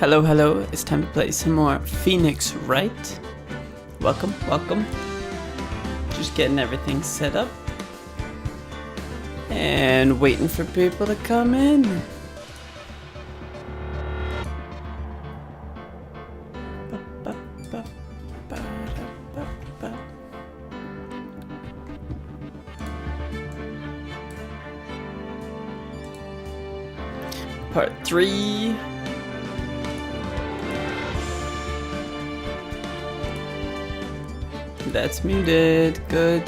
Hello, hello. It's time to play some more Phoenix Wright. Welcome, welcome. Just getting everything set up. And waiting for people to come in. Part 3. That's muted. Good.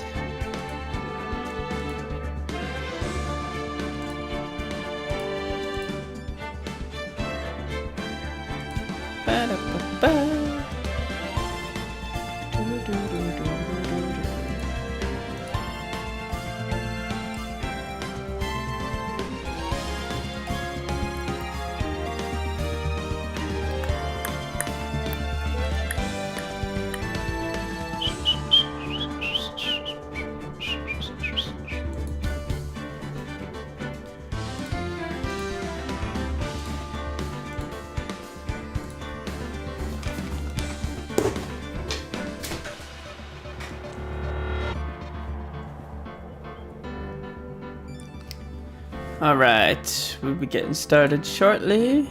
Ba-da-ba-ba. Alright, we'll be getting started shortly.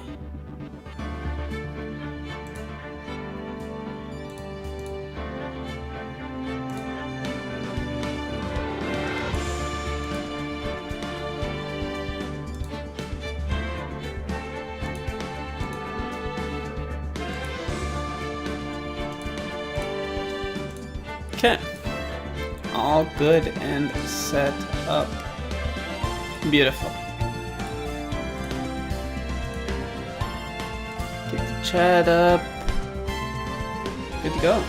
Okay, all good and set up. Beautiful. Get the chat up. Good to go.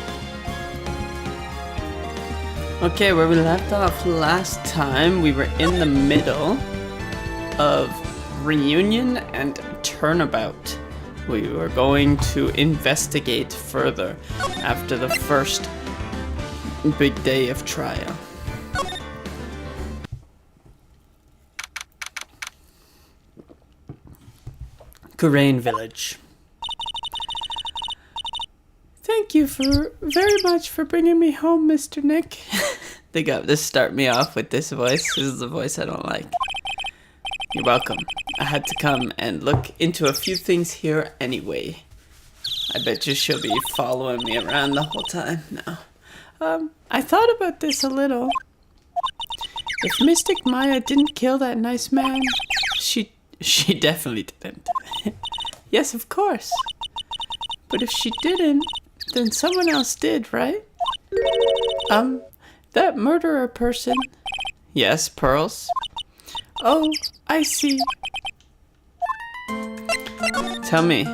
Okay, where we left off last time, we were in the middle of reunion and turnabout. We were going to investigate further after the first big day of trial. Kurain Village. Thank you very much for bringing me home, Mr. Nick. They got to start me off with this voice. This is the voice I don't like. You're welcome. I had to come and look into a few things here anyway. I bet you she'll be following me around the whole time now. I thought about this a little. If Mystic Maya didn't kill that nice man, she definitely didn't. Yes, of course. But if she didn't, then someone else did, right? That murderer person. Yes, Pearls. Oh, I see. Tell me.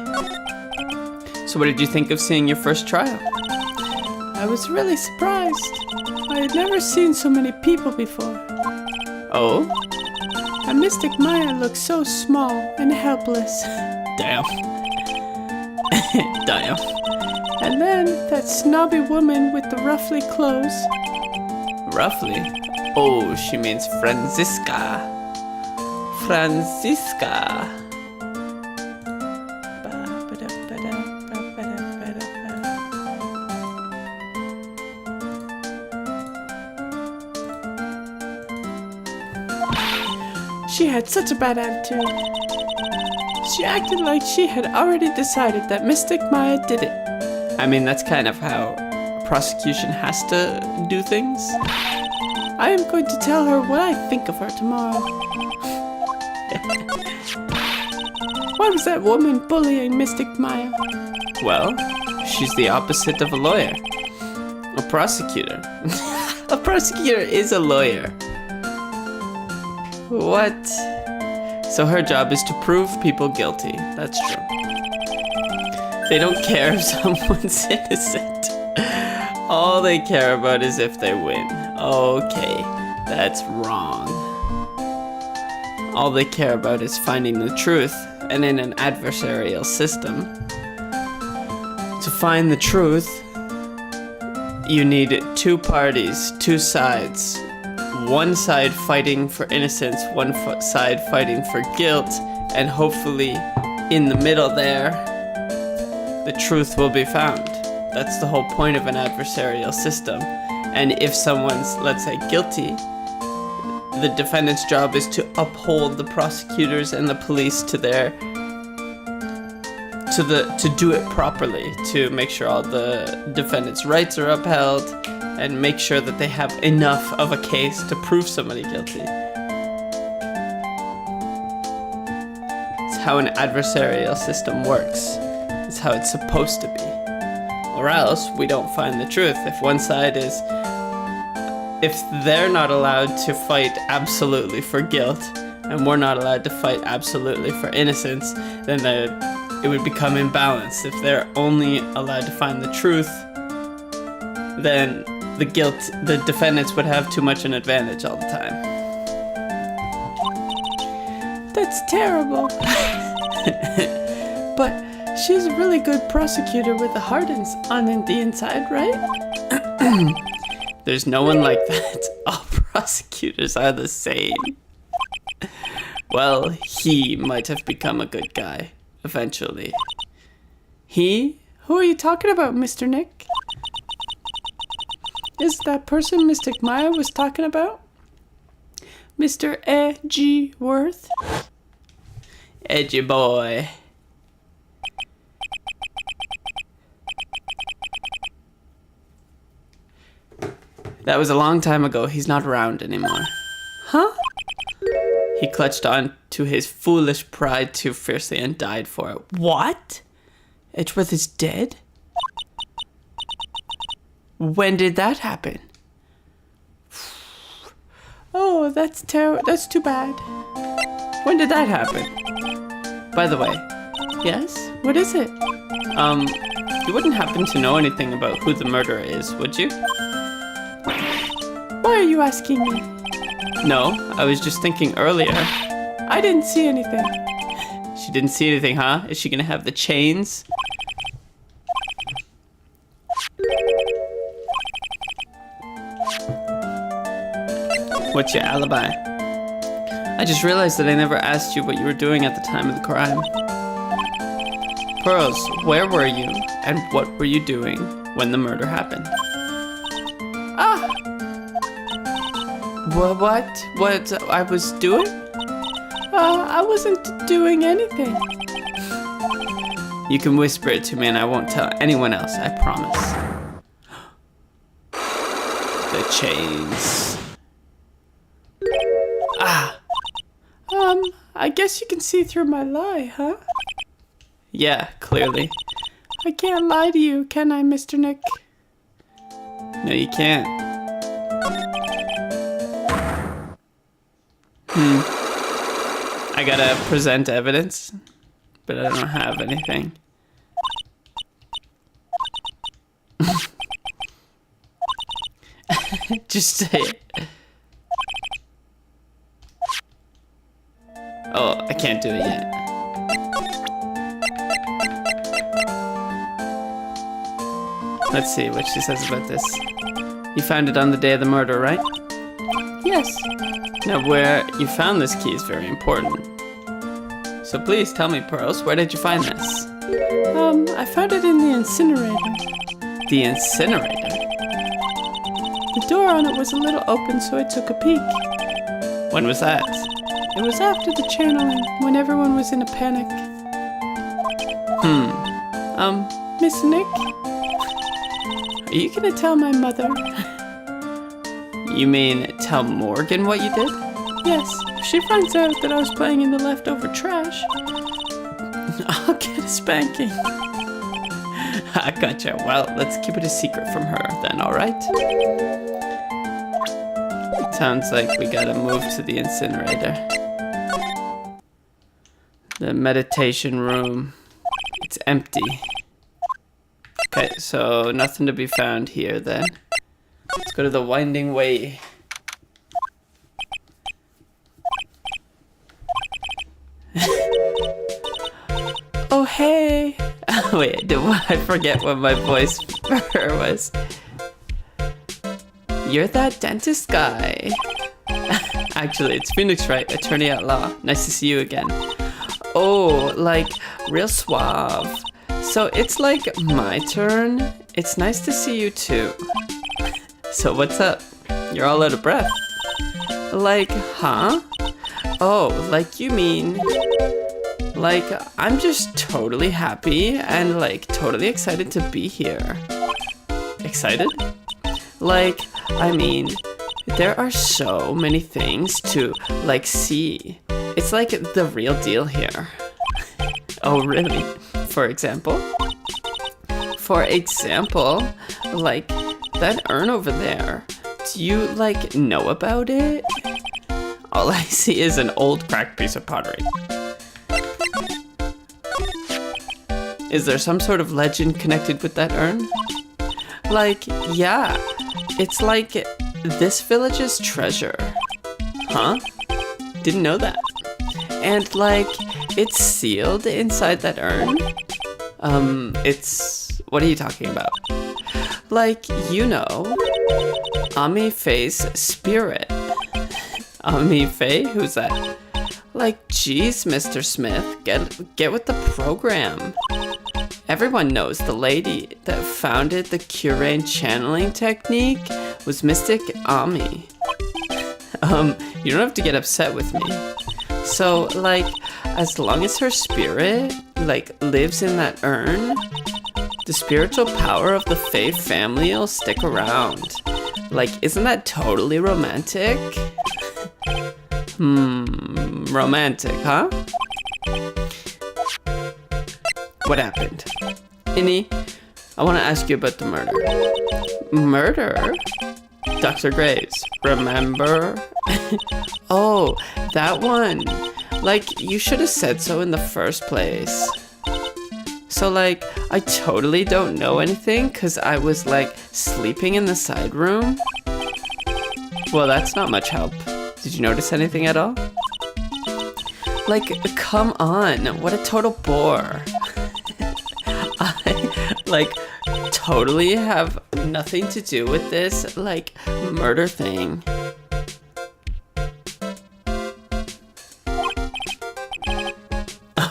So what did you think of seeing your first trial? I was really surprised. I had never seen so many people before. Oh? A Mystic Maya looks so small and helpless. Damn. Damn. And then that snobby woman with the ruffly clothes. Ruffly? Oh, she means Franziska. Franziska. She had such a bad attitude. She acted like she had already decided that Mystic Maya did it. I mean, that's kind of how prosecution has to do things. I am going to tell her what I think of her tomorrow. Why was that woman bullying Mystic Maya? Well, she's the opposite of a lawyer. A prosecutor. A prosecutor is a lawyer. What? So her job is to prove people guilty. That's true. They don't care if someone's innocent. All they care about is if they win. Okay, that's wrong. All they care about is finding the truth, and in an adversarial system, to find the truth, you need two parties, two sides. One side fighting for innocence, one side fighting for guilt, and hopefully in the middle there, the truth will be found. That's the whole point of an adversarial system. And if someone's, let's say, guilty, the defendant's job is to uphold the prosecutors and the police to do it properly, to make sure all the defendant's rights are upheld and make sure that they have enough of a case to prove somebody guilty. It's how an adversarial system works. It's how it's supposed to be. Or else we don't find the truth. If they're not allowed to fight absolutely for guilt, and we're not allowed to fight absolutely for innocence, then it would become imbalanced. If they're only allowed to find the truth, then the defendants would have too much an advantage all the time. That's terrible. But she's a really good prosecutor with a heart on the inside, right? There's no one like that. All prosecutors are the same. Well, he might have become a good guy, eventually. He? Who are you talking about, Mr. Nick? Is that person Mystic Maya was talking about? Mr. E.G. Worth? Edgy boy. That was a long time ago. He's not around anymore. Huh? He clutched on to his foolish pride too fiercely and died for it. What? Edgeworth is dead? When did that happen? Oh, that's too bad. When did that happen? By the way, Yes? What is it? you wouldn't happen to know anything about who the murderer is, would you? Why are you asking me? No, I was just thinking earlier. I didn't see anything. She didn't see anything, huh? Is she gonna have the chains? What's your alibi? I just realized that I never asked you what you were doing at the time of the crime. Pearls, where were you and what were you doing when the murder happened? Ah! What I was doing? I wasn't doing anything. You can whisper it to me and I won't tell anyone else, I promise. The chains. Ah! I guess you can see through my lie, huh? Yeah, clearly. I can't lie to you, can I, Mr. Nick? No, you can't. I gotta present evidence, but I don't have anything. Just say it. Oh, I can't do it yet. Let's see what she says about this. You found it on the day of the murder, right? Yes. Now, where you found this key is very important. So please tell me, Pearls, where did you find this? I found it in the incinerator. The incinerator? The door on it was a little open, so I took a peek. When was that? It was after the channeling, when everyone was in a panic. Miss Nick? Are you gonna tell my mother? You mean tell Morgan what you did? Yes, if she finds out that I was playing in the leftover trash, I'll get a spanking. I gotcha. Well, let's keep it a secret from her then, alright? It sounds like we gotta move to the incinerator. The meditation room. It's empty. Okay, so nothing to be found here then. Let's go to the winding way. Oh, hey. Wait, did I forget what my voice for her was? You're that dentist guy. Actually, it's Phoenix Wright, attorney at law. Nice to see you again. Oh, like real suave. So it's like my turn. It's nice to see you too. So what's up? You're all out of breath. Like, huh? Oh, like you mean... Like, I'm just totally happy and like totally excited to be here. Excited? Like, I mean, there are so many things to like see. It's like the real deal here. Oh, really? For example? For example, like that urn over there. Do you like know about it? All I see is an old cracked piece of pottery. Is there some sort of legend connected with that urn? Like, yeah, it's like this village's treasure. Huh? Didn't know that. And like, it's sealed inside that urn. What are you talking about? Like, you know, Ami Faye's spirit. Ami Faye? Who's that? Like, geez, Mr. Smith, get with the program. Everyone knows the lady that founded the Curain channeling technique was Mystic Ami. You don't have to get upset with me. So, like, as long as her spirit, like, lives in that urn, the spiritual power of the Faye family will stick around. Like, isn't that totally romantic? Romantic, huh? What happened? Innie, I want to ask you about the murder. Murder? Dr. Graves, remember? Oh, that one. Like, you should have said so in the first place. So, like, I totally don't know anything because I was, like, sleeping in the side room. Well, that's not much help. Did you notice anything at all? Like, come on, what a total bore. I, like, totally have nothing to do with this, like, murder thing.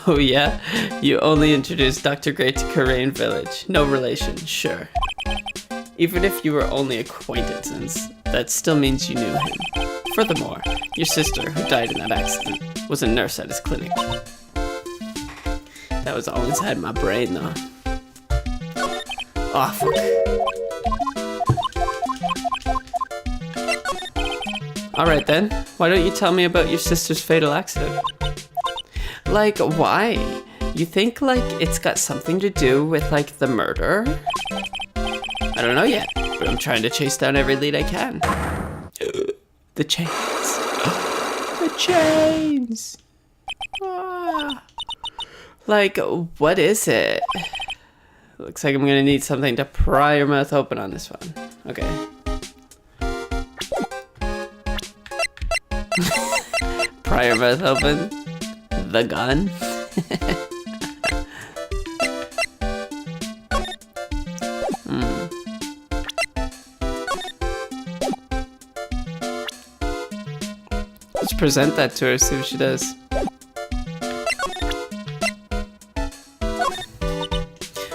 Oh yeah? You only introduced Dr. Gray to Curain Village. No relation, sure. Even if you were only acquaintances, that still means you knew him. Furthermore, your sister, who died in that accident, was a nurse at his clinic. That was all inside my brain, though. Oh, fuck. Alright then, why don't you tell me about your sister's fatal accident? Like, why? You think, like, it's got something to do with, like, the murder? I don't know yet, but I'm trying to chase down every lead I can. The chains. The chains! Ah. Like, what is it? Looks like I'm gonna need something to pry your mouth open on this one. Okay. Pry your mouth open? The gun? Let's present that to her, see what she does.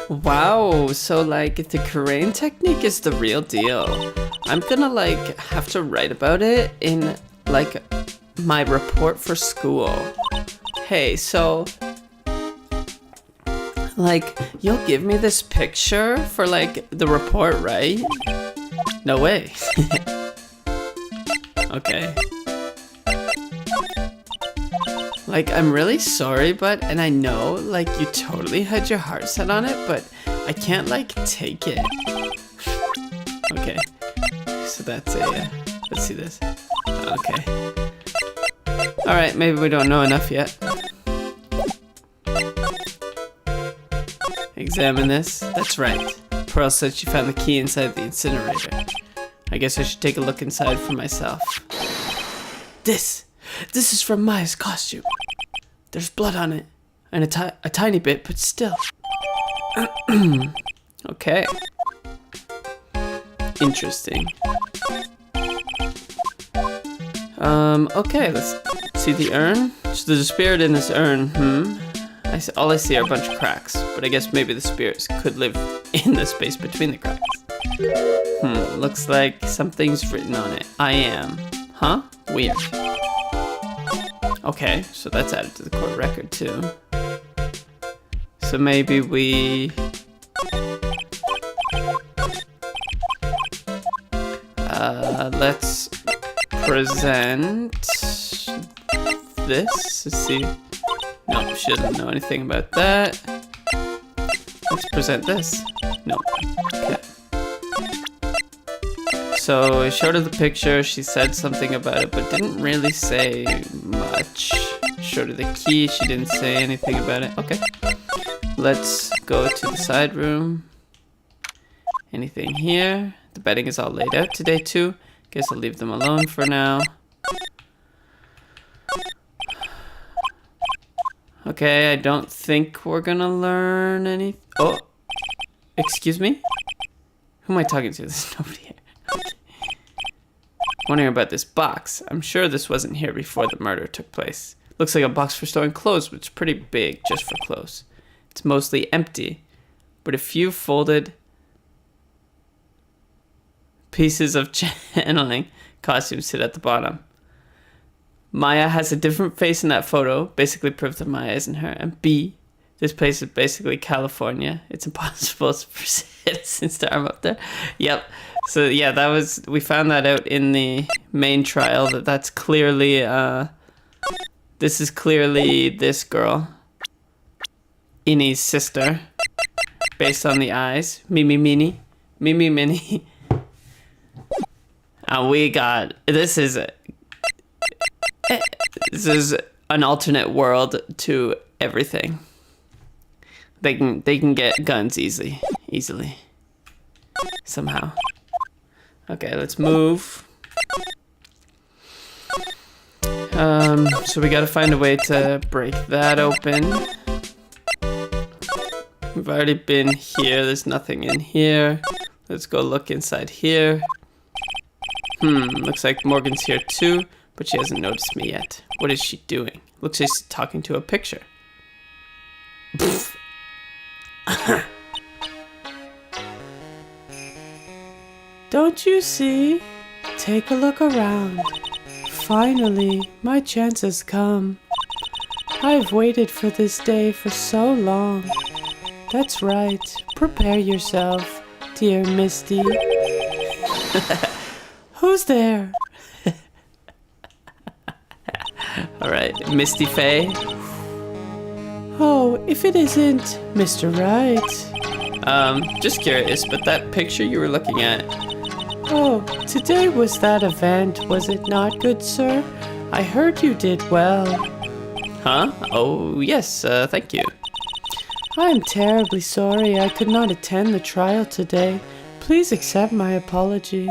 Wow, so like the Curain technique is the real deal. I'm gonna like have to write about it in like my report for school. Hey, so like you'll give me this picture for like the report, right? No way. Okay. Like, I'm really sorry, and I know, like, you totally had your heart set on it, but I can't, like, take it. Okay. So that's let's see this. Okay. Alright, maybe we don't know enough yet. Examine this. That's right. Pearl said she found the key inside the incinerator. I guess I should take a look inside for myself. This is from Maya's costume. There's blood on it, and a tiny bit, but still. Okay. Interesting. Okay, let's see the urn. So there's a spirit in this urn, I All I see are a bunch of cracks, but I guess maybe the spirits could live in the space between the cracks. Looks like something's written on it. I am. Huh? Weird. Okay, so that's added to the court record too. So maybe we... let's present this. Let's see. Nope, she doesn't know anything about that. Let's present this. Nope. Okay. So I showed her the picture, she said something about it, but didn't really say much. Showed her the key, she didn't say anything about it. Okay. Let's go to the side room. Anything here? The bedding is all laid out today too. Guess I'll leave them alone for now. Okay, I don't think we're gonna learn anything. Oh, excuse me? Who am I talking to? There's nobody here. Okay. Wondering about this box. I'm sure this wasn't here before the murder took place. Looks like a box for storing clothes, but it's pretty big just for clothes. It's mostly empty, but a few folded pieces of channeling costumes sit at the bottom. Maya has a different face in that photo, basically proof that Maya isn't her. And B, this place is basically California. It's impossible for citizens to arm up there. Yep. So yeah, we found that out in the main trial, that's clearly, this is clearly this girl, Innie's sister, based on the eyes. Mimi Minnie. And we got, this is an alternate world to everything. They can get guns easily, somehow. Okay, let's move. So we gotta find a way to break that open. We've already been here. There's nothing in here. Let's go look inside here. Looks like Morgan's here too, but she hasn't noticed me yet. What is she doing? Looks like she's talking to a picture. Don't you see? Take a look around. Finally, my chance has come. I've waited for this day for so long. That's right. Prepare yourself, dear Misty. Who's there? Alright, Misty Faye. Oh, if it isn't Mr. Wright. Just curious, but that picture you were looking at... Oh, today was that event, was it not, good sir? I heard you did well. Huh? Oh, yes, thank you. I'm terribly sorry I could not attend the trial today. Please accept my apology.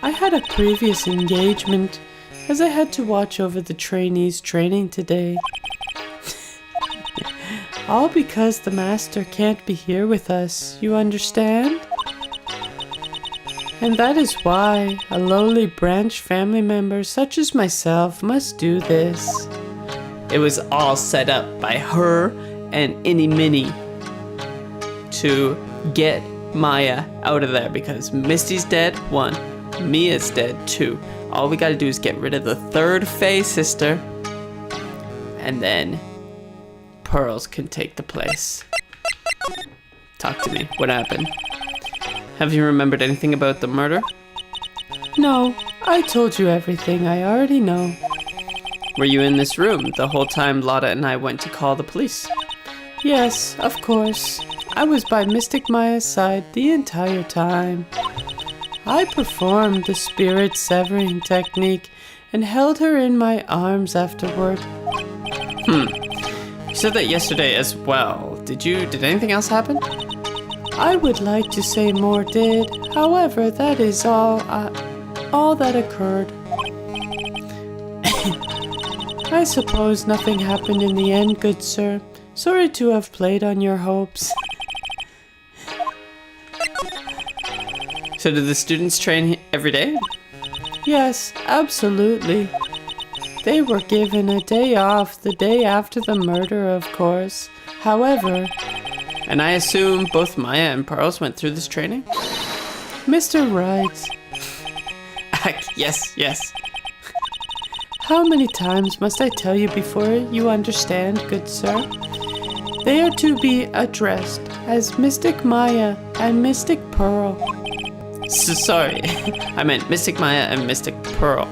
I had a previous engagement, as I had to watch over the trainees training today. All because the master can't be here with us, you understand? And that is why a lowly branch family member such as myself must do this. It was all set up by her and Innie Minnie to get Maya out of there because Misty's dead, 1. Mia's dead, 2. All we gotta do is get rid of the third Faye sister, and then Pearls can take the place. Talk to me. What happened? Have you remembered anything about the murder? No, I told you everything I already know. Were you in this room the whole time Lotta and I went to call the police? Yes, of course. I was by Mystic Maya's side the entire time. I performed the spirit severing technique and held her in my arms afterward. You said that yesterday as well. Did anything else happen? I would like to say more did. However, that is all that occurred. I suppose nothing happened in the end, good sir. Sorry to have played on your hopes. So do the students train every day? Yes, absolutely. They were given a day off the day after the murder, of course. However, And I assume both Maya and Pearls went through this training? Mr. Wright, Yes. how many times must I tell you before you understand, good sir? They are to be addressed as Mystic Maya and Mystic Pearl. Sorry, I meant Mystic Maya and Mystic Pearl.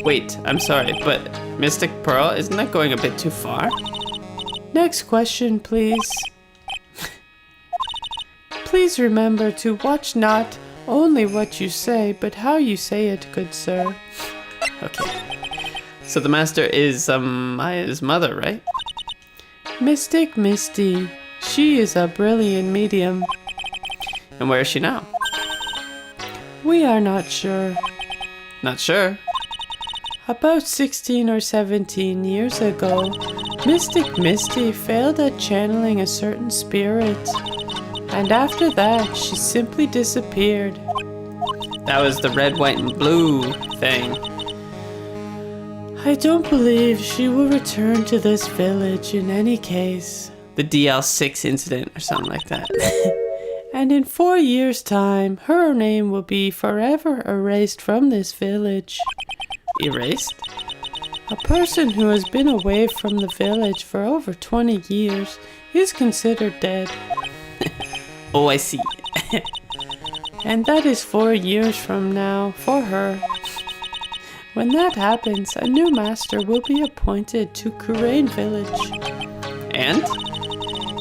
Wait, I'm sorry, but Mystic Pearl, isn't that going a bit too far? Next question, please. Please remember to watch not only what you say, but how you say it, good sir. Okay. So the master is Maya's mother, right? Mystic Misty. She is a brilliant medium. And where is she now? We are not sure. Not sure. About 16 or 17 years ago, Mystic Misty failed at channeling a certain spirit. And after that, she simply disappeared. That was the red, white, and blue thing. I don't believe she will return to this village in any case. The DL6 incident or something like that. And in 4 years' time, her name will be forever erased from this village. Erased? A person who has been away from the village for over 20 years is considered dead. Oh, I see. And that is 4 years from now for her. When that happens, a new master will be appointed to Kurain village. And?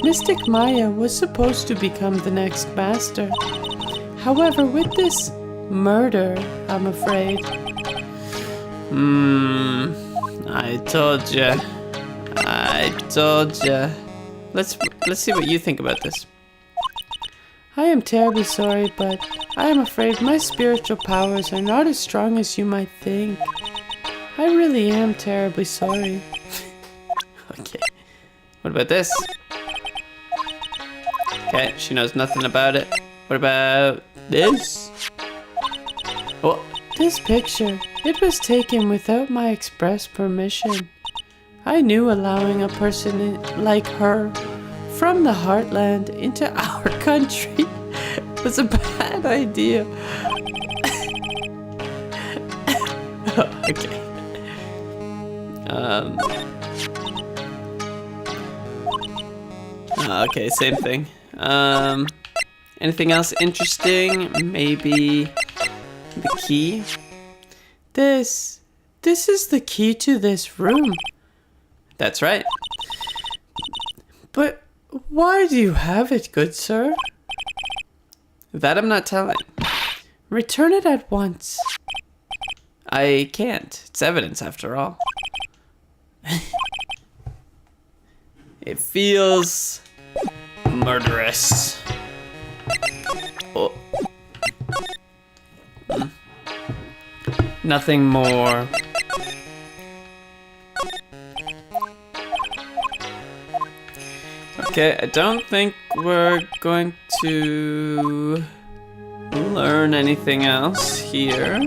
Mystic Maya was supposed to become the next master. However, with this murder, I'm afraid. I told ya. Let's see what you think about this. I am terribly sorry, but I am afraid my spiritual powers are not as strong as you might think. I really am terribly sorry. Okay. What about this? Okay, she knows nothing about it. What about this? Oh, This picture, it was taken without my express permission. I knew allowing a person like her from the heartland into our country was a bad idea. okay. Okay, same thing. Anything else interesting? Maybe the key? This is the key to this room. That's right. But why do you have it, good sir? That I'm not telling. Return it at once. I can't. It's evidence after all. It feels murderous. Oh. Nothing more. Okay, I don't think we're going to learn anything else here.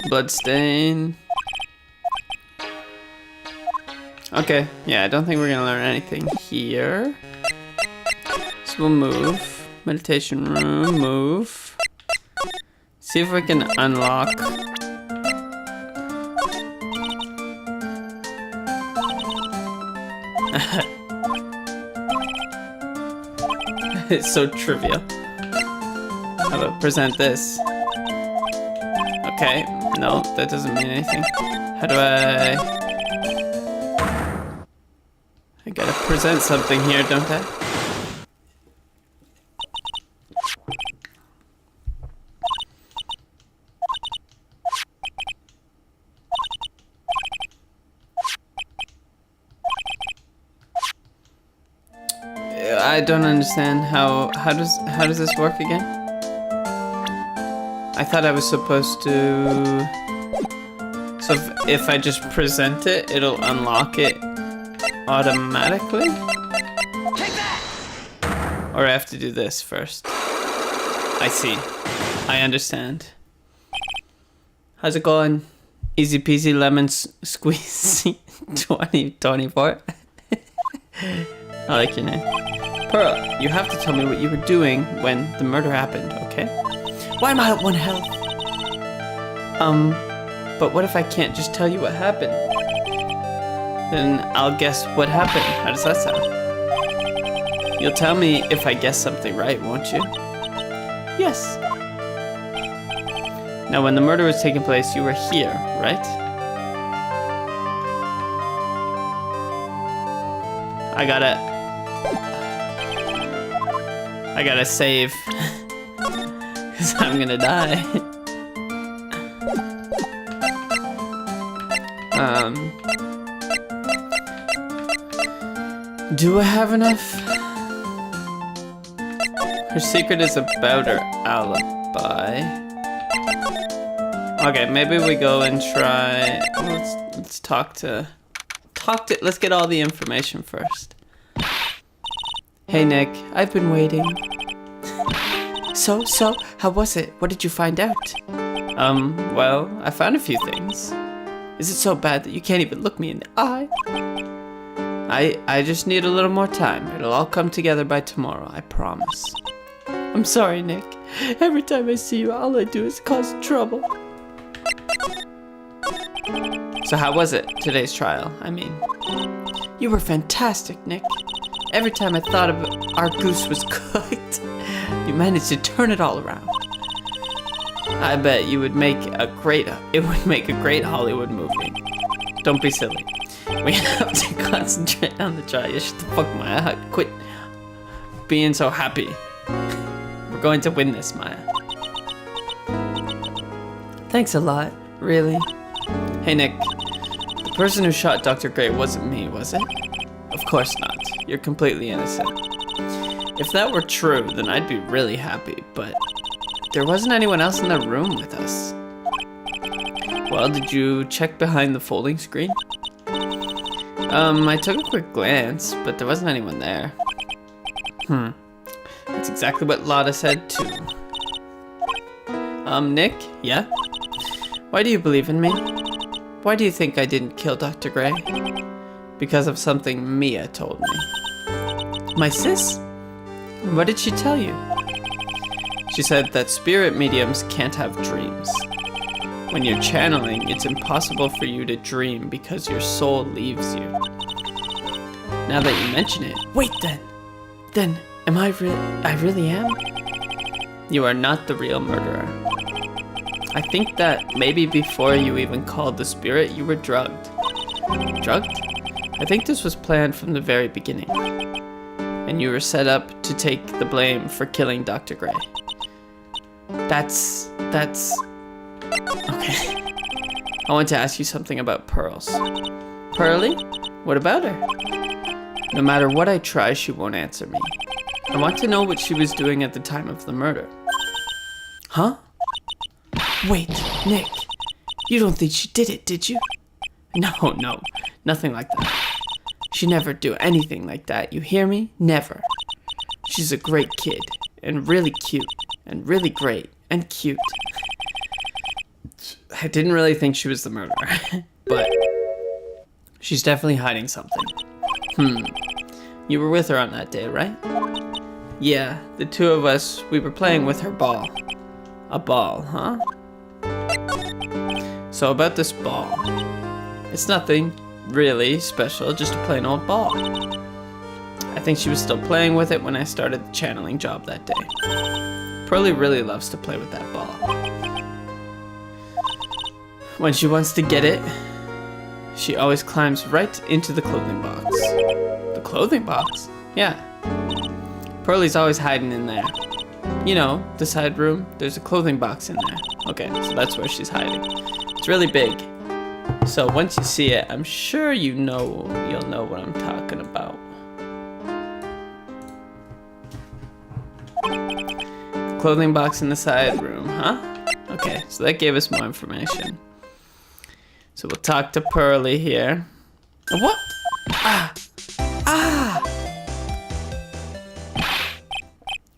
Bloodstain. Okay, yeah, I don't think we're gonna learn anything here. So we'll move. Meditation room, move. See if we can unlock. It's so trivial. How about present this? Okay, no, that doesn't mean anything. How do I gotta present something here, don't I? I don't understand how does this work again? I thought I was supposed to. So if I just present it, it'll unlock it automatically? Take that! Or I have to do this first. I see. I understand. How's it going? Easy peasy lemon squeezy 2024. I like your name. Pearl, you have to tell me what you were doing when the murder happened, okay? Why am I at 1 health? But what if I can't just tell you what happened? Then I'll guess what happened. How does that sound? You'll tell me if I guess something right, won't you? Yes. Now, when the murder was taking place, you were here, right? I gotta save. Because I'm gonna die. Do I have enough? Her secret is about her alibi. Okay, maybe we go and try. Let's talk to. Let's get all the information first. Hey Nick, I've been waiting. So, how was it? What did you find out? Well, I found a few things. Is it so bad that you can't even look me in the eye? I just need a little more time. It'll all come together by tomorrow, I promise. I'm sorry, Nick. Every time I see you, all I do is cause trouble. So how was it, today's trial? I mean, you were fantastic, Nick. Every time I thought of it, our goose was cooked. You managed to turn it all around. I bet it would make a great Hollywood movie. Don't be silly. We have to concentrate on the trial. You shut the fuck my eye. Quit being so happy. We're going to win this, Maya. Thanks a lot, really. Hey Nick, the person who shot Dr. Gray wasn't me, was it? Of course not. You're completely innocent. If that were true, then I'd be really happy, but there wasn't anyone else in the room with us. Well, did you check behind the folding screen? I took a quick glance, but there wasn't anyone there. That's exactly what Lotta said too. Nick? Yeah? Why do you believe in me? Why do you think I didn't kill Dr. Gray? Because of something Mia told me. My sis? What did she tell you? She said that spirit mediums can't have dreams. When you're channeling, it's impossible for you to dream because your soul leaves you. Now that you mention it, wait then am I really am? You are not the real murderer. I think that maybe before you even called the spirit, you were drugged. Drugged? I think this was planned from the very beginning. And you were set up to take the blame for killing Dr. Gray. That's... Okay. I want to ask you something about Pearls. Pearly? What about her? No matter what I try, she won't answer me. I want to know what she was doing at the time of the murder. Huh? Wait, Nick. You don't think she did it, did you? No, nothing like that. She never do anything like that, you hear me? Never. She's a great kid, and really cute, and really great, and cute. I didn't really think she was the murderer, but she's definitely hiding something. You were with her on that day, right? Yeah, the two of us, we were playing with her ball. A ball, huh? So about this ball. It's nothing really special, just a plain old ball. I think she was still playing with it when I started the channeling job that day. Pearly really loves to play with that ball. When she wants to get it, she always climbs right into the clothing box. The clothing box? Yeah. Pearly's always hiding in there. You know, the side room, there's a clothing box in there. Okay, so that's where she's hiding. It's really big. So once you see it, I'm sure you'll know what I'm talking about. The clothing box in the side room, huh? Okay, so that gave us more information. So we'll talk to Pearly here. What? Ah!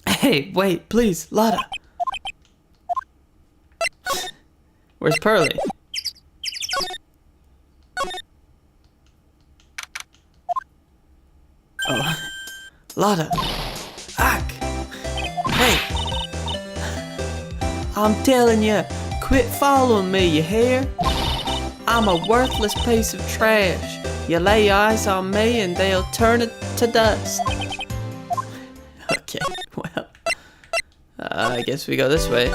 Hey, wait, please, Lotta. Where's Pearly? Oh, Lotta. Ack. Hey. I'm telling you, quit following me, you hear? I'm a worthless piece of trash. You lay eyes on me and they'll turn it to dust. Okay, well, I guess we go this way.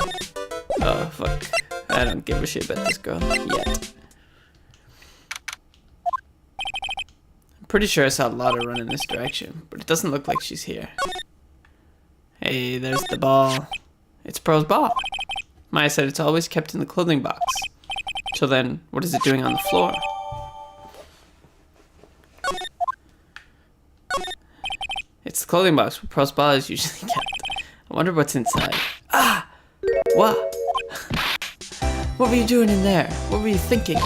Oh, fuck. I don't give a shit about this girl yet. I'm pretty sure I saw Lotta run in this direction, but it doesn't look like she's here. Hey, there's the ball. It's Pearl's ball. Maya said it's always kept in the clothing box. So then, what is it doing on the floor? It's the clothing box where Pearl's ball is usually kept. I wonder what's inside. Ah! What? What were you doing in there? What were you thinking?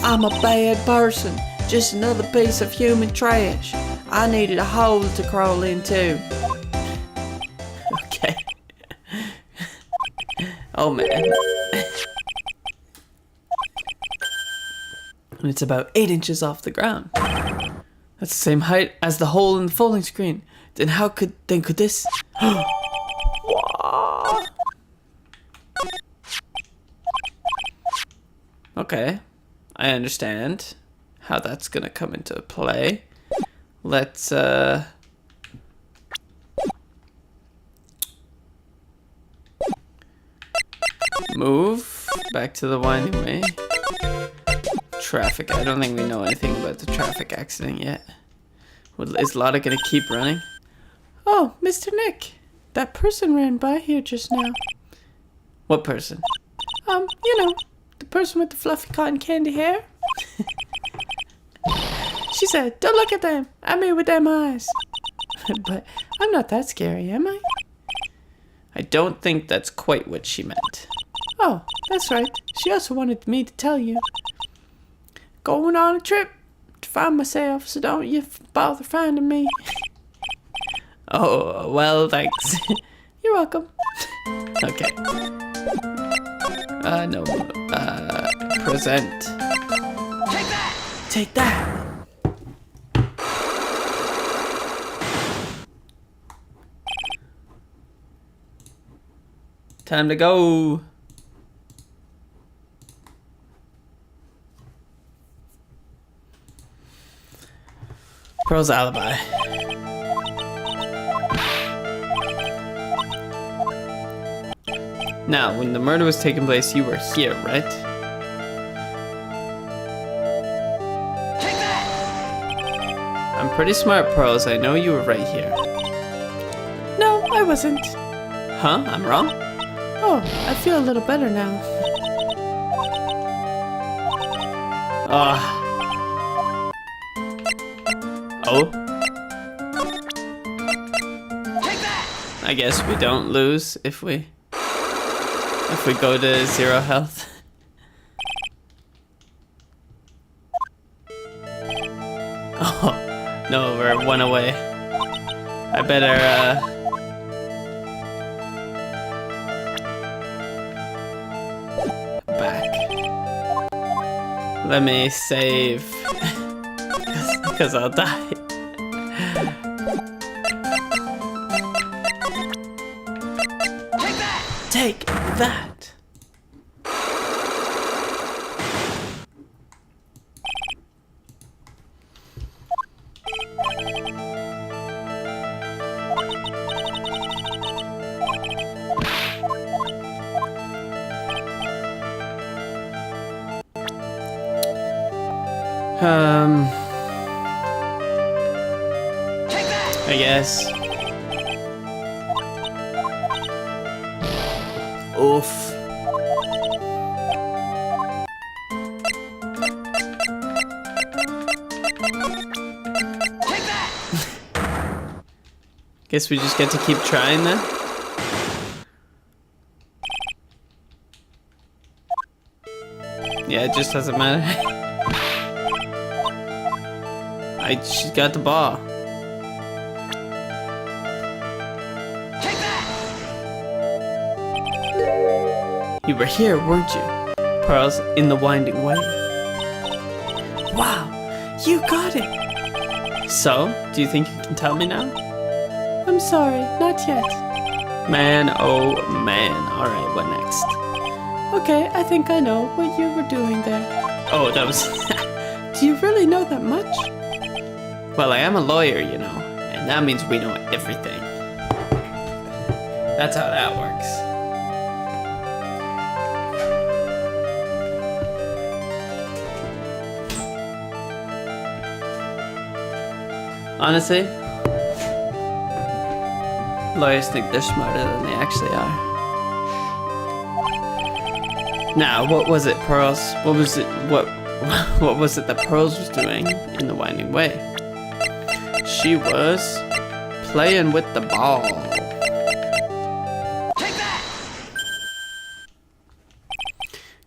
I'm a bad person. Just another piece of human trash. I needed a hole to crawl into. Okay. Oh man. And it's about 8 inches off the ground. That's the same height as the hole in the folding screen. Then could this? Okay, I understand how that's gonna come into play. Let's move back to the winding way. Traffic. I don't think we know anything about the traffic accident yet. Is Lotta gonna keep running? Oh, Mr. Nick. That person ran by here just now. What person? You know, the person with the fluffy cotton candy hair. She said, don't look at them. I'm here with them eyes. But I'm not that scary, am I? I don't think that's quite what she meant. Oh, that's right. She also wanted me to tell you. Going on a trip to find myself, so don't you bother finding me. Oh, well, thanks. You're welcome. Okay. No. Present. Take that! Take that! Time to go. Pearl's alibi. Now, when the murder was taking place, you were here, right? Take that! I'm pretty smart, Pearls. I know you were right here. No, I wasn't. Huh? I'm wrong? Oh, I feel a little better now. Oh? Take that! I guess we don't lose if we go to 0 health. Oh, no, we're 1 away. I better, back. Let me save. Because I'll die. Take that! Take that! Take that! I guess. Oof. Take that! Guess we just get to keep trying then? Yeah, Yeah, it just doesn't matter. She's got the ball. Take that! You were here, weren't you? Pearls in the winding way. Wow, you got it. So, do you think you can tell me now? I'm sorry, not yet. Man, oh man. Alright, what next? Okay, I think I know what you were doing there. Oh, that was... Do you really know that much? Well, I am a lawyer, you know, and that means we know everything. That's how that works. Honestly, lawyers think they're smarter than they actually are. Now, what was it, Pearls? What was it that Pearls was doing in the winding way? She was playing with the ball. Take that!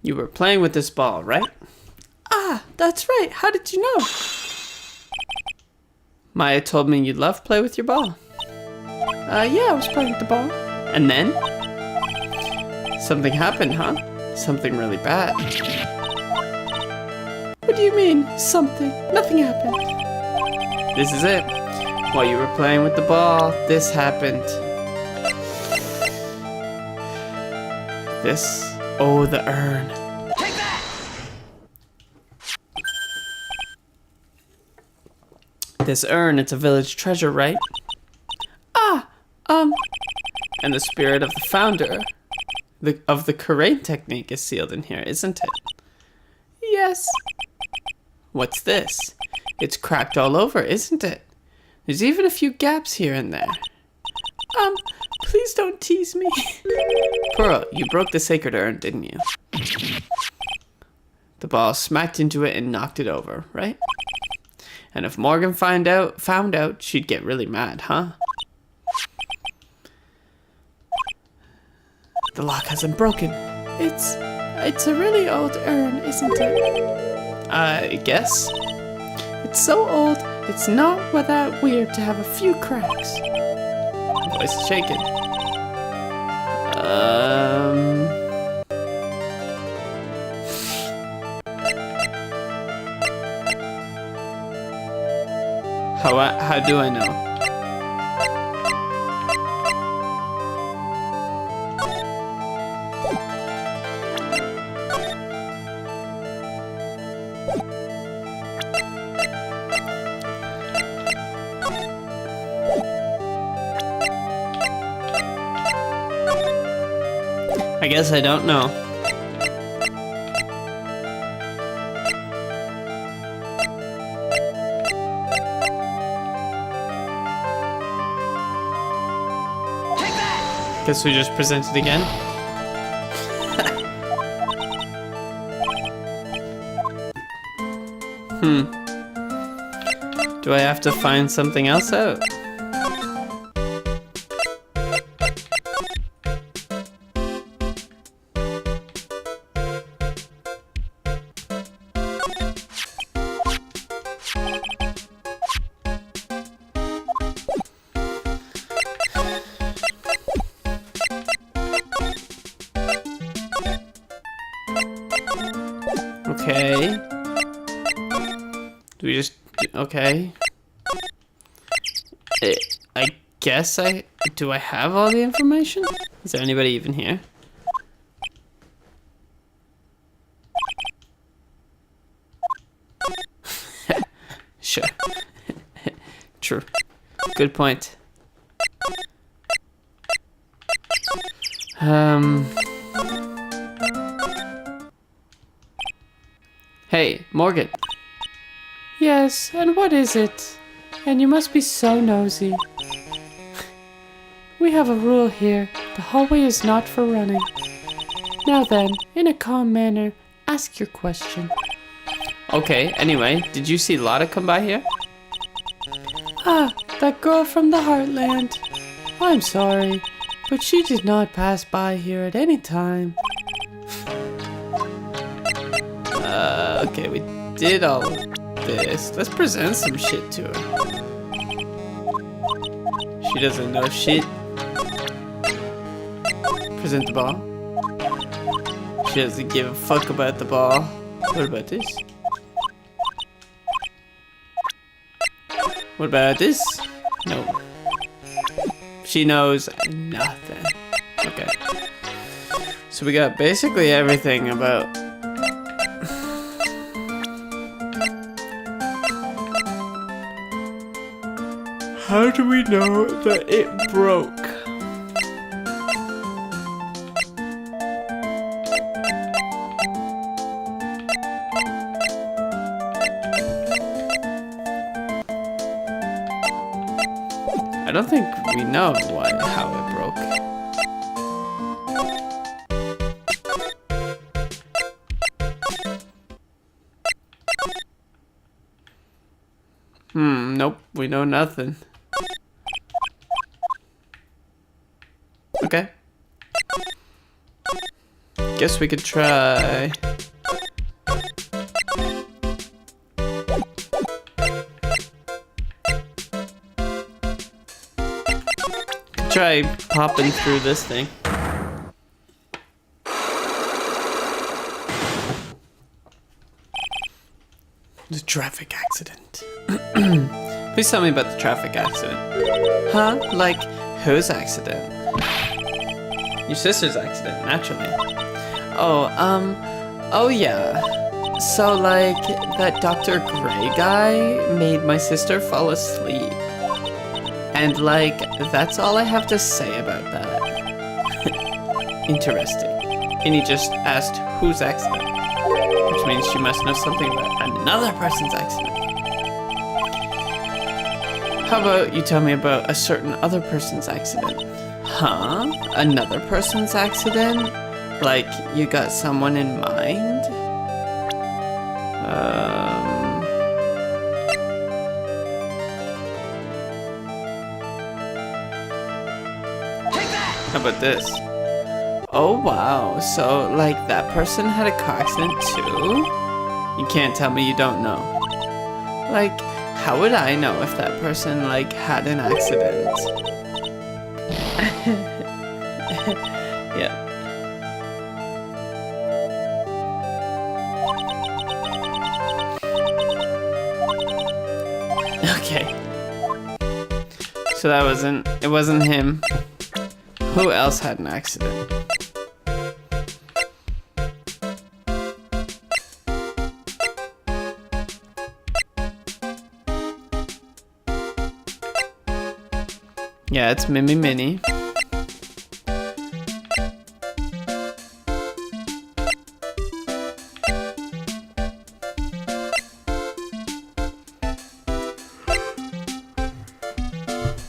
You were playing with this ball, right? Ah, that's right. How did you know? Maya told me you love play with your ball. Yeah, I was playing with the ball. And then? Something happened, huh? Something really bad. What do you mean, something? Nothing happened. This is it. While you were playing with the ball, this happened. This, oh, the urn. Take that! This urn, it's a village treasure, right? And the spirit of the founder of the Karain technique is sealed in here, isn't it? Yes. What's this? It's cracked all over, isn't it? There's even a few gaps here and there. Please don't tease me. Pearl, you broke the sacred urn, didn't you? The ball smacked into it and knocked it over, right? And if Morgan found out, she'd get really mad, huh? The lock hasn't broken. It's a really old urn, isn't it? I guess. It's so old, it's not that weird to have a few cracks. Voice is shaking. How do I know? I guess I don't know. Take that! Guess we just present it again. Do I have to find something else out? Okay. Do we just... Okay. I guess do I have all the information? Is there anybody even here? Sure. True. Good point. Hey, Morgan. Yes, and what is it? And you must be so nosy. We have a rule here. The hallway is not for running. Now then, in a calm manner, ask your question. Okay, anyway, did you see Lotta come by here? Ah, that girl from the Heartland. I'm sorry, but she did not pass by here at any time. Okay, we did all of this. Let's present some shit to her. She doesn't know shit. Present the ball. She doesn't give a fuck about the ball. What about this? What about this? No. She knows nothing. Okay. So we got basically everything about... How do we know that it broke? I don't think we know how it broke. Nope, we know nothing. Okay. Guess we could try. Try popping through this thing. The traffic accident. Please tell me about the traffic accident. Huh? Like, whose accident? Your sister's accident, naturally. Oh yeah. So like, that Dr. Gray guy made my sister fall asleep. And like, that's all I have to say about that. Interesting. And he just asked whose accident, which means she must know something about another person's accident. How about you tell me about a certain other person's accident? Huh? Another person's accident? Like, you got someone in mind? How about this? Oh wow, so like that person had a car accident too? You can't tell me you don't know. Like, how would I know if that person like had an accident? Yeah. Okay. So it wasn't him. Who else had an accident? Yeah, it's Mimi Minnie.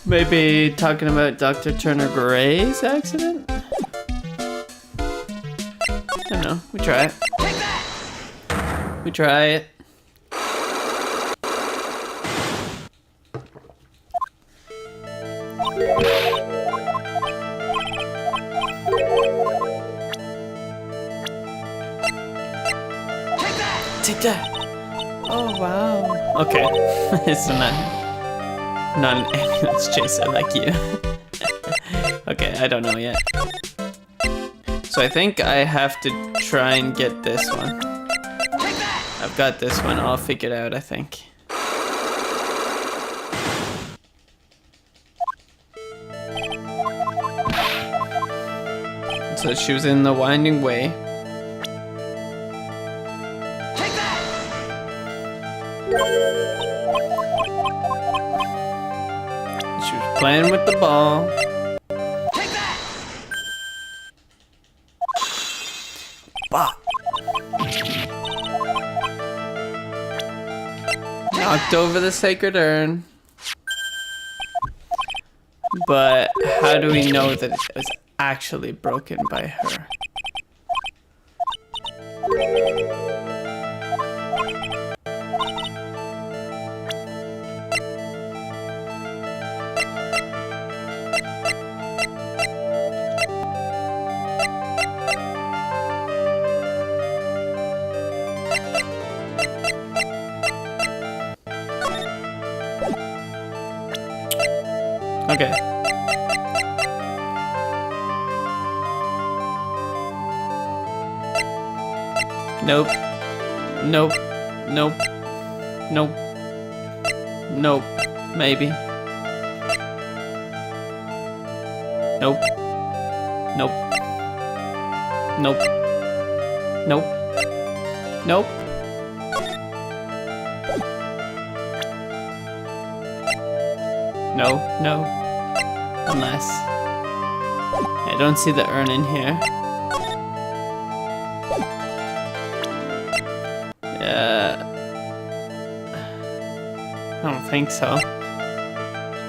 Maybe talking about Dr. Turner Gray's accident? I don't know. We try it. We try it. Take that! Oh wow. Okay. It's not an ambulance chaser like you. Okay, I don't know yet. So I think I have to try and get this one. I've got this one all figured out, I think. So she was in the winding way. She was playing with the ball. Bah. Knocked over the sacred urn. But how do we know that it was actually broken by her? Okay. Nope. Nope. Nope. Nope. Nope. Maybe. Nope. Nope. Nope. Nope. Nope. No, no. Unless I don't see the urn in here. I don't think so.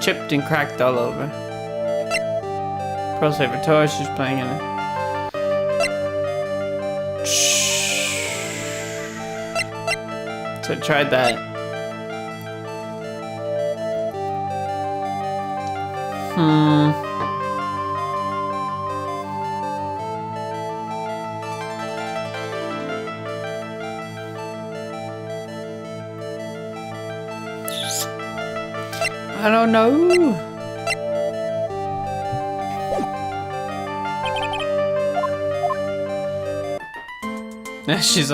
Chipped and cracked all over. Pro Saver Torch is playing in it. So I tried that. I don't know. She's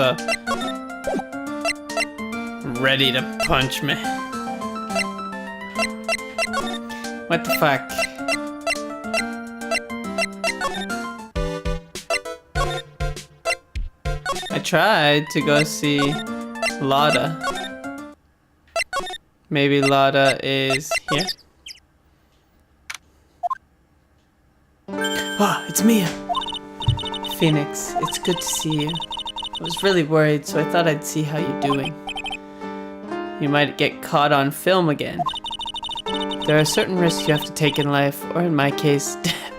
ready to punch me. What the fuck? I tried to go see Lada. Maybe Lada is here? Ah, it's Mia! Phoenix, it's good to see you. I was really worried, so I thought I'd see how you're doing. You might get caught on film again. There are certain risks you have to take in life, or in my case, death.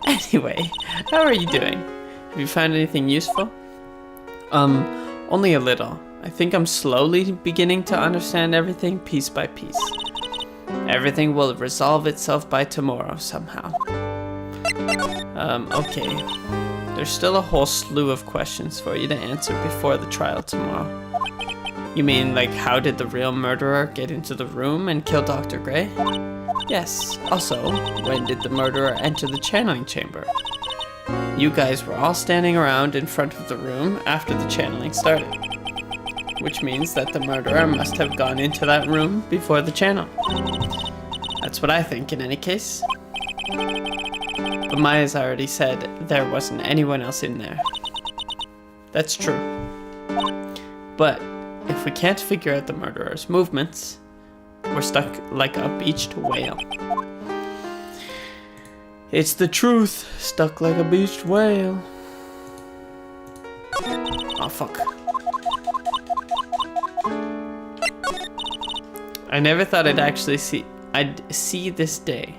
Anyway, how are you doing? Have you found anything useful? Only a little. I think I'm slowly beginning to understand everything piece by piece. Everything will resolve itself by tomorrow somehow. Okay. There's still a whole slew of questions for you to answer before the trial tomorrow. You mean, like, how did the real murderer get into the room and kill Dr. Gray? Yes. Also, when did the murderer enter the channeling chamber? You guys were all standing around in front of the room after the channeling started. Which means that the murderer must have gone into that room before the channel. That's what I think in any case. But Maya's already said there wasn't anyone else in there. That's true. But if we can't figure out the murderer's movements, we're stuck like a beached whale. It's the truth, stuck like a beached whale. Oh fuck. I never thought I'd see this day.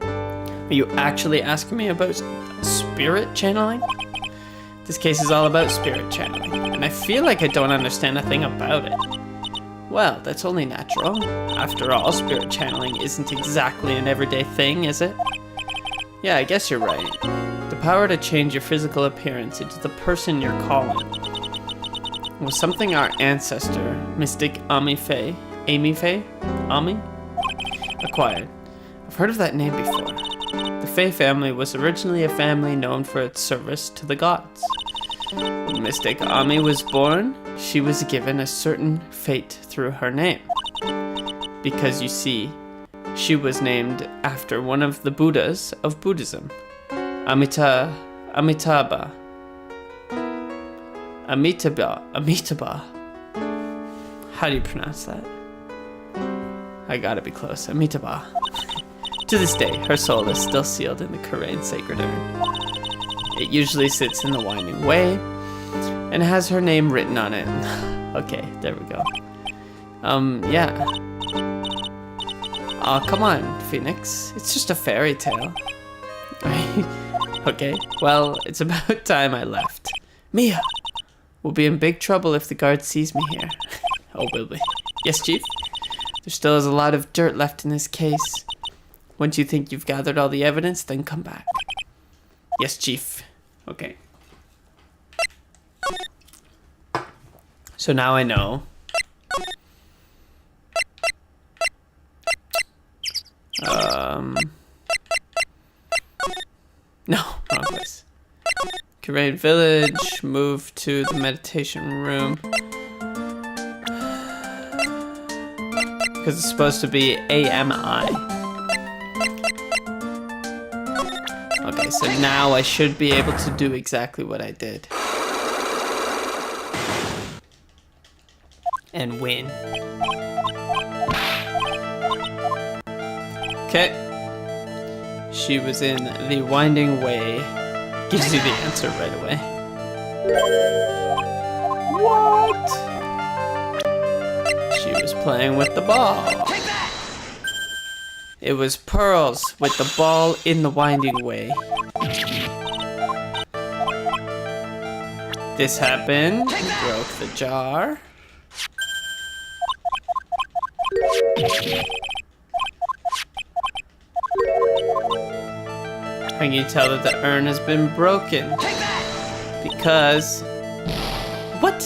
Are you actually asking me about spirit channeling? This case is all about spirit channeling, and I feel like I don't understand a thing about it. Well, that's only natural. After all, spirit channeling isn't exactly an everyday thing, is it? Yeah, I guess you're right. The power to change your physical appearance into the person you're calling was something our ancestor, Mystic Ami Faye, acquired. I've heard of that name before. The Faye family was originally a family known for its service to the gods. When Mystic Ami was born, she was given a certain fate through her name. Because you see, she was named after one of the Buddhas of Buddhism, Amitabha. How do you pronounce that? I gotta be close. Amitabha. To this day, her soul is still sealed in the Kurain sacred urn. It usually sits in the winding way and has her name written on it. Okay, there we go. Yeah. Oh, come on, Phoenix. It's just a fairy tale. Okay, well, it's about time I left. Mia! We'll be in big trouble if the guard sees me here. Oh, will we? Yes, Chief? There still is a lot of dirt left in this case. Once you think you've gathered all the evidence, then come back. Yes, Chief. Okay. So now I know. No, wrong place. Kurain Village, move to the meditation room. Because it's supposed to be AMI. Okay, so now I should be able to do exactly what I did. And win. Okay. She was in the winding way. Gives you the answer right away. What? She was playing with the ball. It was Pearls with the ball in the winding way. This happened. Broke the jar. How can you tell that the urn has been broken? Because... What?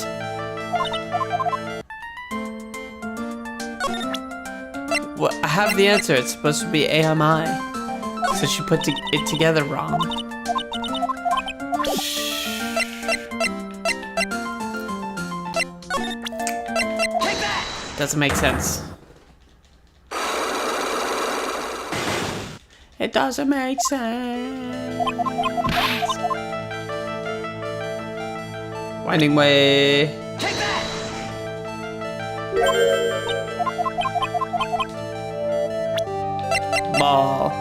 What? I have the answer. It's supposed to be AMI. So she put it together wrong. Doesn't make sense. It doesn't make sense. Winding way. Ball.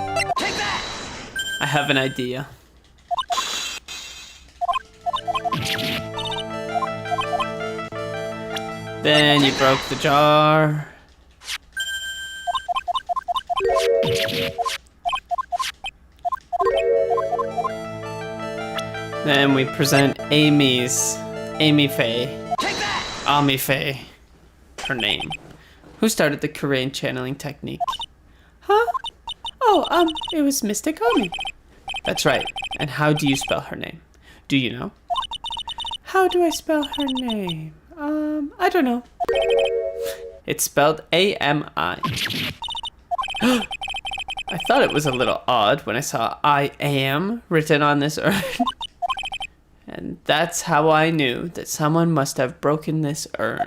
I have an idea. Then you broke the jar. Then we present Amy Faye. Ami Faye. Her name. Who started the Kurain channeling technique? Huh? Oh, it was Mystic Ami. That's right. And how do you spell her name? Do you know? How do I spell her name? I don't know. It's spelled AMI. I thought it was a little odd when I saw I am written on this urn. And that's how I knew that someone must have broken this urn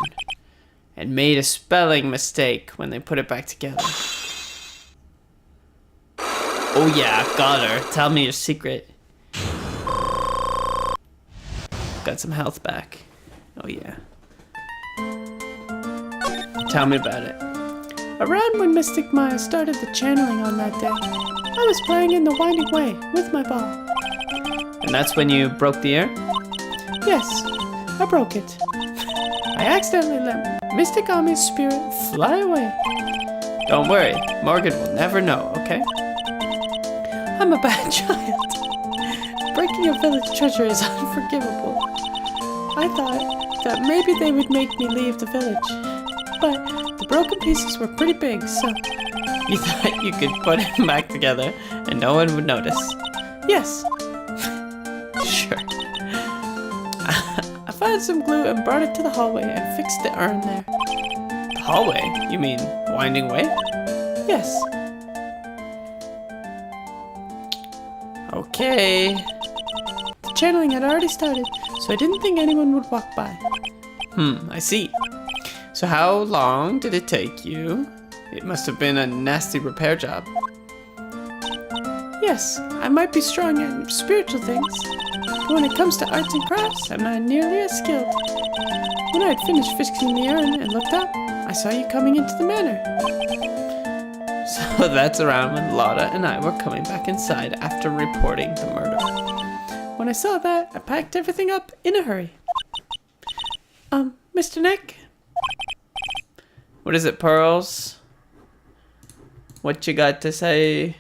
and made a spelling mistake when they put it back together. Oh yeah, got her. Tell me your secret. Got some health back. Oh yeah. Tell me about it. Around when Mystic Maya started the channeling on that day, I was playing in the winding way with my ball. And that's when you broke the urn? Yes, I broke it. I accidentally let Mystic Ami's spirit fly away. Don't worry, Morgan will never know, okay? I'm a bad child. Breaking a village treasure is unforgivable. I thought that maybe they would make me leave the village, but the broken pieces were pretty big, so... You thought you could put them back together and no one would notice? Yes. Sure. I found some glue and brought it to the hallway and fixed the urn there. The hallway? You mean winding way? Yes. Okay. The channeling had already started, so I didn't think anyone would walk by. I see. So how long did it take you? It must have been a nasty repair job. Yes, I might be strong at spiritual things, but when it comes to arts and crafts, I'm not nearly as skilled. When I had finished fixing the urn and looked up, I saw you coming into the manor. So that's around when Lotta and I were coming back inside after reporting the murder. When I saw that, I packed everything up in a hurry. Mr. Nick? What is it, Pearls? What you got to say?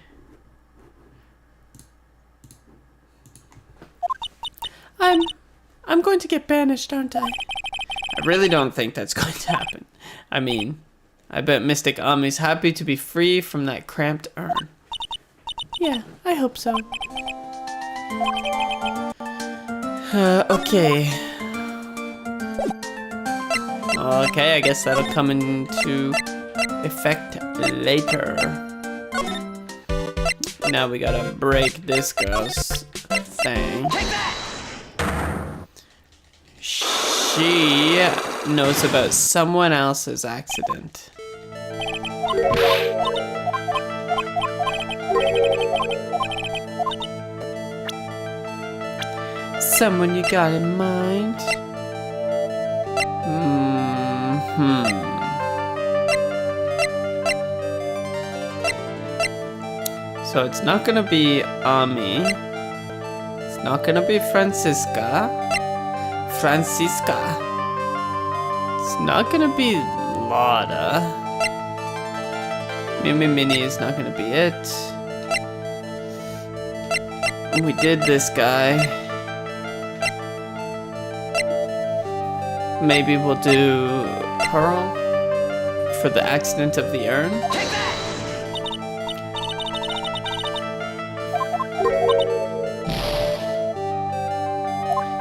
I'm going to get banished, aren't I? I really don't think that's going to happen. I mean, I bet Mystic Ami's happy to be free from that cramped urn. Yeah, I hope so. Okay. Okay, I guess that'll come into effect later. Now we gotta break this girl's thing. Take that! She knows about someone else's accident. Someone you got in mind? So it's not gonna be Ami. It's not gonna be Francisca. It's not gonna be Lada. Mimi Mini is not gonna be it. We did this guy. Maybe we'll do Pearl for the accident of the urn. Take that!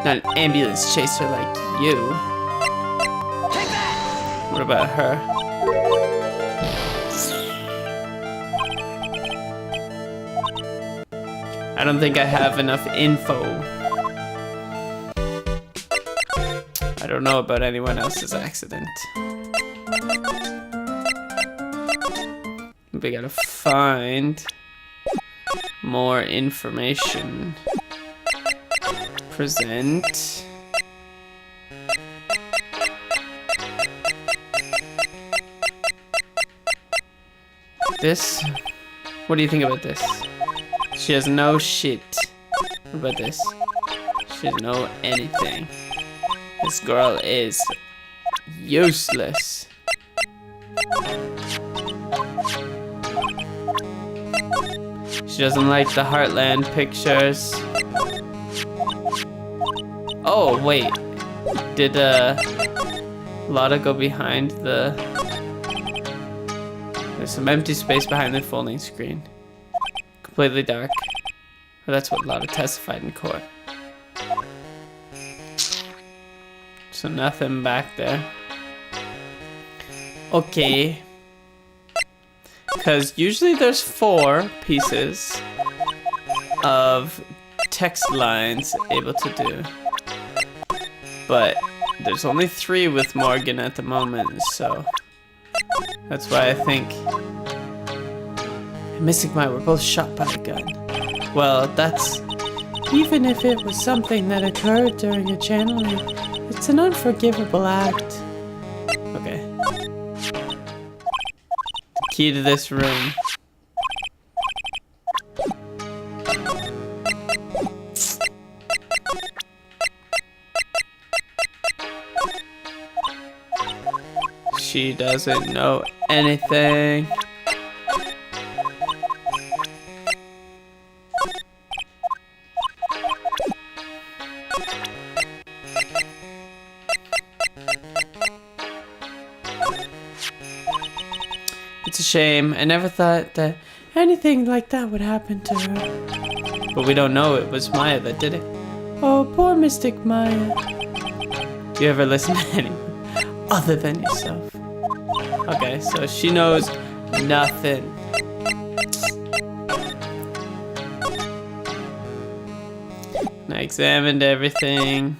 Not an ambulance chaser like you. Take that! What about her? I don't think I have enough info. I don't know about anyone else's accident. We gotta find more information. Present. This? What do you think about this? She has no shit. What about this? She doesn't know anything. This girl is useless. She doesn't like the Heartland pictures. Oh, wait. Did Lotta go behind the... There's some empty space behind the folding screen. Completely dark. Well, that's what Lotta testified in court. So nothing back there. Okay. Because usually there's 4 pieces of text lines able to do. But there's only 3 with Morgan at the moment, so that's why I think Missing Mine were both shot by a gun. Well, that's... Even if it was something that occurred during a channeling, it's an unforgivable act. Okay. Key to this room. She doesn't know anything. It's a shame. I never thought that Anything like that would happen to her. But we don't know it was Maya that did it. Oh, poor Mystic Maya. Do you ever listen to anyone other than yourself? Okay, so she knows nothing. And I examined everything.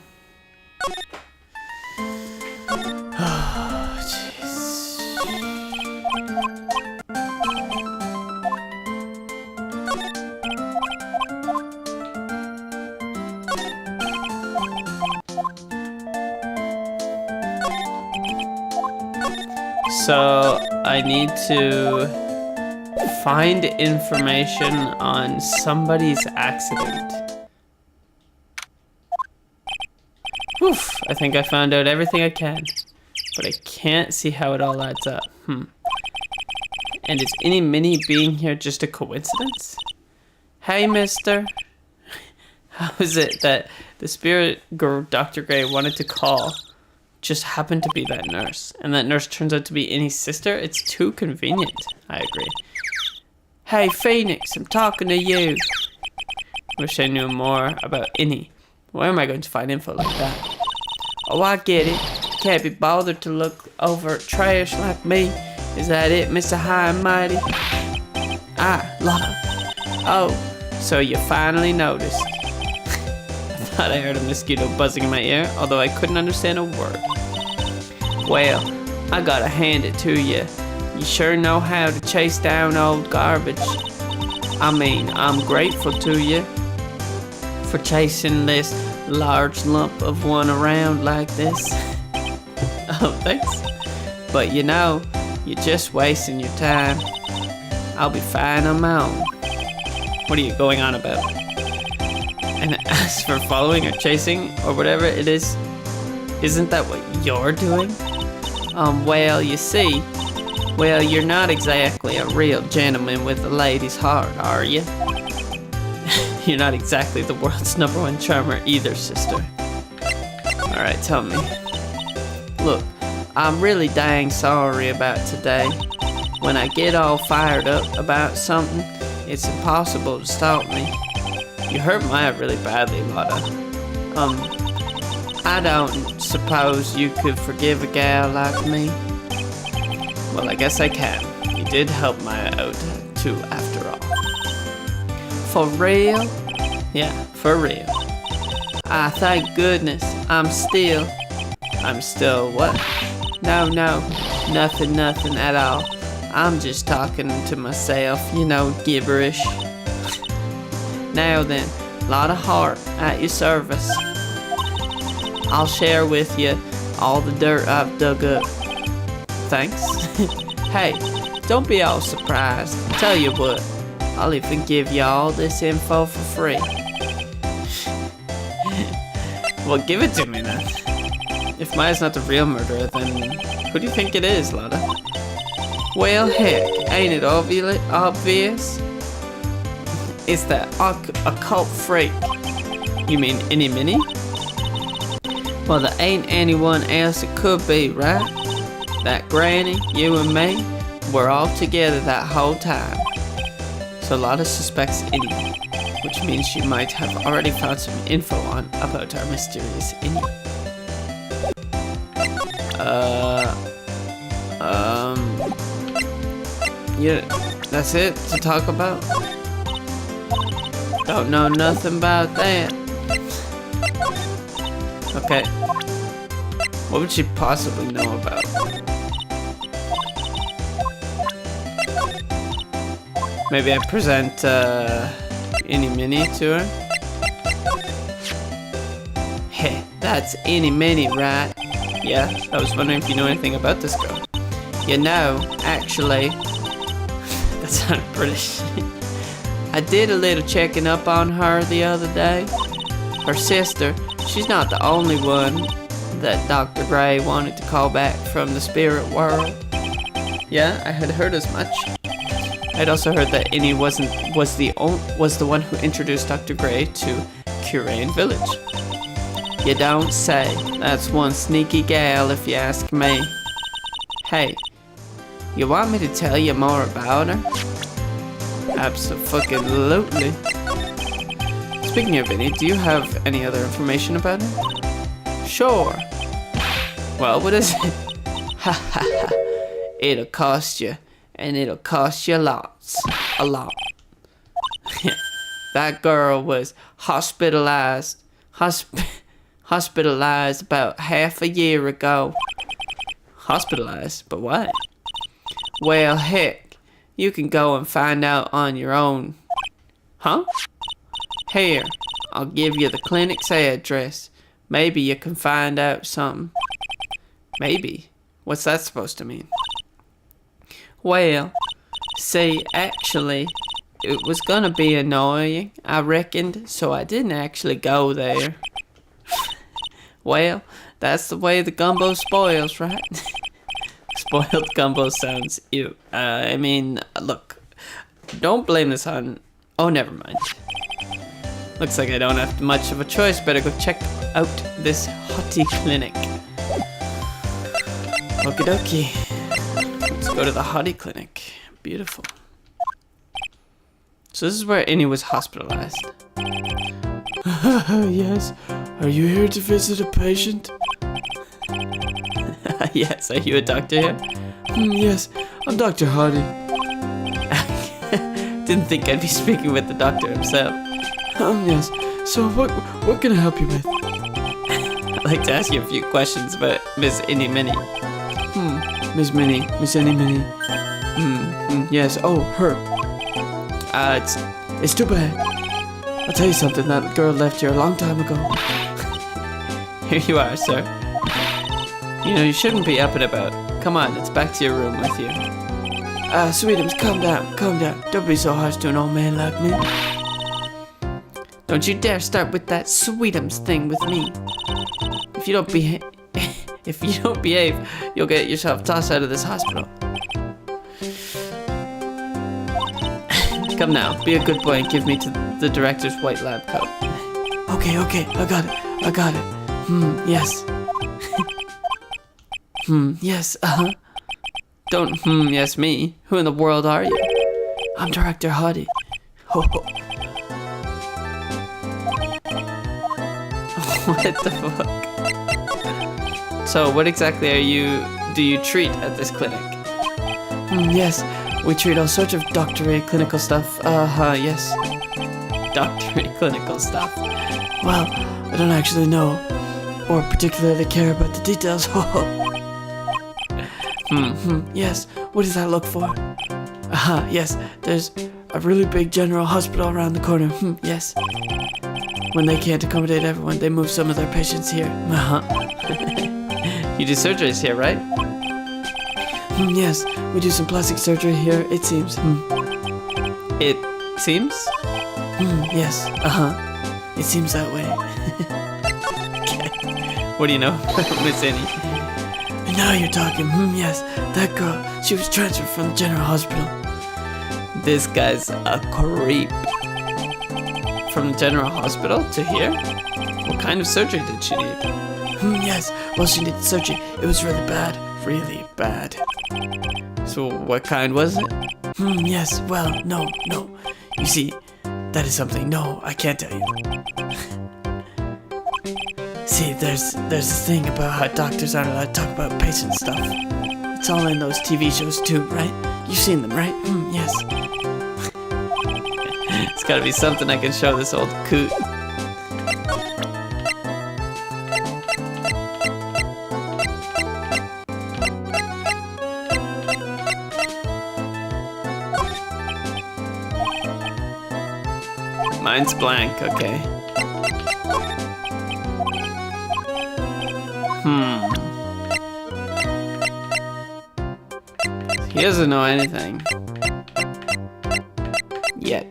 Oh, jeez. So I need to find information on somebody's accident. Oof, I think I found out everything I can, but I can't see how it all adds up. And is any mini being here just a coincidence? Hey, mister. How is it that the spirit girl Dr. Gray wanted to call just happened to be that nurse, and that nurse turns out to be Innie's sister? It's too convenient. I agree. Hey, Phoenix, I'm talking to you. Wish I knew more about Innie. Where am I going to find info like that? Oh, I get it. Can't be bothered to look over trash like me. Is that it, Mr. High and Mighty? Ah, Lotta. Oh, so you finally noticed. I thought I heard a mosquito buzzing in my ear, although I couldn't understand a word. Well, I gotta hand it to you. You sure know how to chase down old garbage. I mean, I'm grateful to you for chasing this large lump of one around like this. Oh, thanks. But you know, you're just wasting your time. I'll be fine on my own. What are you going on about? And as for following or chasing or whatever it is, isn't that what you're doing? Well, you see, well, you're not exactly a real gentleman with a lady's heart, are you? You're not exactly the world's #1 charmer either, sister. Alright, tell me. Look, I'm really dang sorry about today. When I get all fired up about something, it's impossible to stop me. You hurt my head really badly, Lotta. I don't suppose you could forgive a gal like me? Well, I guess I can. You did help Maya out, too, after all. For real? Yeah, for real. Ah, thank goodness. I'm still what? No, nothing at all. I'm just talking to myself, you know, gibberish. Now then, lot of heart at your service. I'll share with you all the dirt I've dug up. Thanks. Hey, don't be all surprised. Tell you what, I'll even give you all this info for free. Well, give it to me then. If Maya's not the real murderer, then who do you think it is, Lotta? Well, heck, ain't it obvious? It's that occult freak. You mean Innie Minnie? Well, there ain't anyone else it could be, right? That granny, you and me, we're all together that whole time. So Lotta suspects Innie, which means she might have already found some info about our mysterious Innie. Yeah, that's it to talk about? Don't know nothing about that. Okay. What would she possibly know about? Maybe I present Innie Minnie to her? Hey, that's Innie Minnie, right? Yeah, I was wondering if you know anything about this girl. You know, actually, that sounded British. I did a little checking up on her the other day. Her sister, she's not the only one that Dr. Gray wanted to call back from the spirit world. Yeah, I had heard as much. I'd also heard that Innie was the one who introduced Dr. Gray to Curane Village. You don't say. That's one sneaky gal, if you ask me. Hey, you want me to tell you more about her? Abso-fucking-lutely. Speaking of Innie, do you have any other information about her? Sure. Well, what is it? Ha ha ha. It'll cost you. And it'll cost you lots. A lot. That girl was hospitalized about half a year ago. Hospitalized? But why? Well, heck, you can go and find out on your own. Huh? Here, I'll give you the clinic's address. Maybe you can find out something. Maybe? What's that supposed to mean? Well, see, actually, it was gonna be annoying, I reckoned, so I didn't actually go there. Well, that's the way the gumbo spoils, right? Spoiled gumbo sounds ew. I mean, look, don't blame this on... Oh, never mind. Looks like I don't have much of a choice. Better go check out this hottie clinic. Okie dokie. Let's go to the hottie clinic. Beautiful. So this is where Innie was hospitalized. Yes. Are you here to visit a patient? Yes, are you a doctor here? Yes, I'm Dr. Hardy. Didn't think I'd be speaking with the doctor himself. Yes. So what can I help you with? I'd like to ask you a few questions about Miss Innie Minnie. Miss Minnie, Miss Annie Minnie. Yes. Oh, her. It's too bad. I'll tell you something. That girl left here a long time ago. Here you are, sir. You know, you shouldn't be up and about. Come on, it's back to your room with you. Sweetums, calm down, calm down. Don't be so harsh to an old man like me. Don't you dare start with that Sweetums thing with me. If you don't behave, you'll get yourself tossed out of this hospital. Come now, be a good boy and give me to the director's white lab coat. Okay, I got it. Yes. Yes, Don't yes me. Who in the world are you? I'm Director Huddy. Ho ho. What the fuck? So, what exactly do you treat at this clinic? Yes, we treat all sorts of doctorate clinical stuff. Yes. Doctorate clinical stuff. Well, I don't actually know, or particularly care about the details. Ho ho. Yes, what does that look for? Yes, there's a really big general hospital around the corner. Yes. When they can't accommodate everyone, they move some of their patients here. You do surgeries here, right? Yes, we do some plastic surgery here, it seems. It seems? Yes, it seems that way. What do you know about Miss Annie? And now you're talking. Yes, that girl, she was transferred from the general hospital. This guy's a creep. From the general hospital to here? What kind of surgery did she need? Yes, well, she needed surgery. It was really bad. Really bad. So what kind was it? Yes, well, no. You see, that is something, no, I can't tell you. See, there's this thing about how doctors aren't allowed to talk about patient stuff. It's all in those TV shows too, right? You've seen them, right? Yes. It's gotta be something I can show this old coot. Mine's blank, okay. He doesn't know anything. Yet.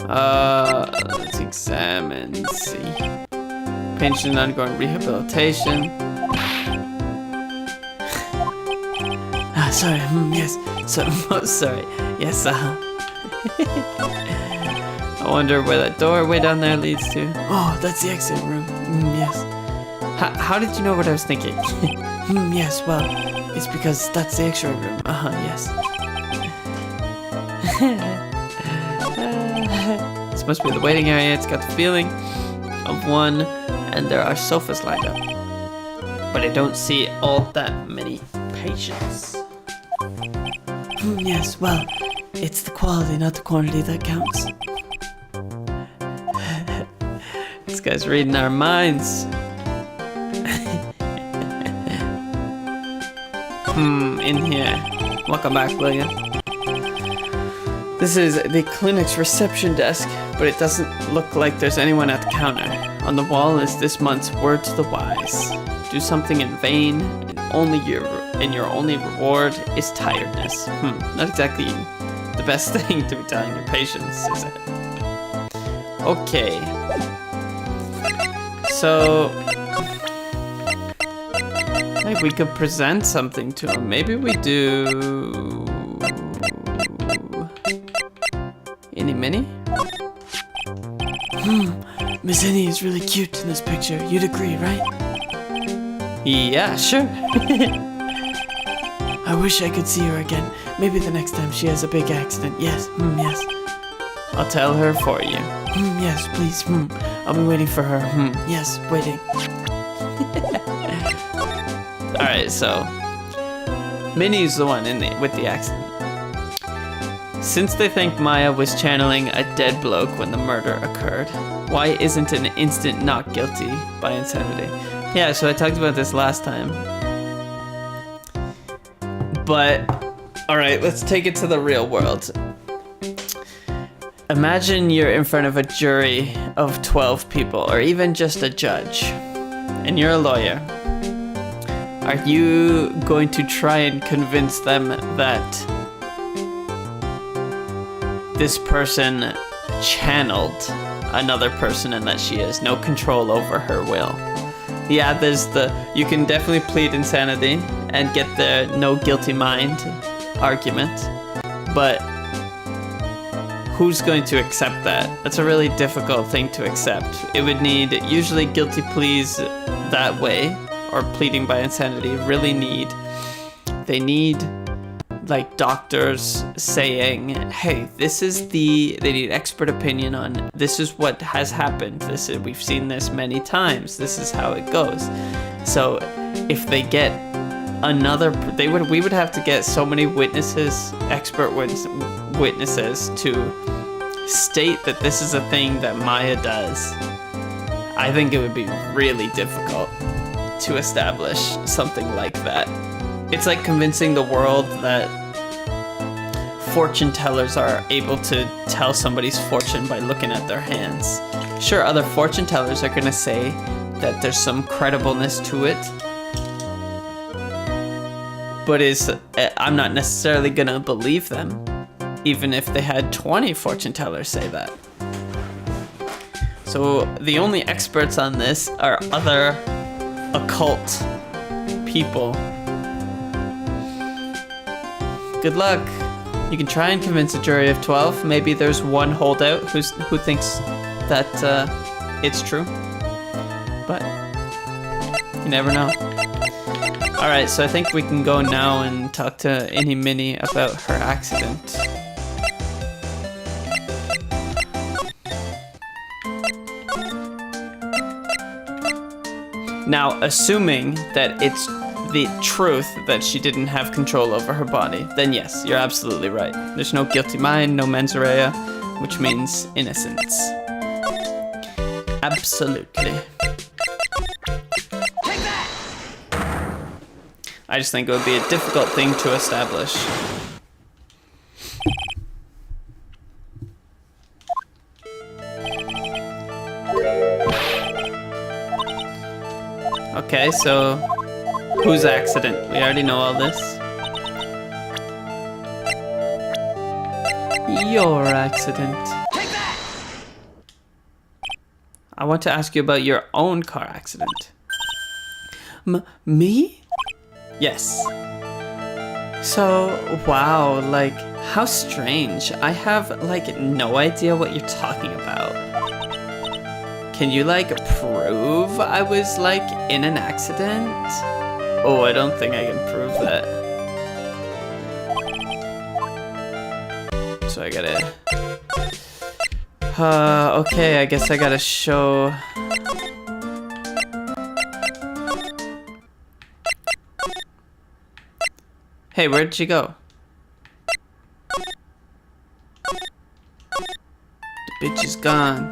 Let's examine, let's see. Patient undergoing rehabilitation. Sorry, yes. So, Sorry. Yes, I wonder where that doorway down there leads to. Oh, that's the exit room. Yes. How did you know what I was thinking? Yes, well, it's because that's the X-ray room. Yes. This must be the waiting area. It's got the feeling of one, and there are sofas lined up. But I don't see all that many patients. Yes, well, it's the quality, not the quantity that counts. This guy's reading our minds. In here. Welcome back, William. This is the clinic's reception desk, but it doesn't look like there's anyone at the counter. On the wall is this month's word to the wise. Do something in vain, and your only reward is tiredness. Not exactly the best thing to be telling your patients, is it? Okay. So, maybe we could present something to him. Maybe we do... Innie Minnie? Miss Annie is really cute in this picture. You'd agree, right? Yeah, sure. I wish I could see her again. Maybe the next time she has a big accident. Yes, yes. I'll tell her for you. Yes, please. I'll be waiting for her. Yes, waiting. Alright, so Minnie's the one with the accident. Since they think Maya was channeling a dead bloke when the murder occurred, why isn't an instant not guilty by insanity? Yeah, so I talked about this last time. But, alright, let's take it to the real world. Imagine you're in front of a jury of 12 people, or even just a judge, and you're a lawyer. Are you going to try and convince them that this person channeled another person and that she has no control over her will? Yeah, you can definitely plead insanity and get the no guilty mind argument, but who's going to accept that? That's a really difficult thing to accept. It would need usually guilty pleas that way, or pleading by insanity. They need like doctors saying, hey, they need expert opinion on this is what has happened. We've seen this many times. This is how it goes. So if they get we would have to get so many witnesses, expert witnesses to state that this is a thing that Maya does. I think it would be really difficult to establish something like that. It's like convincing the world that fortune tellers are able to tell somebody's fortune by looking at their hands. Sure, other fortune tellers are going to say that there's some credibleness to it, but I'm not necessarily going to believe them, even if they had 20 fortune tellers say that. So the only experts on this are other occult people. Good luck. You can try and convince a jury of 12. Maybe there's one holdout who thinks that it's true. But you never know. Alright, so I think we can go now and talk to Innie Minnie about her accident. Now, assuming that it's the truth that she didn't have control over her body, then yes, you're absolutely right. There's no guilty mind, no mens rea, which means innocence. Absolutely. I just think it would be a difficult thing to establish. Okay, so whose accident? We already know all this. Your accident. Take that! I want to ask you about your own car accident. Me? Yes. So, wow, like, how strange. I have, like, no idea what you're talking about. Can you, like, prove I was, like, in an accident? Oh, I don't think I can prove that. So I gotta... okay, I guess I gotta show... Hey, where'd she go? The bitch is gone.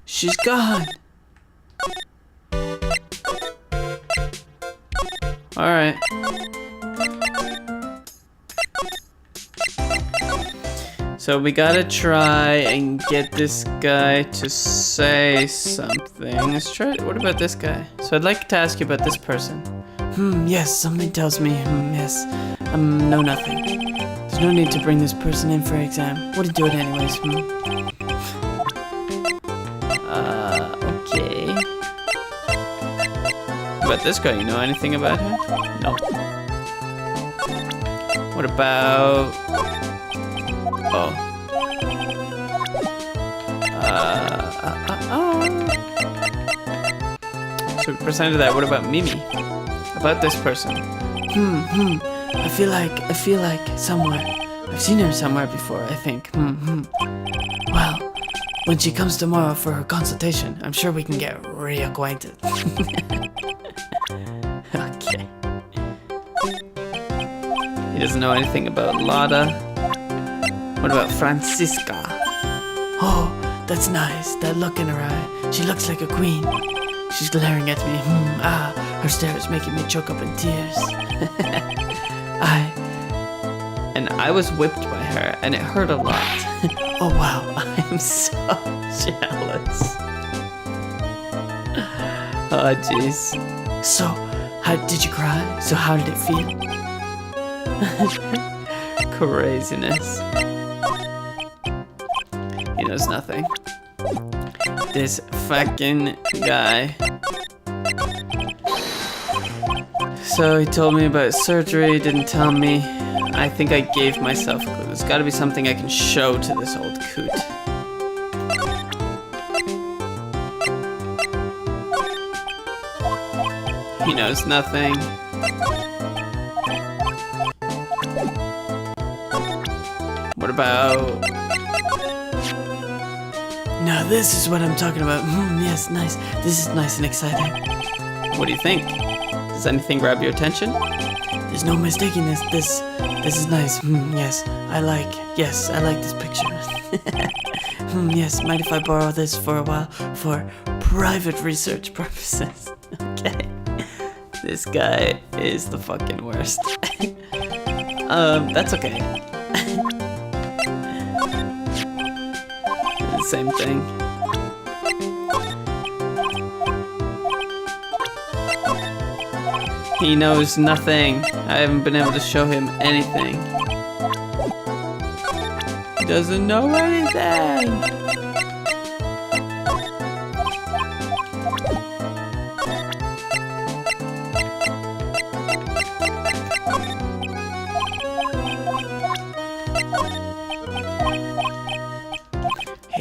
She's gone. Alright. So we gotta try and get this guy to say something. Let's try. What about this guy? So I'd like to ask you about this person. Yes, something tells me. Yes. No, nothing. There's no need to bring this person in for exam. Wouldn't do it anyways. Okay. About this guy, you know anything about him? No. What about... Oh. So percent of that, what about Mimi? About this person? I feel like somewhere. I've seen her somewhere before, I think. Well, when she comes tomorrow for her consultation, I'm sure we can get reacquainted. He doesn't know anything about Lada. What about Francisca? Oh, that's nice. That look in her eye. She looks like a queen. She's glaring at me. Her stare is making me choke up in tears. I was whipped by her, and it hurt a lot. Oh, wow. I am so jealous. Oh, jeez. So, how did you cry? So how did it feel? Craziness. He knows nothing. This fucking guy. So he told me about surgery, didn't tell me. I think I gave myself a clue. There's gotta be something I can show to this old coot. He knows nothing. What about... Now this is what I'm talking about. Yes, nice. This is nice and exciting. What do you think? Does anything grab your attention? There's no mistaking this. This is nice. Yes, I like this picture. Yes, mind if I borrow this for a while for private research purposes? Okay. This guy is the fucking worst. That's okay. Same thing. He knows nothing. I haven't been able to show him anything. He doesn't know anything.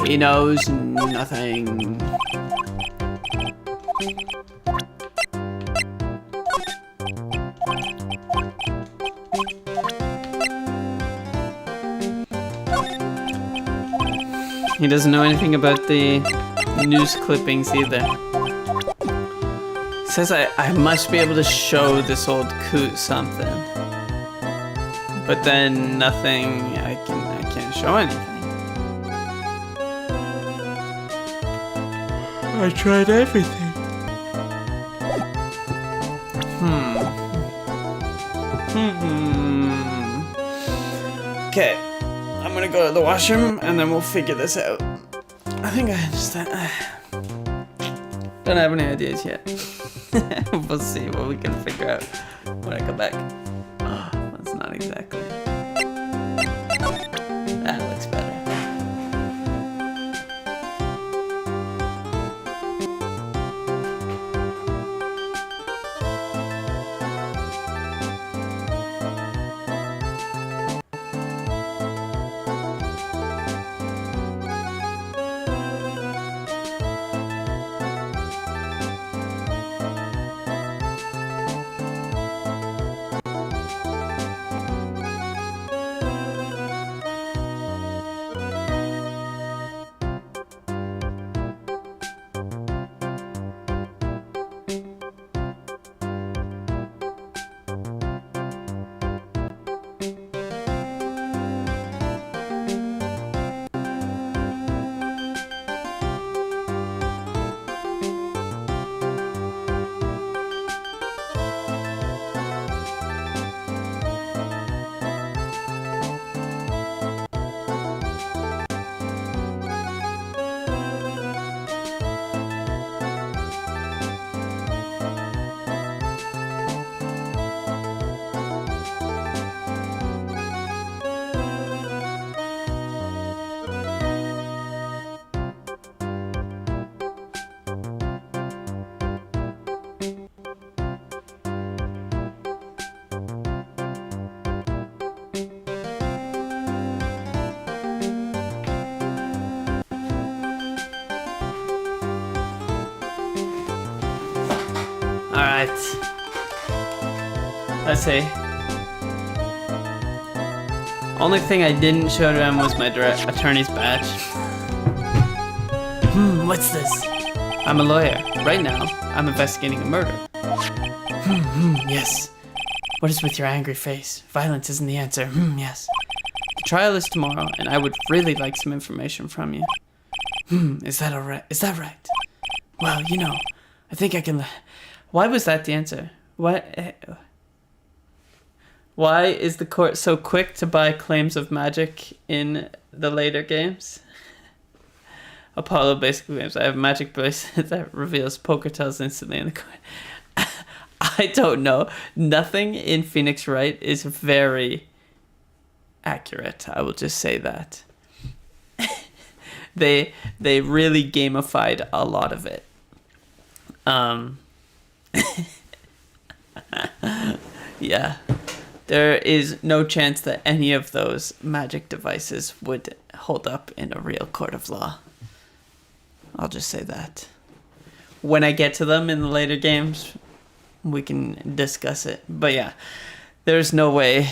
He knows nothing. He doesn't know anything about the news clippings either. Says I must be able to show this old coot something. But then nothing, I can't show anything. I tried everything. Okay, I'm gonna go to the washroom and then we'll figure this out. I think I understand. Don't have any ideas yet. We'll see what we can figure out when I come back. Oh, that's not exactly. That looks better. Alright. Let's see. Only thing I didn't show to him was my attorney's badge. What's this? I'm a lawyer. Right now, I'm investigating a murder. Yes. What is with your angry face? Violence isn't the answer. Yes. The trial is tomorrow, and I would really like some information from you. Is that alright? Is that right? Well, you know, I think I can... Why was that the answer? Why is the court so quick to buy claims of magic in the later games? Apollo basically claims, I have a magic bracelet that reveals poker tells instantly in the court. I don't know. Nothing in Phoenix Wright is very accurate. I will just say that. They really gamified a lot of it. Yeah. There is no chance that any of those magic devices would hold up in a real court of law. I'll just say that. When I get to them in the later games, we can discuss it. But yeah, there's no way.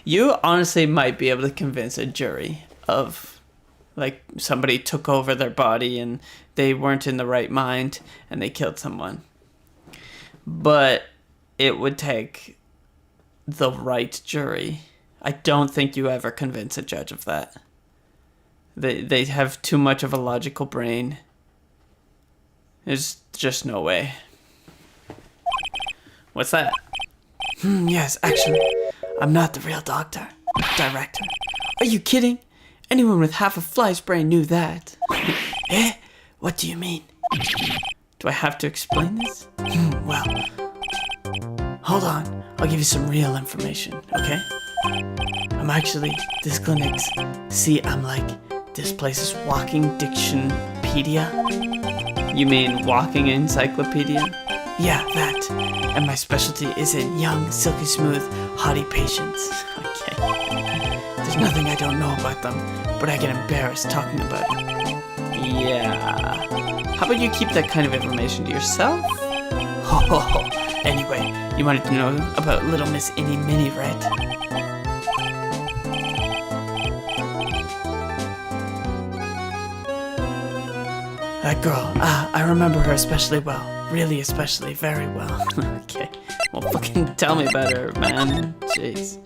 You honestly might be able to convince a jury of, like, somebody took over their body and they weren't in the right mind and they killed someone. But it would take the right jury. I don't think you ever convince a judge of that. They have too much of a logical brain. There's just no way. What's that? Yes, actually, I'm not the real director. Are you kidding? Anyone with half a fly's brain knew that. Eh? What do you mean? Do I have to explain this? Well, hold on. I'll give you some real information, okay? I'm actually this clinic's... See, I'm like... This place is walking dictionpedia. You mean walking encyclopedia? Yeah, that. And my specialty is in young, silky smooth, haughty patients. Okay. There's nothing I don't know about them, but I get embarrassed talking about it. Yeah. How about you keep that kind of information to yourself? Oh, anyway, you wanted to know about little Miss Innie Minnie, right? That girl, I remember her especially well. Really especially, very well. Okay. Well, fucking tell me about her, man. Jeez.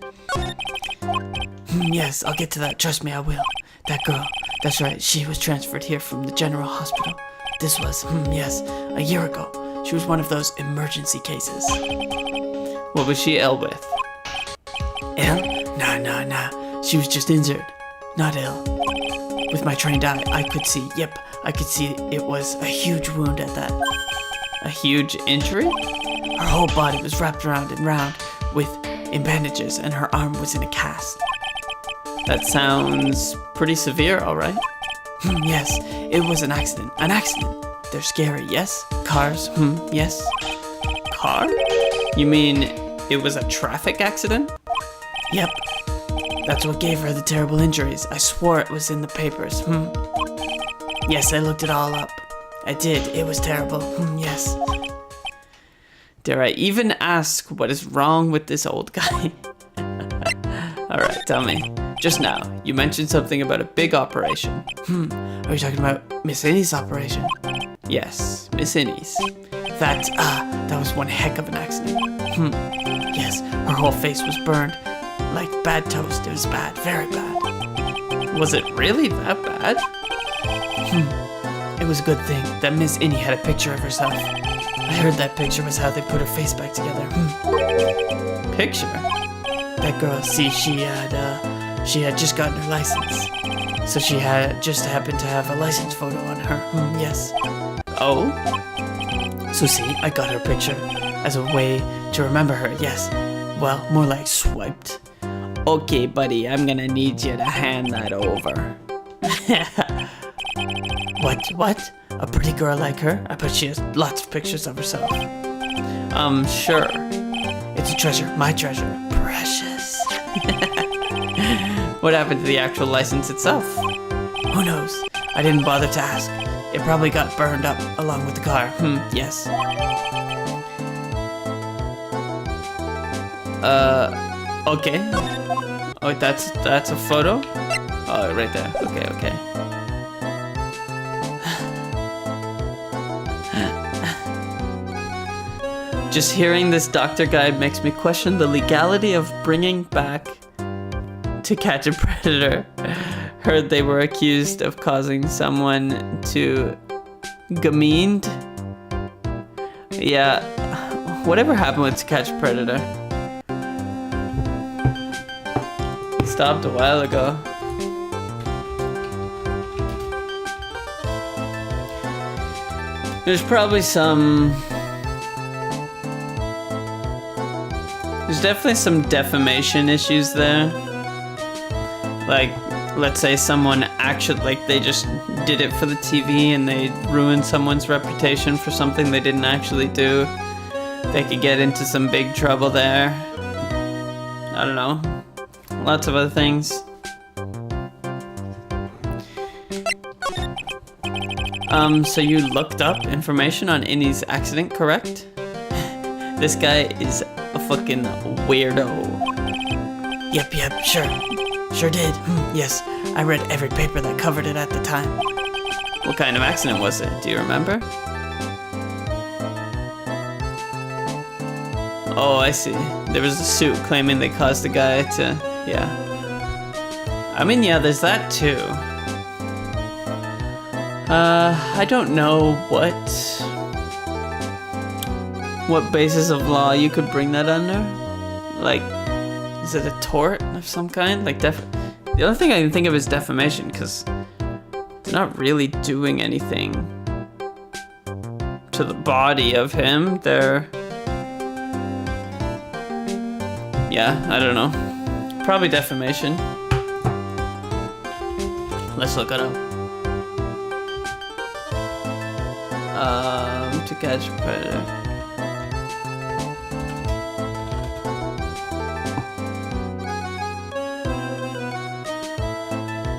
Yes, I'll get to that. Trust me, I will. That girl, that's right. She was transferred here from the general hospital. This was, yes, a year ago. She was one of those emergency cases. What was she ill with? Ill? Nah. She was just injured. Not ill. With my trained eye, I could see, I could see it was a huge wound at that. A huge injury? Her whole body was wrapped around and round in bandages, and her arm was in a cast. That sounds pretty severe, alright? Yes, it was an accident. An accident. They're scary, yes? Cars, yes. Car? You mean it was a traffic accident? Yep. That's what gave her the terrible injuries. I swore it was in the papers, Yes, I looked it all up. I did. It was terrible. Yes. Dare I even ask what is wrong with this old guy? Alright, tell me. Just now, you mentioned something about a big operation. Are you talking about Miss Innie's operation? Yes, Miss Innie's. That was one heck of an accident. Yes, her whole face was burned. Like bad toast. It was bad. Very bad. Was it really that bad? It was a good thing that Miss Innie had a picture of herself. I heard that picture was how they put her face back together. Picture? That girl, see, she had just gotten her license. So she had just happened to have a license photo on her. Yes. Oh? So see, I got her picture as a way to remember her, yes. Well, more like swiped. Okay, buddy, I'm gonna need you to hand that over. What? A pretty girl like her? I bet she has lots of pictures of herself. Sure. It's a treasure, my treasure. Precious. What happened to the actual license itself? Who knows? I didn't bother to ask. It probably got burned up along with the car. Yes. Okay. Oh, that's a photo? Oh, right there. Okay. Just hearing this doctor guide makes me question the legality of bringing back To Catch a Predator. Heard they were accused of causing someone to gamined. Yeah, whatever happened with To Catch a Predator? He stopped a while ago. There's probably there's definitely some defamation issues there. Like, let's say someone actually, like, they just did it for the TV and they ruined someone's reputation for something they didn't actually do. They could get into some big trouble there. I don't know. Lots of other things. So you looked up information on Innie's accident, correct? This guy is a fucking weirdo. Yep, sure did. Yes, I read every paper that covered it at the time. What kind of accident was it? Do you remember? Oh, I see. There was a suit claiming they caused the guy to... Yeah. I mean, yeah, there's that too. I don't know what basis of law you could bring that under. Like, is it a tort of some kind? Like, the only thing I can think of is defamation, because they're not really doing anything to the body of him. They're... Yeah, I don't know. Probably defamation. Let's look it up. To Catch a Predator.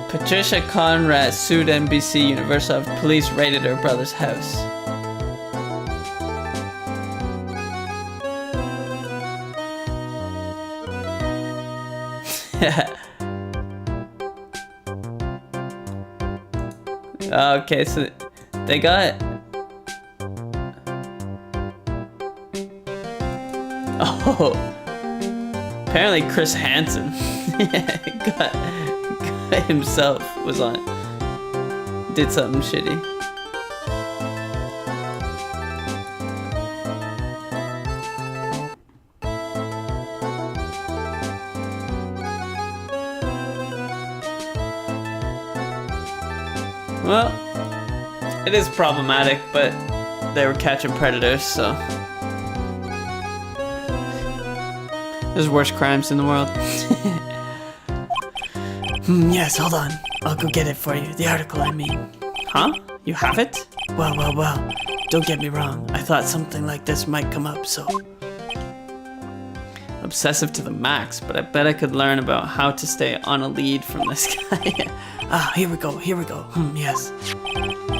Patricia Conrad sued NBC Universal after police raided her brother's house. Okay, so they got... Oh, apparently Chris Hansen got himself was on, did something shitty. Well, it is problematic, but they were catching predators, so... There's worse crimes in the world. Yes, hold on. I'll go get it for you. The article, I mean. Huh? You have it? Well. Don't get me wrong. I thought something like this might come up, so... Obsessive to the max, but I bet I could learn about how to stay on a lead from this guy. Here we go. Yes.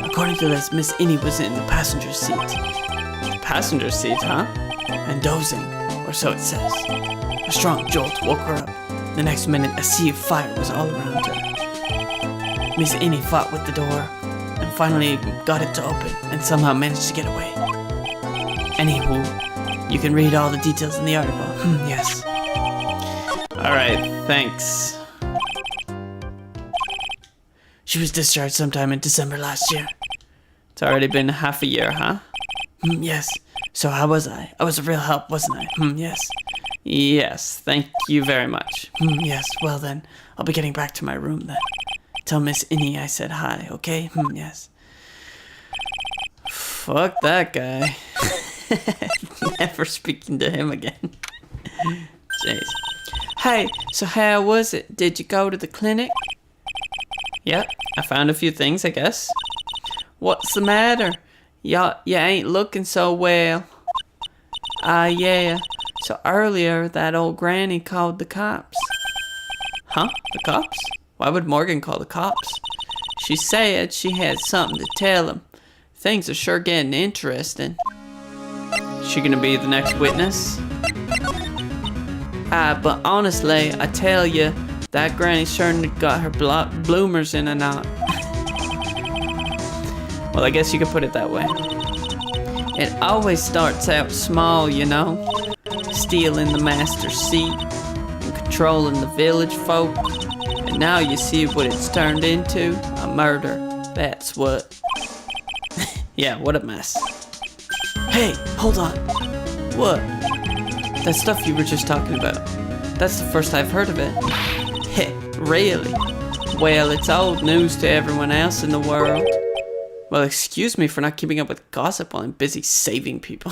According to this, Miss Innie was in the passenger seat. The passenger seat, huh? And dozing, or so it says. A strong jolt woke her up. The next minute, a sea of fire was all around her. Miss Innie fought with the door, and finally got it to open, and somehow managed to get away. Anywho, you can read all the details in the article. Yes. Alright, thanks. She was discharged sometime in December last year. It's already been half a year, huh? Yes. So how was I? I was a real help, wasn't I? Yes. Yes, thank you very much. Yes, well then, I'll be getting back to my room then. Tell Miss Innie I said hi, okay? Yes. Fuck that guy. Never speaking to him again. Jeez. Hey, so how was it? Did you go to the clinic? Yep, I found a few things, I guess. What's the matter? You ain't looking so well. Yeah. So earlier, that old granny called the cops. Huh? The cops? Why would Morgan call the cops? She said she had something to tell them. Things are sure getting interesting. Is she gonna be the next witness? But honestly, I tell you, that granny sure got her bloomers in a knot. Well, I guess you could put it that way. It always starts out small, you know? Stealing the master's seat and controlling the village folk. And now you see what it's turned into? A murder. That's what. Yeah, what a mess. Hey, hold on. What? That stuff you were just talking about. That's the first I've heard of it. Heh, really? Well, it's old news to everyone else in the world. Well, excuse me for not keeping up with gossip while I'm busy saving people.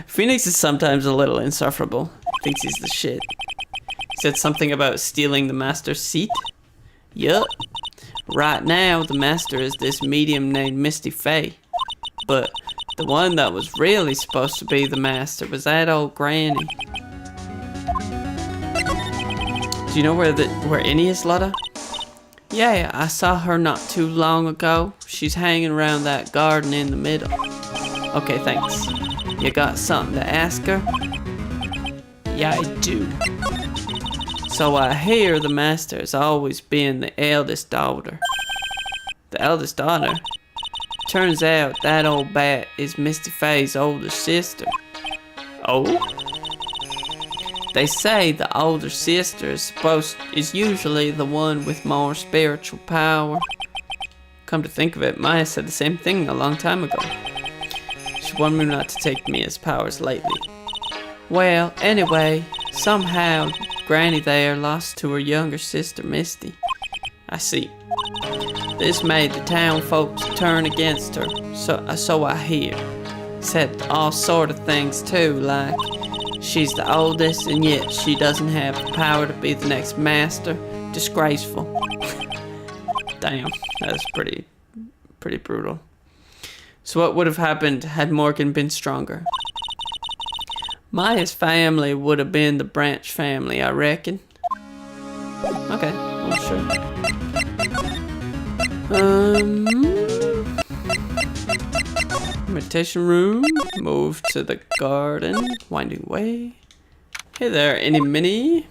Phoenix is sometimes a little insufferable. Thinks he's the shit. He said something about stealing the master's seat? Yup. Right now, the master is this medium named Misty Faye. But the one that was really supposed to be the master was that old granny. Do you know where Innie is, Lotta? Yeah, I saw her not too long ago. She's hanging around that garden in the middle. Okay, thanks. You got something to ask her? Yeah, I do. So I hear the master has always been the eldest daughter. The eldest daughter? Turns out that old bat is Misty Faye's older sister. Oh? They say the older sister is usually the one with more spiritual power. Come to think of it, Maya said the same thing a long time ago. She warned me not to take Mia's powers lightly. Well, anyway, somehow Granny there lost to her younger sister Misty. I see. This made the town folks turn against her, so I hear. Said all sort of things too, like she's the oldest and yet she doesn't have the power to be the next master. Disgraceful. Damn, that's pretty brutal. So what would have happened had Morgan been stronger? Maya's family would have been the Branch family, I reckon. Okay, well, sure. Meditation room. Move to the garden. Winding way. Hey there, Innie Minnie.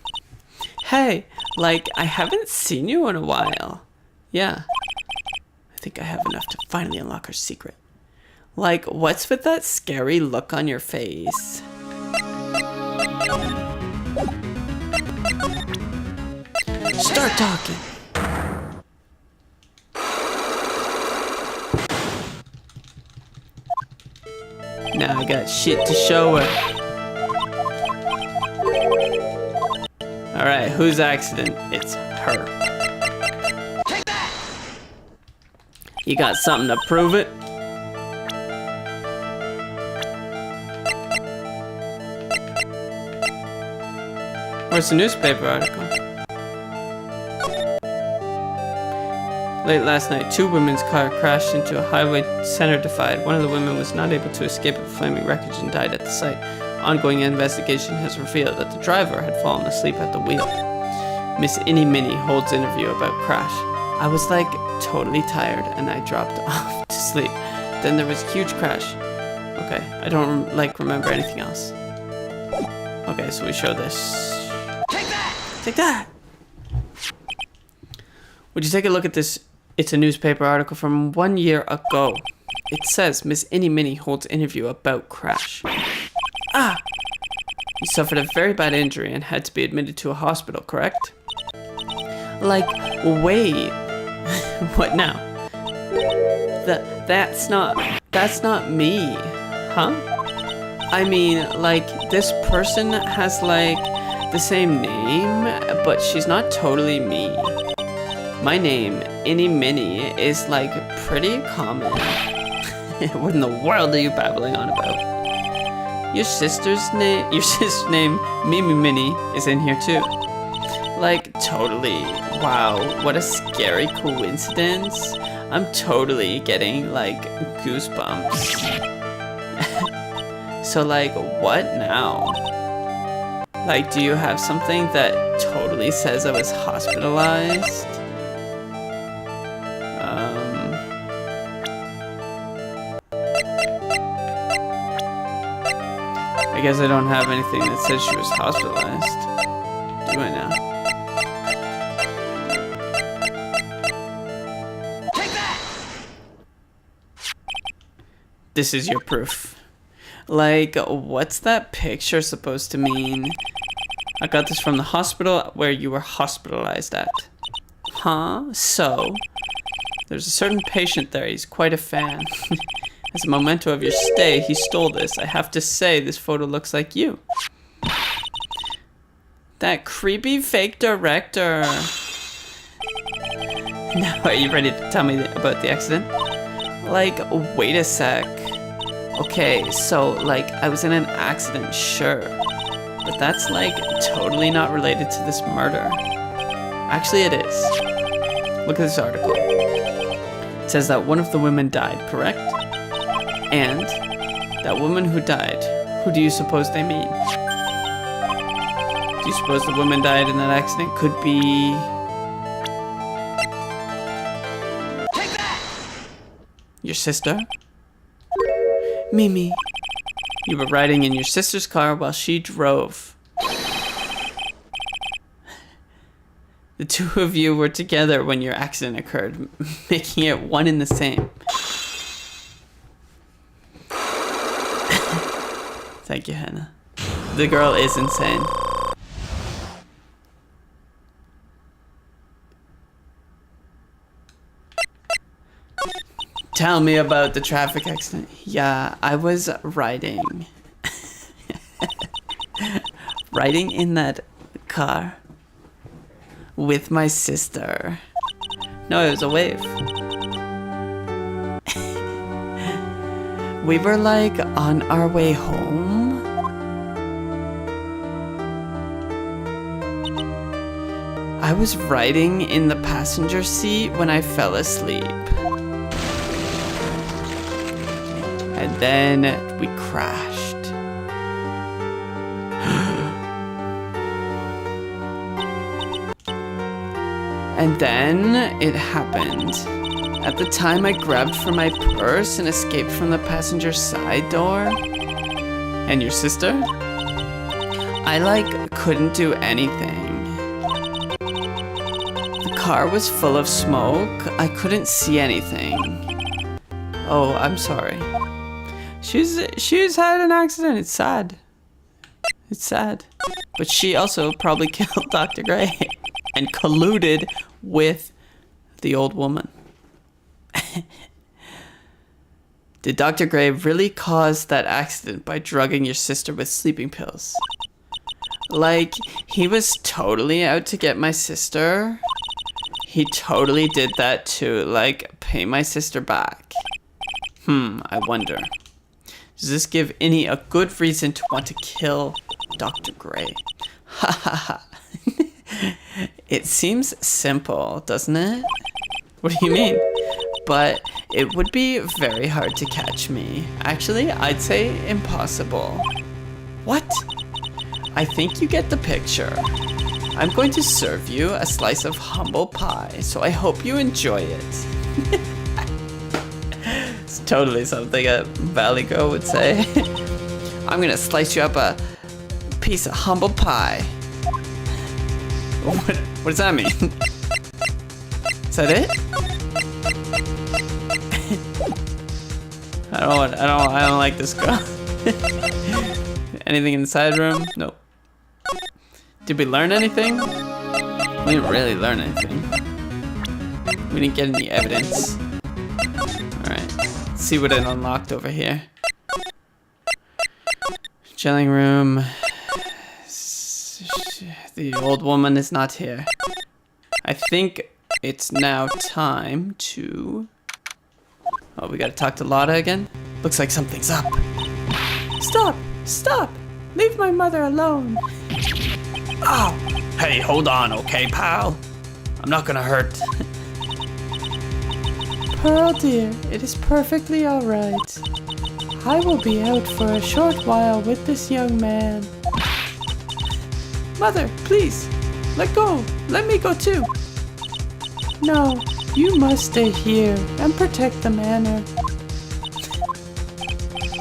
Hey, like, I haven't seen you in a while. Yeah. I think I have enough to finally unlock her secret. Like, what's with that scary look on your face? Start talking. Now I got shit to show her. Alright, whose accident? It's her. Take that! You got something to prove it? Where's the newspaper article? Late last night, 2 women's car crashed into a highway center divide. One of the women was not able to escape a flaming wreckage and died at the site. Ongoing investigation has revealed that the driver had fallen asleep at the wheel. Miss Innie Minnie holds interview about crash. I was like totally tired and I dropped off to sleep. Then there was a huge crash. Okay, I don't remember anything else. Okay, so we show this. Take that! Take that! Would you take a look at this? It's a newspaper article from 1 year ago. It says Miss Innie Minnie holds interview about crash. Ah! You suffered a very bad injury and had to be admitted to a hospital, correct? Like, wait. What now? That's not me. Huh? I mean, like, this person has, like, the same name, but she's not totally me. My name, Innie Minnie, is, like, pretty common. What in the world are you babbling on about? Your sister's name, Mimi Minnie, is in here too. Like, totally. Wow, what a scary coincidence. I'm totally getting, like, goosebumps. So, like, what now? Like, do you have something that totally says I was hospitalized? I guess I don't have anything that says she was hospitalized. Do I now? Take that! this is your proof. Like, what's that picture supposed to mean? I got this from the hospital where you were hospitalized at. Huh? So, there's a certain patient there. He's quite a fan. As a memento of your stay, he stole this. I have to say, this photo looks like you. That creepy fake director. Now, are you ready to tell me about the accident? Like, wait a sec. Okay, so, like, I was in an accident, sure. But that's, like, totally not related to this murder. Actually, it is. Look at this article. It says that one of the women died, correct? And that woman who died, who do you suppose they mean? Do you suppose the woman died in that accident could be... Take that! Your sister? Mimi. You were riding in your sister's car while she drove. The two of you were together when your accident occurred, making it one and the same. Thank you, Hannah. The girl is insane. Tell me about the traffic accident. Yeah, I was riding. Riding in that car with my sister. No, it was a wave. We were like on our way home. I was riding in the passenger seat when I fell asleep. And then we crashed. And then it happened. At the time I grabbed for my purse and escaped from the passenger side door. And your sister? I like couldn't do anything. The car was full of smoke. I couldn't see anything. Oh, I'm sorry. She's had an accident. It's sad. It's sad. But she also probably killed Dr. Gray and colluded with the old woman. Did Dr. Gray really cause that accident by drugging your sister with sleeping pills? Like, he was totally out to get my sister. He totally did that to, like, pay my sister back. I wonder. Does this give any a good reason to want to kill Dr. Gray? Ha ha ha. It seems simple, doesn't it? What do you mean? But it would be very hard to catch me. Actually, I'd say impossible. What? I think you get the picture. I'm going to serve you a slice of humble pie, so I hope you enjoy it. It's totally something a valley girl would say. I'm gonna slice you up a piece of humble pie. What does that mean? Is that it? I don't like this girl. Anything in the side room? Nope. Did we learn anything? We didn't really learn anything. We didn't get any evidence. Alright. Let's see what it unlocked over here. Chilling room. The old woman is not here. I think it's now time to... Oh, we gotta talk to Lotta again? Looks like something's up. Stop! Stop! Leave my mother alone. Oh! Hey, hold on, okay, pal? I'm not gonna hurt. Pearl dear, it is perfectly all right. I will be out for a short while with this young man. Mother, please, let go. Let me go too. No, you must stay here and protect the manor.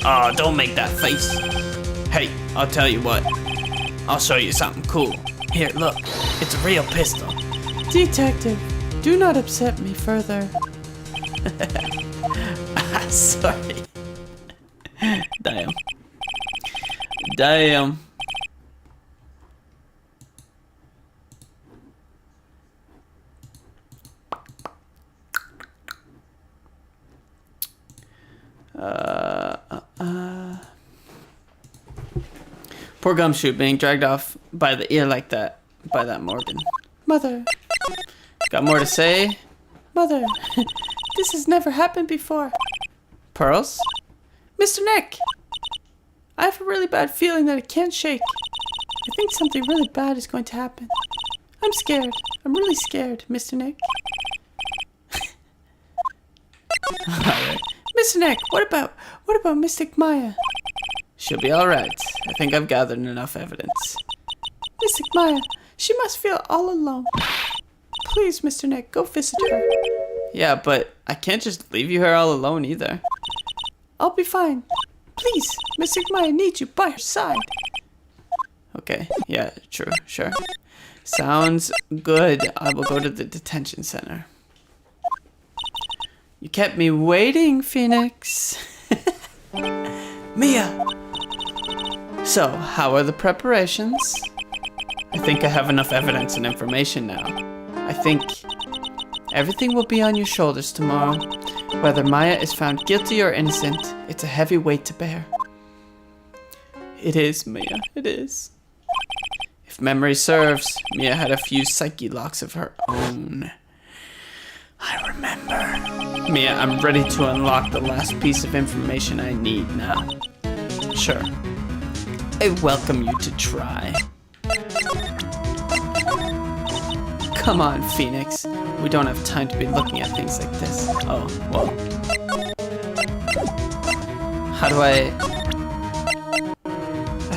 Oh, don't make that face. Hey, I'll tell you what. I'll show you something cool. Here, look. It's a real pistol. Detective, do not upset me further. Sorry. Damn. Damn. Poor Gumshoe being dragged off by the ear like that by that Morgan. Mother, Got more to say? Mother, this has never happened before. Pearls? Mr. Nick, I have a really bad feeling that it can't shake. I think something really bad is going to happen. I'm scared. I'm really scared, Mr. Nick. Alright. Mr. Nick, what about Mystic Maya? She'll be alright. I think I've gathered enough evidence. Mystic Maya, she must feel all alone. Please, Mr. Nick, go visit her. Yeah, but I can't just leave you here all alone either. I'll be fine. Please, Mystic Maya needs you by her side. Okay, yeah, true, sure. Sounds good. I will go to the detention center. You kept me waiting, Phoenix. Mia! So, how are the preparations? I think I have enough evidence and information now. I think everything will be on your shoulders tomorrow. Whether Maya is found guilty or innocent, it's a heavy weight to bear. It is, Mia, it is. If memory serves, Mia had a few psyche locks of her own. I remember. Mia, I'm ready to unlock the last piece of information I need now. Sure. I welcome you to try. Come on, Phoenix. We don't have time to be looking at things like this. Oh, well. How do I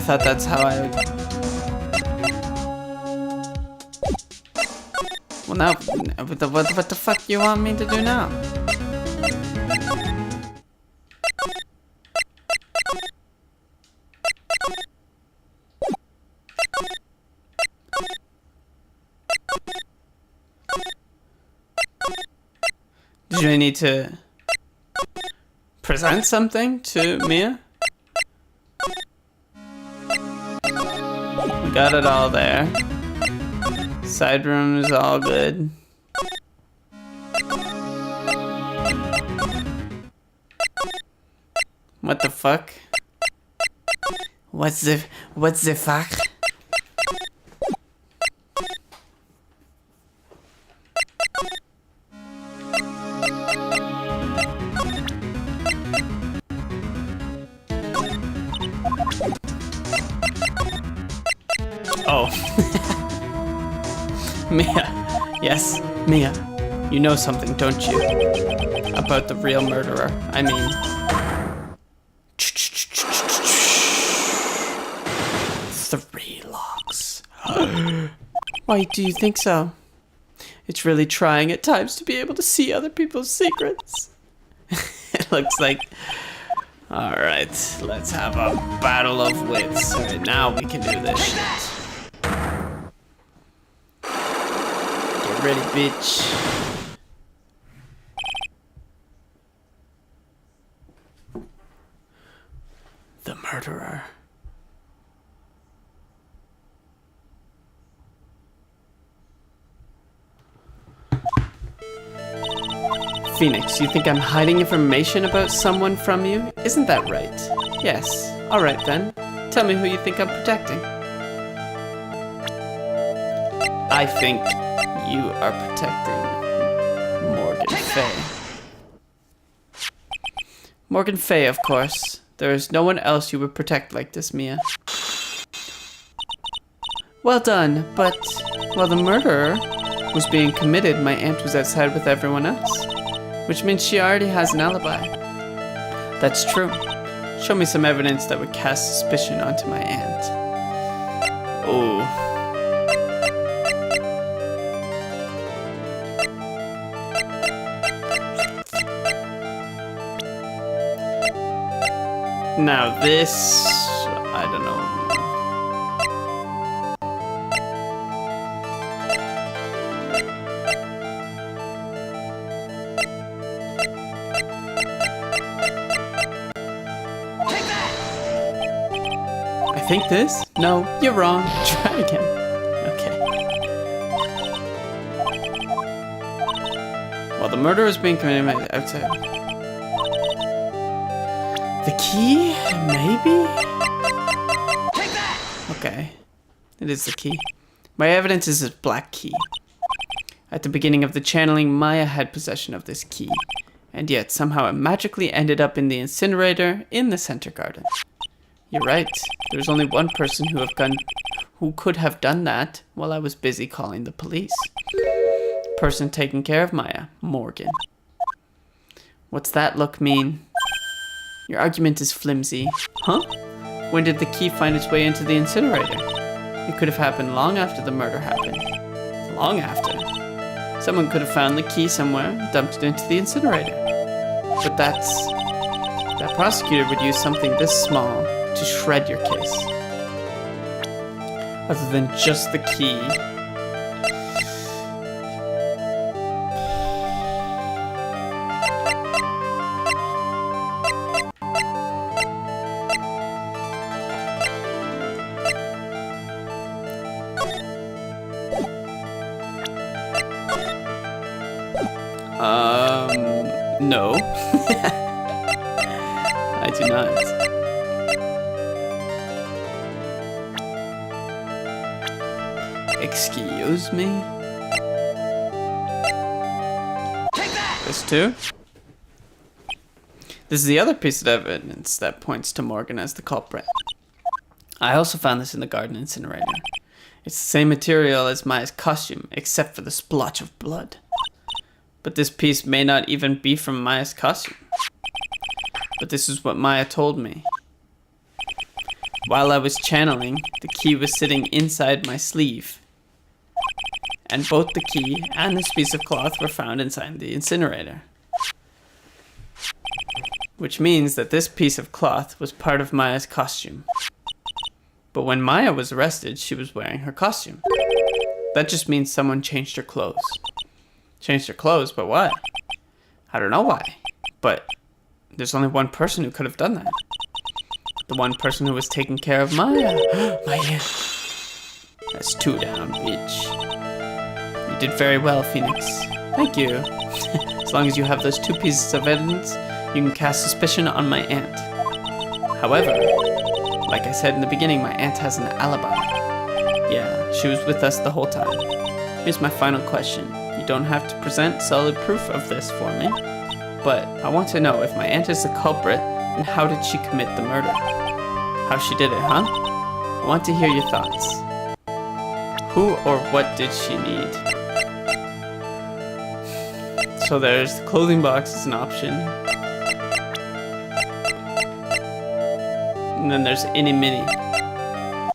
thought that's how I would... Well, now, what the fuck do you want me to do now? Did you need to present something to Mia? We got it all there. Side room is all good. What the fuck? What's the fuck? Oh. Mia. Yes, Mia. You know something, don't you? About the real murderer. I mean... Three locks. Why do you think so? It's really trying at times to be able to see other people's secrets. It looks like... Alright, let's have a battle of wits. Alright, now we can do this shit. Get ready, bitch. The murderer. Phoenix, you think I'm hiding information about someone from you? Isn't that right? Yes. Alright then. Tell me who you think I'm protecting. I think you are protecting Morgan Fay. Morgan Fay, of course. There is no one else you would protect like this, Mia. Well done, but while the murderer was being committed, my aunt was outside with everyone else. Which means she already has an alibi. That's true. Show me some evidence that would cast suspicion onto my aunt. Oh. Now this... I don't know. think this? No, you're wrong. Try again. Okay. While the murder is being committed outside. The key? Maybe? Take that! Okay. It is the key. My evidence is a black key. At the beginning of the channeling, Maya had possession of this key. And yet, somehow it magically ended up in the incinerator in the center garden. You're right. There's only one person who could have done that while I was busy calling the police. Person taking care of Maya, Morgan. What's that look mean? Your argument is flimsy. Huh? When did the key find its way into the incinerator? It could have happened long after the murder happened. Long after? Someone could have found the key somewhere and dumped it into the incinerator. But that prosecutor would use something this small to shred your case. Other than just the key. No. I do not. Excuse me? Take that! This too? This is the other piece of evidence that points to Morgan as the culprit. I also found this in the garden incinerator. It's the same material as Maya's costume, except for the splotch of blood. But this piece may not even be from Maya's costume. But this is what Maya told me. While I was channeling, the key was sitting inside my sleeve. And both the key and this piece of cloth were found inside the incinerator. Which means that this piece of cloth was part of Maya's costume. But when Maya was arrested, she was wearing her costume. That just means someone changed her clothes. Changed her clothes, but why? I don't know why. But there's only one person who could have done that. The one person who was taking care of Maya. Maya. That's 2 down, bitch. You did very well, Phoenix. Thank you. As long as you have those 2 pieces of evidence, you can cast suspicion on my aunt. However, like I said in the beginning, my aunt has an alibi. Yeah, she was with us the whole time. Here's my final question. You don't have to present solid proof of this for me, but I want to know if my aunt is the culprit, then how did she commit the murder? How she did it, huh? I want to hear your thoughts. Who or what did she need? So there's the clothing box as an option. And then there's Innie Minnie.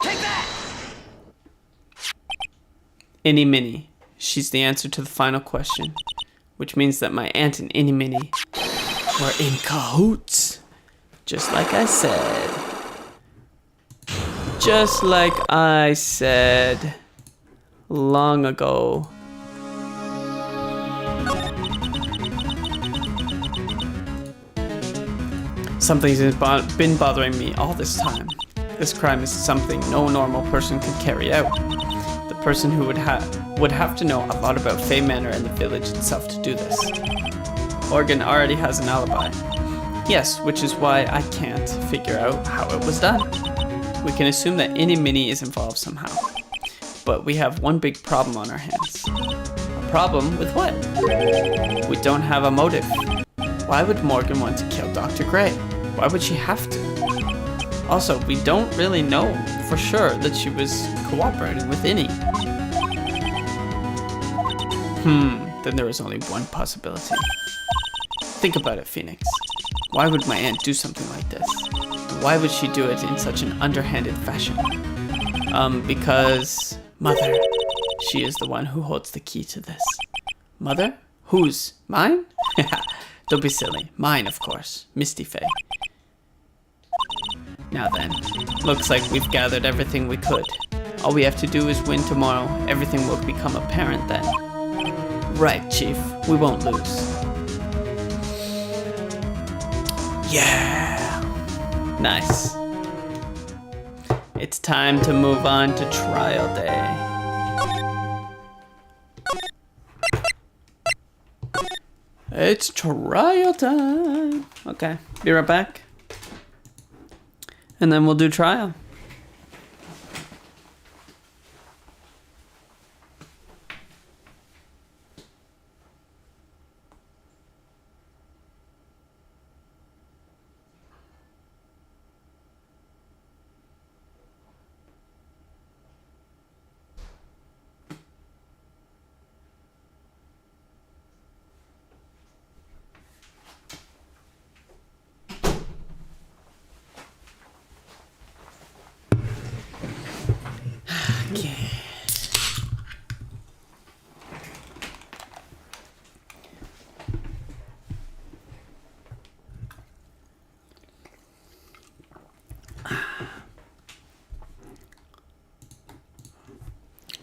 Take that! Innie Minnie. She's the answer to the final question, which means that my aunt and Innie Minnie were in cahoots. Just like I said. Just like I said long ago. Something's been bothering me all this time. This crime is something no normal person could carry out. The person who would have to know a lot about Fay Manor and the village itself to do this. Morgan already has an alibi. Yes, which is why I can't figure out how it was done. We can assume that Innie Minnie is involved somehow. But we have one big problem on our hands. A problem with what? We don't have a motive. Why would Morgan want to kill Dr. Gray? Why would she have to? Also, we don't really know for sure that she was cooperating with Innie. Then there is only one possibility. Think about it, Phoenix. Why would my aunt do something like this? Why would she do it in such an underhanded fashion? Because... Mother. She is the one who holds the key to this. Mother? Whose? Mine? Don't be silly. Mine, of course. Misty Faye. Now then, looks like we've gathered everything we could. All we have to do is win tomorrow. Everything will become apparent then. Right, Chief. We won't lose. Yeah. Nice. It's time to move on to trial day. It's trial time. Okay, be right back. And then we'll do trial.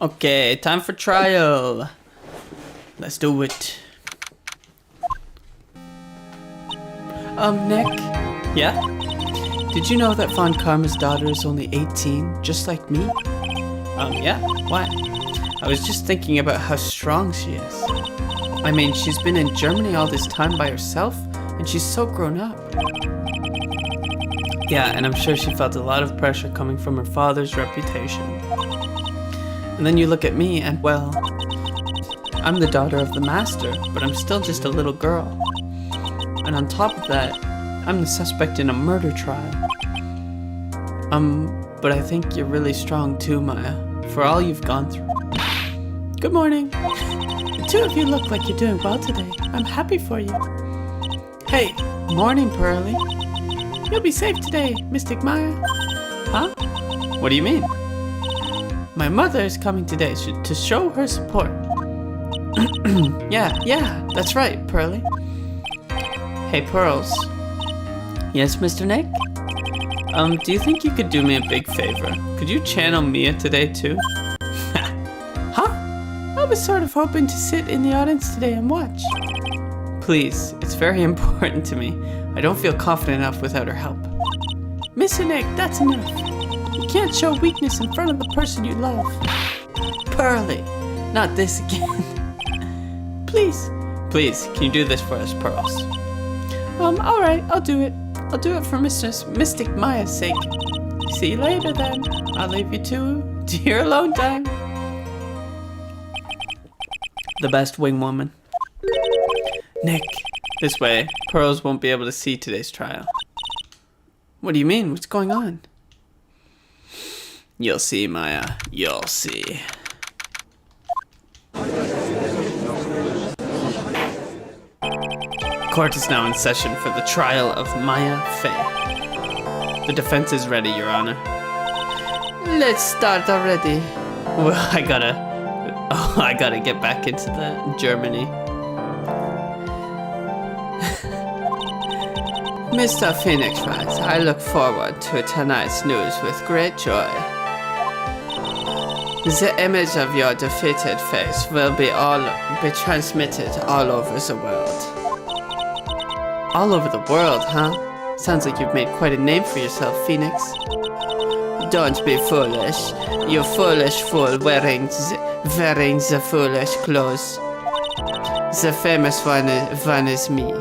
Okay, time for trial. Let's do it. Nick, Yeah? did you know that Von Karma's daughter is only 18, just like me? Yeah? Why? I was just thinking about how strong she is. I mean, she's been in Germany all this time by herself, and she's so grown up. Yeah, and I'm sure she felt a lot of pressure coming from her father's reputation. And then you look at me and, well, I'm the daughter of the master, but I'm still just a little girl. And on top of that, I'm the suspect in a murder trial. But I think you're really strong too, Maya, for all you've gone through. Good morning. The two of you look like you're doing well today. I'm happy for you. Hey, morning, Pearly. You'll be safe today, Mystic Maya. Huh? What do you mean? My mother is coming today to show her support. Yeah, that's right, Pearly. Hey, Pearls. Yes, Mr. Nick? Do you think you could do me a big favor? Could you channel Mia today, too? Huh? I was sort of hoping to sit in the audience today and watch. Please, it's very important to me. I don't feel confident enough without her help. Mr. Nick, that's enough. You can't show weakness in front of the person you love. Pearly, not this again. Please. Please, can you do this for us, Pearls? Alright, I'll do it. I'll do it for Mystic Maya's sake. See you later then. I'll leave you to your alone time. The best wing woman. Nick, this way. Pearls won't be able to see today's trial. What do you mean? What's going on? You'll see, Maya. You'll see. Court is now in session for the trial of Maya Fey. The defense is ready, Your Honor. Let's start already. Well, I gotta get back into the Germany. Mr. Phoenix Wright, I look forward to tonight's news with great joy. The image of your defeated face will be transmitted all over the world. All over the world, huh? Sounds like you've made quite a name for yourself, Phoenix. Don't be foolish. You foolish fool wearing the foolish clothes. The famous one is me.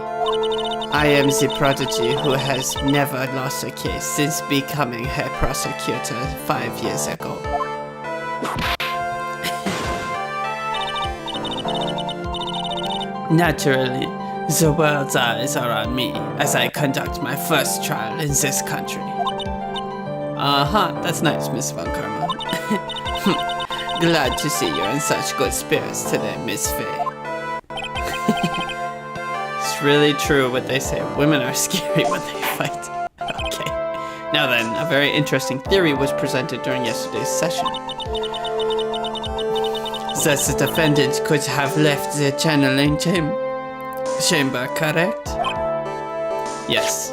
I am the prodigy who has never lost a case since becoming a prosecutor 5 years ago. Naturally, the world's eyes are on me as I conduct my first trial in this country. That's nice, Miss Von Karma. Glad to see you're in such good spirits today, Miss Fey. It's really true what they say. Women are scary when they fight. Okay. Now then, a very interesting theory was presented during yesterday's session. That the defendant could have left the channeling chamber, correct? Yes.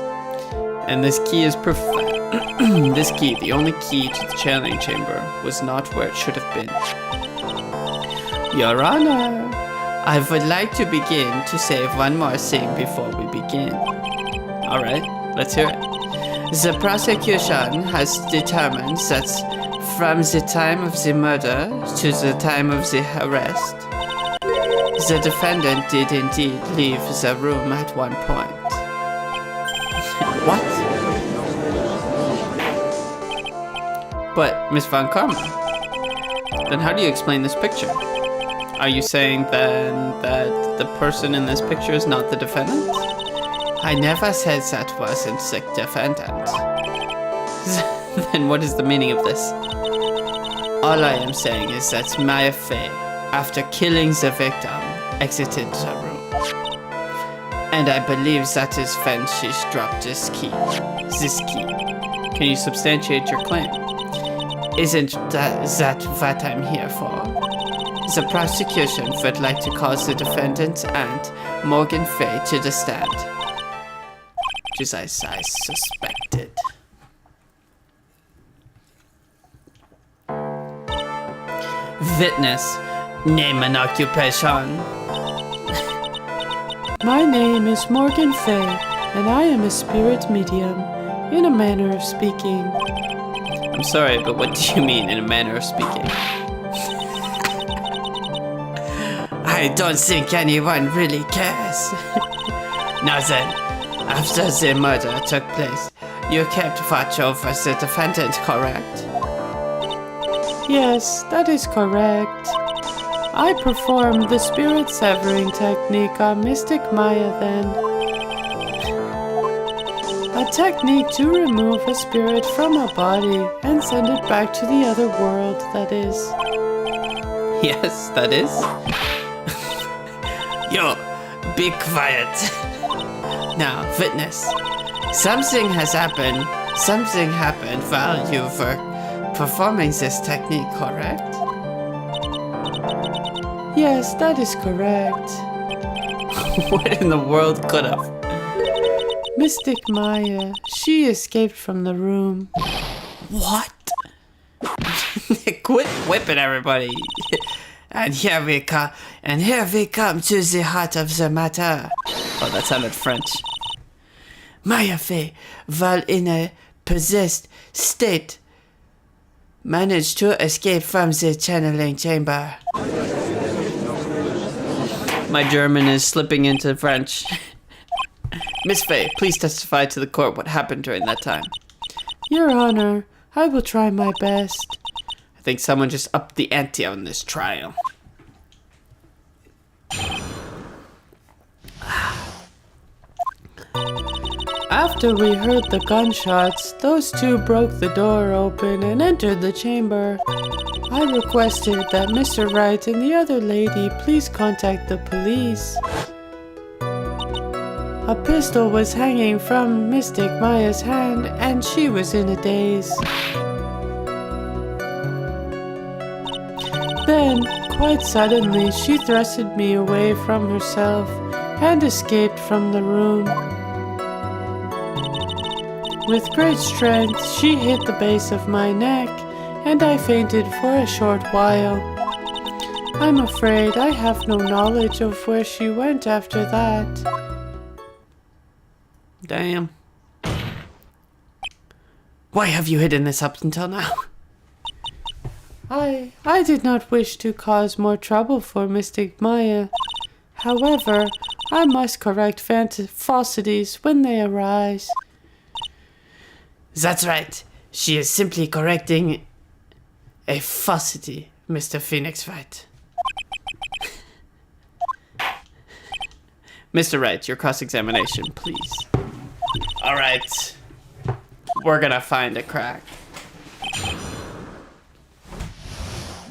And this key is this key, the only key to the channeling chamber, was not where it should have been. Your Honor, I would like to begin to say one more thing before we begin. Alright, let's hear it. The prosecution has determined that from the time of the murder to the time of the arrest, the defendant did indeed leave the room at one point. What? But, Miss Von Karma, then how do you explain this picture? Are you saying then that the person in this picture is not the defendant? I never said that wasn't the defendant. Then what is the meaning of this? All I am saying is that Maya Fey, after killing the victim, exited the room. And I believe that is when she dropped this key. Can you substantiate your claim? Isn't that what I'm here for? The prosecution would like to call the defendant's aunt, Morgan Fay, to the stand. Just as I suspected. Witness, name and occupation. My name is Morgan Fay, and I am a spirit medium, in a manner of speaking. I'm sorry, but what do you mean in a manner of speaking? I don't think anyone really cares. Now then, after the murder took place, you kept watch over the defendant, correct? Yes, that is correct. I performed the spirit severing technique on Mystic Maya then. A technique to remove a spirit from a body and send it back to the other world, that is. Yes, that is. Yo, be quiet. Now, witness. Something happened while you were performing this technique, correct? Yes, that is correct. What in the world could have? Mystic Maya, she escaped from the room. What? Quit whipping everybody. And here we come to the heart of the matter. Oh, that sounded French. Maya Fey, while in a possessed state, managed to escape from the channeling chamber. My German is slipping into French. Miss Fey, please testify to the court what happened during that time. Your Honor, I will try my best. I think someone just upped the ante on this trial. After we heard the gunshots, those two broke the door open and entered the chamber. I requested that Mr. Wright and the other lady please contact the police. A pistol was hanging from Mystic Maya's hand and she was in a daze. Then, quite suddenly, she thrusted me away from herself and escaped from the room. With great strength, she hit the base of my neck, and I fainted for a short while. I'm afraid I have no knowledge of where she went after that. Damn. Why have you hidden this up until now? I did not wish to cause more trouble for Mystic Maya. However, I must correct falsities when they arise. That's right. She is simply correcting a falsity, Mr. Phoenix Wright. Mr. Wright, your cross-examination, please. All right. We're gonna find a crack.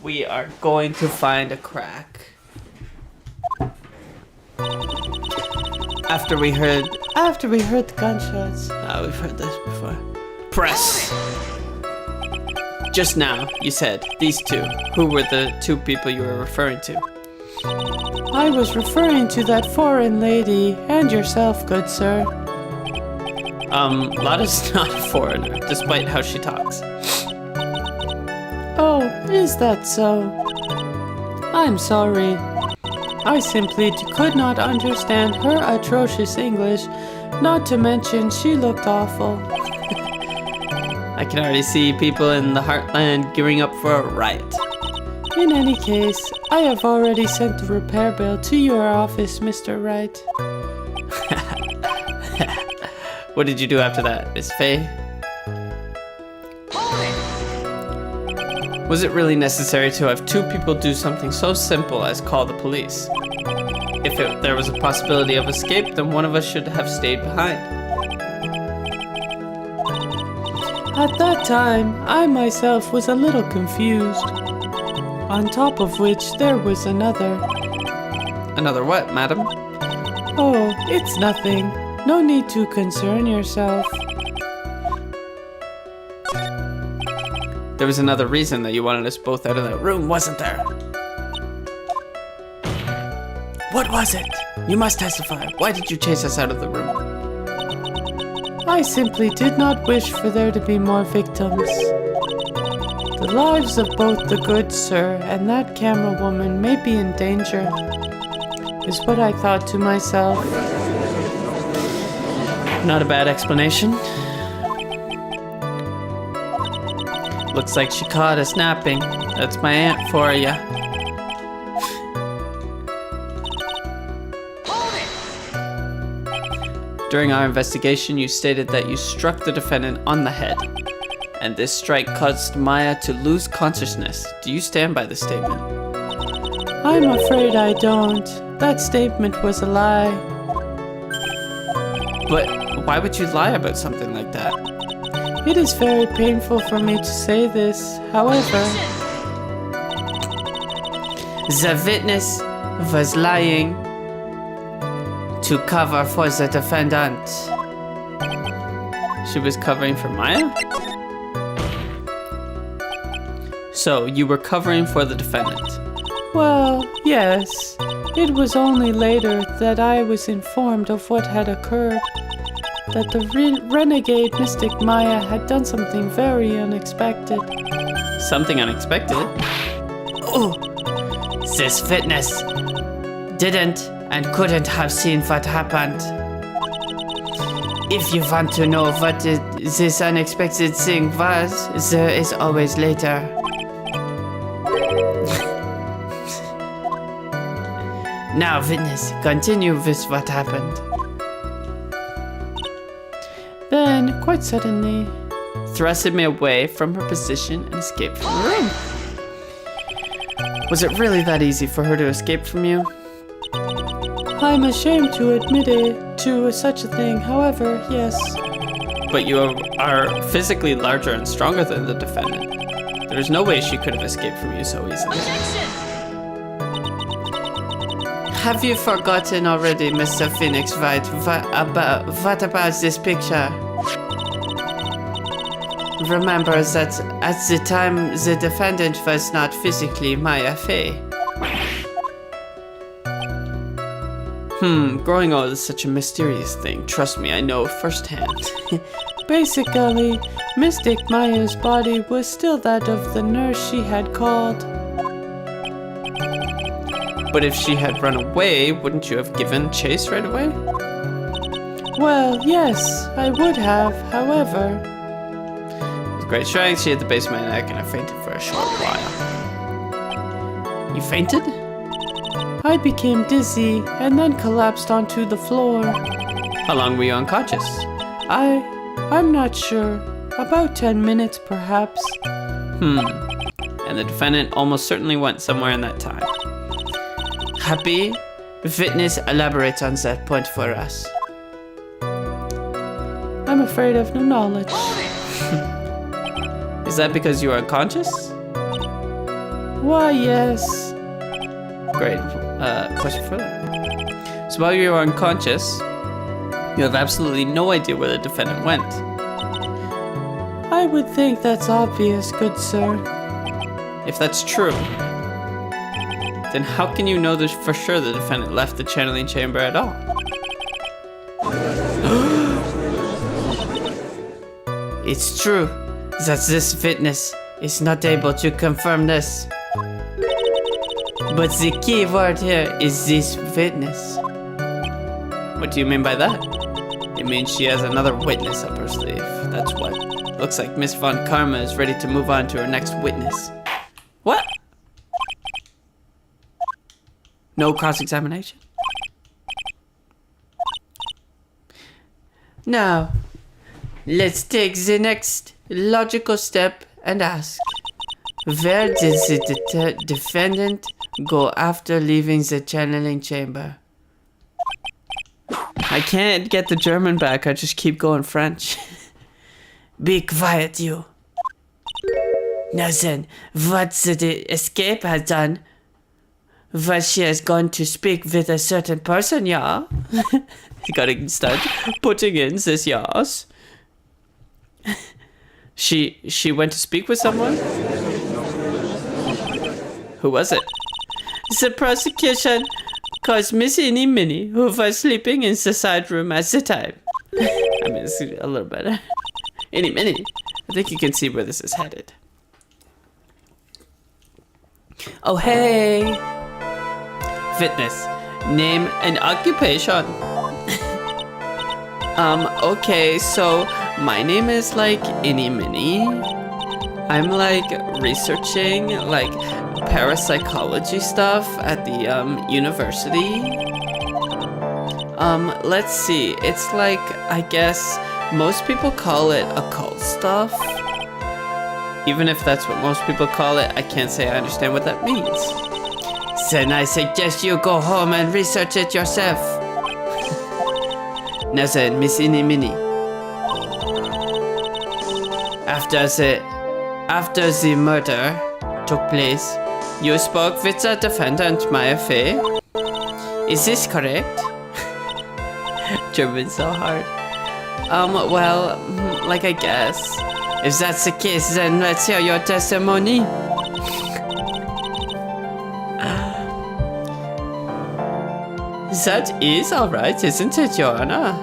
We are going to find a crack. After we heard the gunshots. we've heard this before. Press. Just now, you said these two. Who were the two people you were referring to? I was referring to that foreign lady and yourself, good sir. Lotta's not a foreigner, despite how she talks. Oh, is that so? I'm sorry. I simply could not understand her atrocious English, not to mention she looked awful. can already see people in the heartland gearing up for a riot. In any case, I have already sent the repair bill to your office, Mr. Wright. What did you do after that, Miss Faye? Was it really necessary to have two people do something so simple as call the police? If there was a possibility of escape, then one of us should have stayed behind. At that time, I myself was a little confused. On top of which, there was another. Another what, madam? Oh, it's nothing. No need to concern yourself. There was another reason that you wanted us both out of that room, wasn't there? What was it? You must testify. Why did you chase us out of the room? I simply did not wish for there to be more victims. The lives of both the good sir and that camera woman may be in danger, is what I thought to myself. Not a bad explanation. Looks like she caught us napping. That's my aunt for ya. During our investigation, you stated that you struck the defendant on the head, and this strike caused Maya to lose consciousness. Do you stand by this statement? I'm afraid I don't. That statement was a lie. But why would you lie about something like that? It is very painful for me to say this, however. The witness was lying to cover for the defendant. She was covering for Maya? So, you were covering for the defendant? Well, yes. It was only later that I was informed of what had occurred. That the renegade mystic Maya had done something very unexpected. Something unexpected? Oh, this witness didn't and couldn't have seen what happened. If you want to know what this unexpected thing was, there is always later. Now, witness, continue with what happened. Then, quite suddenly, Thrusted me away from her position and escaped from the room. Was it really that easy for her to escape from you? I'm ashamed to admit it to such a thing, however, yes. But you are physically larger and stronger than the defendant. There is no way she could have escaped from you so easily. Have you forgotten already, Mr. Phoenix Wright, what about this picture? Remember that at the time the defendant was not physically Maya Fey. Growing old is such a mysterious thing. Trust me, I know firsthand. Basically, Mystic Maya's body was still that of the nurse she had called. But if she had run away, wouldn't you have given chase right away? Well, yes, I would have, however. With great strength, she hit the base of my neck and I fainted for a short while. You fainted? I became dizzy and then collapsed onto the floor. How long were you unconscious? I'm not sure. About 10 minutes, perhaps. And the defendant almost certainly went somewhere in that time. Happy? Witness, elaborate on that point for us. I'm afraid of no knowledge. Is that because you were unconscious? Why, yes. Great. Question further. So while you were unconscious, you have absolutely no idea where the defendant went. I would think that's obvious, good sir. If that's true, then how can you know for sure the defendant left the channeling chamber at all? It's true that this witness is not able to confirm this. But the key word here is this witness. What do you mean by that? It means she has another witness up her sleeve. That's what. Looks like Miss Von Karma is ready to move on to her next witness. What? No cross-examination? Now, let's take the next logical step and ask, where did the defendant go after leaving the channeling chamber? I can't get the German back, I just keep going French. Be quiet, you. Now then, what the escape has done was she has gone to speak with a certain person, yeah? You gotta start putting in this yes. She went to speak with someone? Who was it? The prosecution caused Miss Innie Minnie, who was sleeping in the side room at the time. I mean, it's a little better. Innie Minnie. I think you can see where this is headed. Oh, hey. Fitness. Name and occupation. Okay, so my name is like Innie Minnie. I'm like researching like parapsychology stuff at the university. Let's see. It's like, I guess most people call it occult stuff. Even if that's what most people call it, I can't say I understand what that means. Then I suggest you go home and research it yourself. Now then, Miss Innie Minnie. After the murder took place, you spoke with the defendant, Maya Fey. Is this correct? German's so hard. Well, like I guess. If that's the case, then let's hear your testimony. That is alright, isn't it, Your Honor?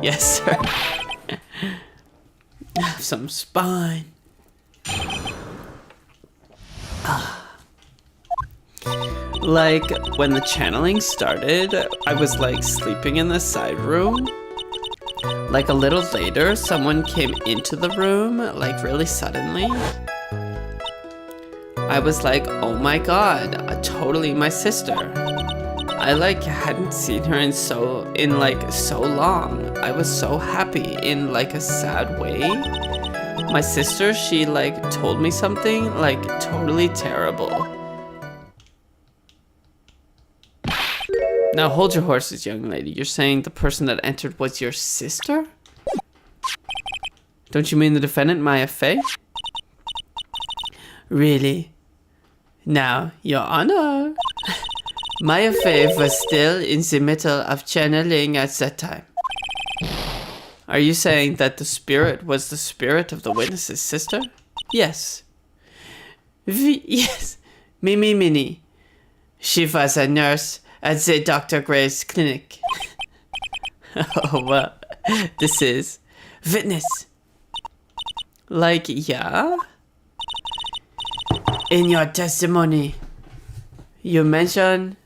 Yes, sir. Have some spine. Like, when the channeling started, I was like sleeping in the side room. Like a little later, someone came into the room, like really suddenly. I was like, oh my god, totally my sister. I like hadn't seen her in so long. I was so happy in like a sad way. My sister, she like told me something like totally terrible. Now hold your horses, young lady. You're saying the person that entered was your sister? Don't you mean the defendant, Maya Fey? Really? Now, Your Honor. Maya Fey was still in the middle of channeling at that time. Are you saying that the spirit was the spirit of the witness's sister? Yes. Yes. Mimi Minnie. She was a nurse at the Dr. Gray's clinic. Oh, well, this is witness. Like, yeah? In your testimony, you mentioned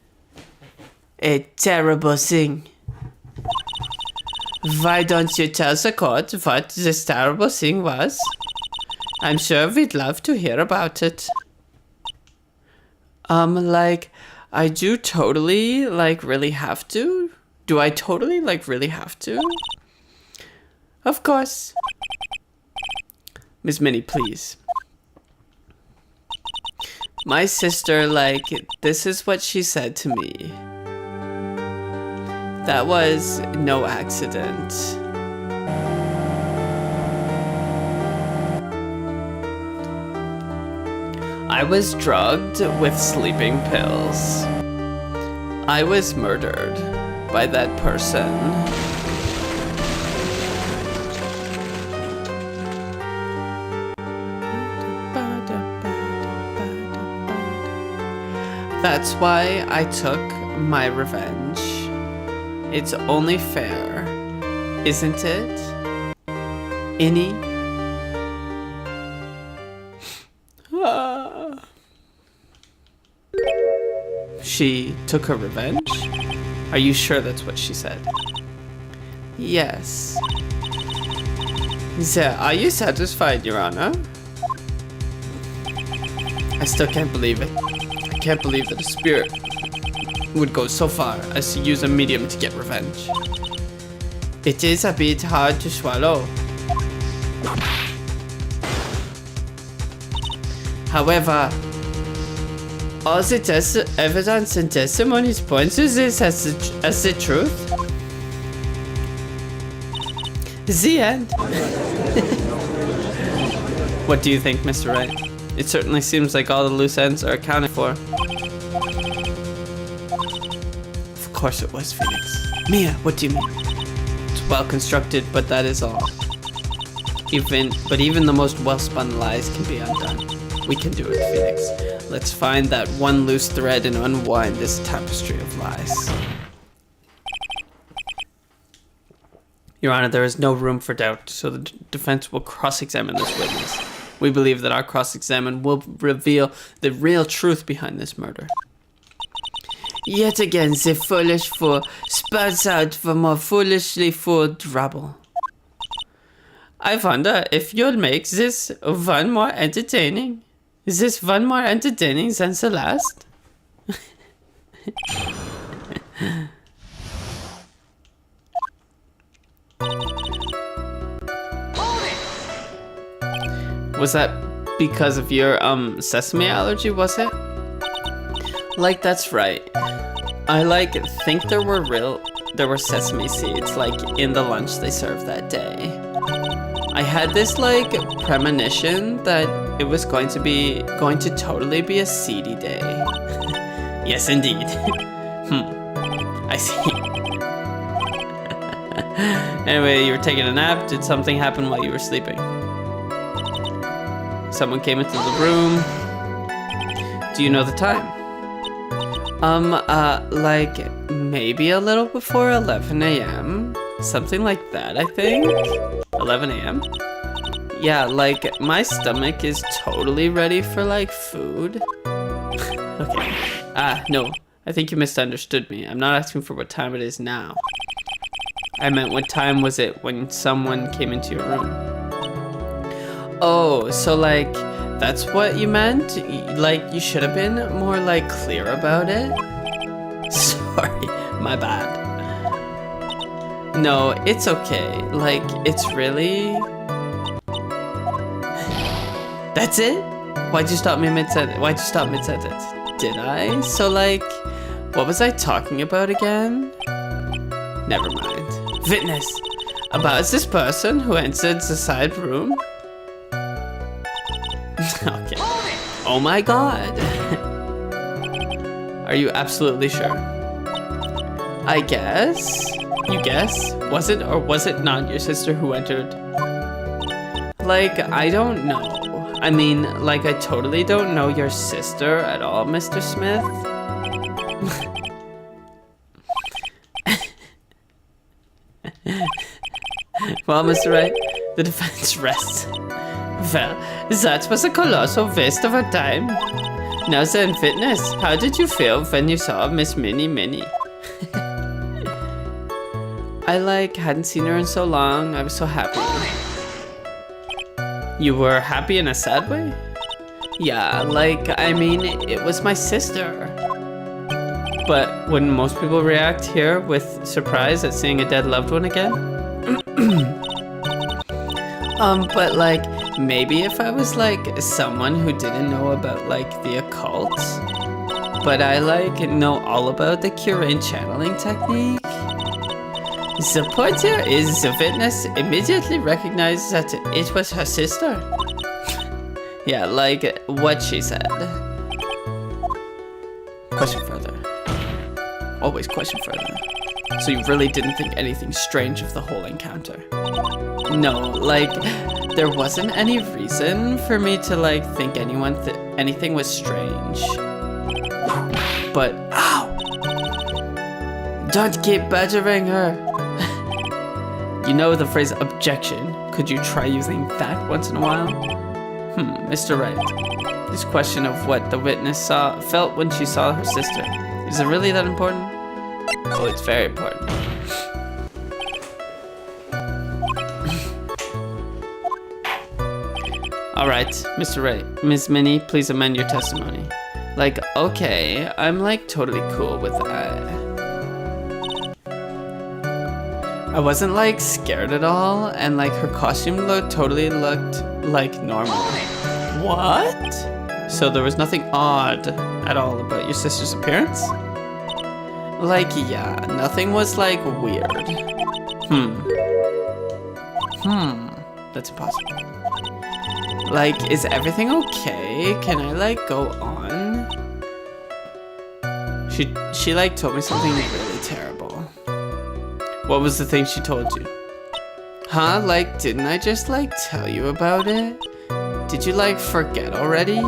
a terrible thing. Why don't you tell the court what this terrible thing was? I'm sure we'd love to hear about it. Like, I do totally, like, really have to? Do I totally, like, really have to? Of course. Miss Minnie, please. My sister, like, this is what she said to me. That was no accident. I was drugged with sleeping pills. I was murdered by that person. That's why I took my revenge. It's only fair, isn't it? Innie? She took her revenge? Are you sure that's what she said? Yes. So, are you satisfied, Your Honor? I still can't believe it. I can't believe that a spirit would go so far as to use a medium to get revenge. It is a bit hard to swallow. However, all the evidence and testimonies point to this as the truth. The end. What do you think, Mr. Wright? It certainly seems like all the loose ends are accounted for. Of course it was, Phoenix. Mia, what do you mean? It's well constructed, but that is all. Even the most well-spun lies can be undone. We can do it, Phoenix. Let's find that one loose thread and unwind this tapestry of lies. Your Honor, there is no room for doubt, so the defense will cross-examine this witness. We believe that our cross-examination will reveal the real truth behind this murder. Yet again, the foolish fool spouts out for more foolishly fooled rubble. I wonder if you'll make this one more entertaining. Is this one more entertaining than the last? Was that because of your sesame allergy, was it? Like, that's right. I think there were sesame seeds in the lunch they served that day. I had this premonition that it was going to totally be a seedy day. Yes, indeed. I see. Anyway, you were taking a nap. Did something happen while you were sleeping? Someone came into the room. Do you know the time? Maybe a little before 11 a.m. Something like that, I think. 11 a.m.? Yeah, my stomach is totally ready for, food. Okay. No. I think you misunderstood me. I'm not asking for what time it is now. I meant what time was it when someone came into your room? Oh, so that's what you meant? You should have been more clear about it? Sorry, my bad. No, it's okay. It's really... That's it? Why'd you stop me mid-sentence? Did I? So what was I talking about again? Never mind. Witness, about this person who entered the side room? Okay. Oh my god. Are you absolutely sure? I guess. You guess? Was it or was it not your sister who entered? I don't know. I mean, I totally don't know your sister at all, Mr. Smith. Well, Mr. Wright, the defense rests. Well, that was a colossal waste of our time. Now then, Fitness, how did you feel when you saw Miss Minnie? I hadn't seen her in so long. I was so happy. You were happy in a sad way? Yeah, I mean, it was my sister. But wouldn't most people react here with surprise at seeing a dead loved one again? But maybe if I was someone who didn't know about the occult, but I know all about the Kirin channeling technique. The point here is the witness immediately recognized that it was her sister. Yeah, what she said. Question further. Always question further. So you really didn't think anything strange of the whole encounter? No, there wasn't any reason for me to think anything was strange. But ow! Don't keep badgering her. You know the phrase objection. Could you try using that once in a while? Mr. Wright. This question of what the witness felt when she saw her sister. Is it really that important? Oh, it's very important. Alright, Mr. Wright. Miss Minnie, please amend your testimony. Like, okay, I'm like totally cool with that. I wasn't like scared at all, and like her costume totally looked like normal. What? So there was nothing odd at all about your sister's appearance? Like, yeah, nothing was like weird. That's impossible. Like, is everything okay? Can I like go on? She like told me something really terrible. What was the thing she told you? Huh? Like, didn't I just like tell you about it? Did you like forget already?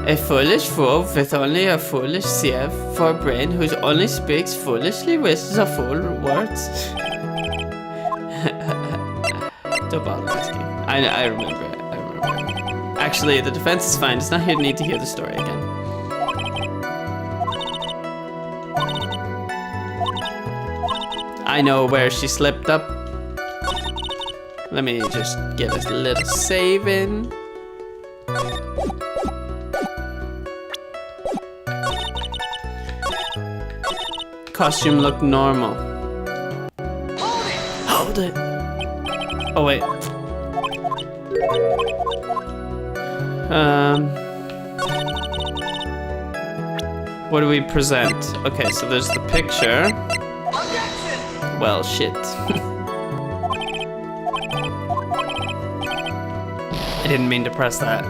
A foolish fool with only a foolish sieve for a brain who only speaks foolishly wishes a fool words. Don't bother asking. I remember it. I remember it. Actually, the defense is fine. It's not here to need to hear the story again. I know where she slipped up. Let me just get a little save in. Costume looked normal. Hold it. Oh wait. What do we present? Okay, so there's the picture. Well, shit. I didn't mean to press that.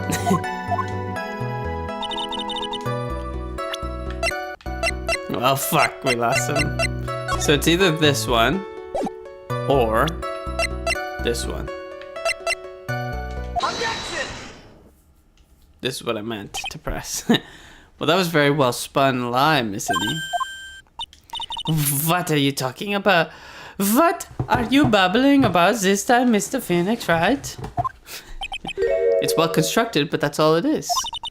Well, fuck, we lost him. So it's either this one or this one. This is what I meant to press. Well, that was very well spun lie, Miss Innie. What are you talking about? What are you babbling about this time, Mr. Phoenix, right? It's well constructed, but that's all it is.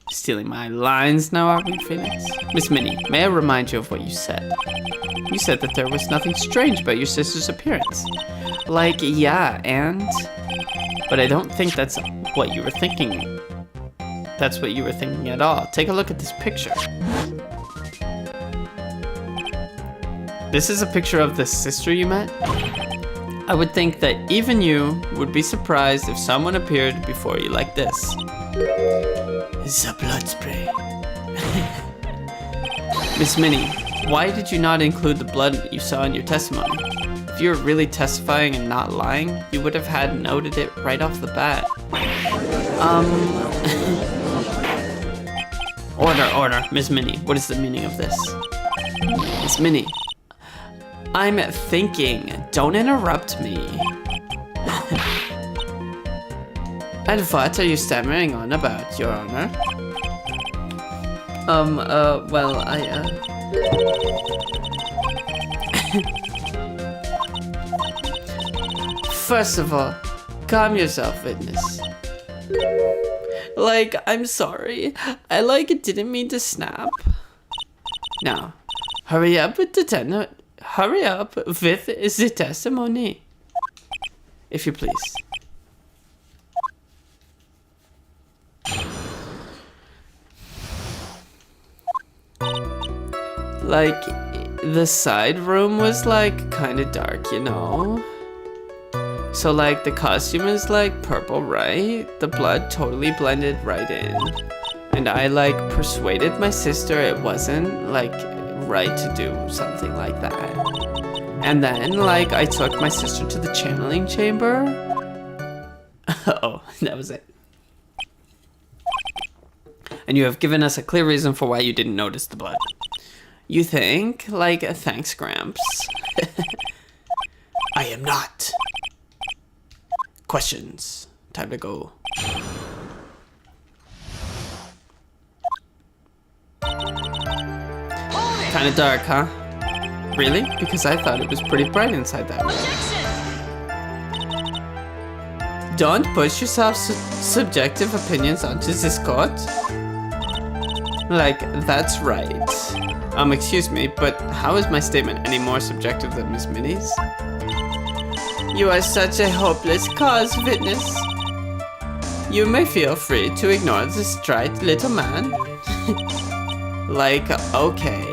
Stealing my lines now, are we, Phoenix? Miss Minnie, may I remind you of what you said? You said that there was nothing strange about your sister's appearance. Like, yeah, and... But I don't think that's what you were thinking. That's what you were thinking at all. Take a look at this picture. This is a picture of the sister you met? I would think that even you would be surprised if someone appeared before you like this. It's a blood spray. Miss Minnie, why did you not include the blood you saw in your testimony? If you were really testifying and not lying, you would have had noted it right off the bat. Order, Miss Minnie. What is the meaning of this? Miss Minnie, I'm thinking. Don't interrupt me. And what are you stammering on about, Your Honor? Well, First of all, calm yourself, witness. Like, I'm sorry. I, didn't mean to snap. Now, hurry up with the testimony. If you please. Like, the side room was, kind of dark, you know? So, the costume is, purple, right? The blood totally blended right in. And I, persuaded my sister it wasn't, right to do something like that. And then, I took my sister to the channeling chamber. Oh, that was it. And you have given us a clear reason for why you didn't notice the blood. You think? Thanks, Gramps. I am not. Questions. Time to go. Kinda dark, huh? Really? Because I thought it was pretty bright inside that room. Don't push yourself subjective opinions onto this court. That's right. Excuse me, but how is my statement any more subjective than Miss Minnie's? You are such a hopeless cause, witness. You may feel free to ignore this trite little man. Like, okay.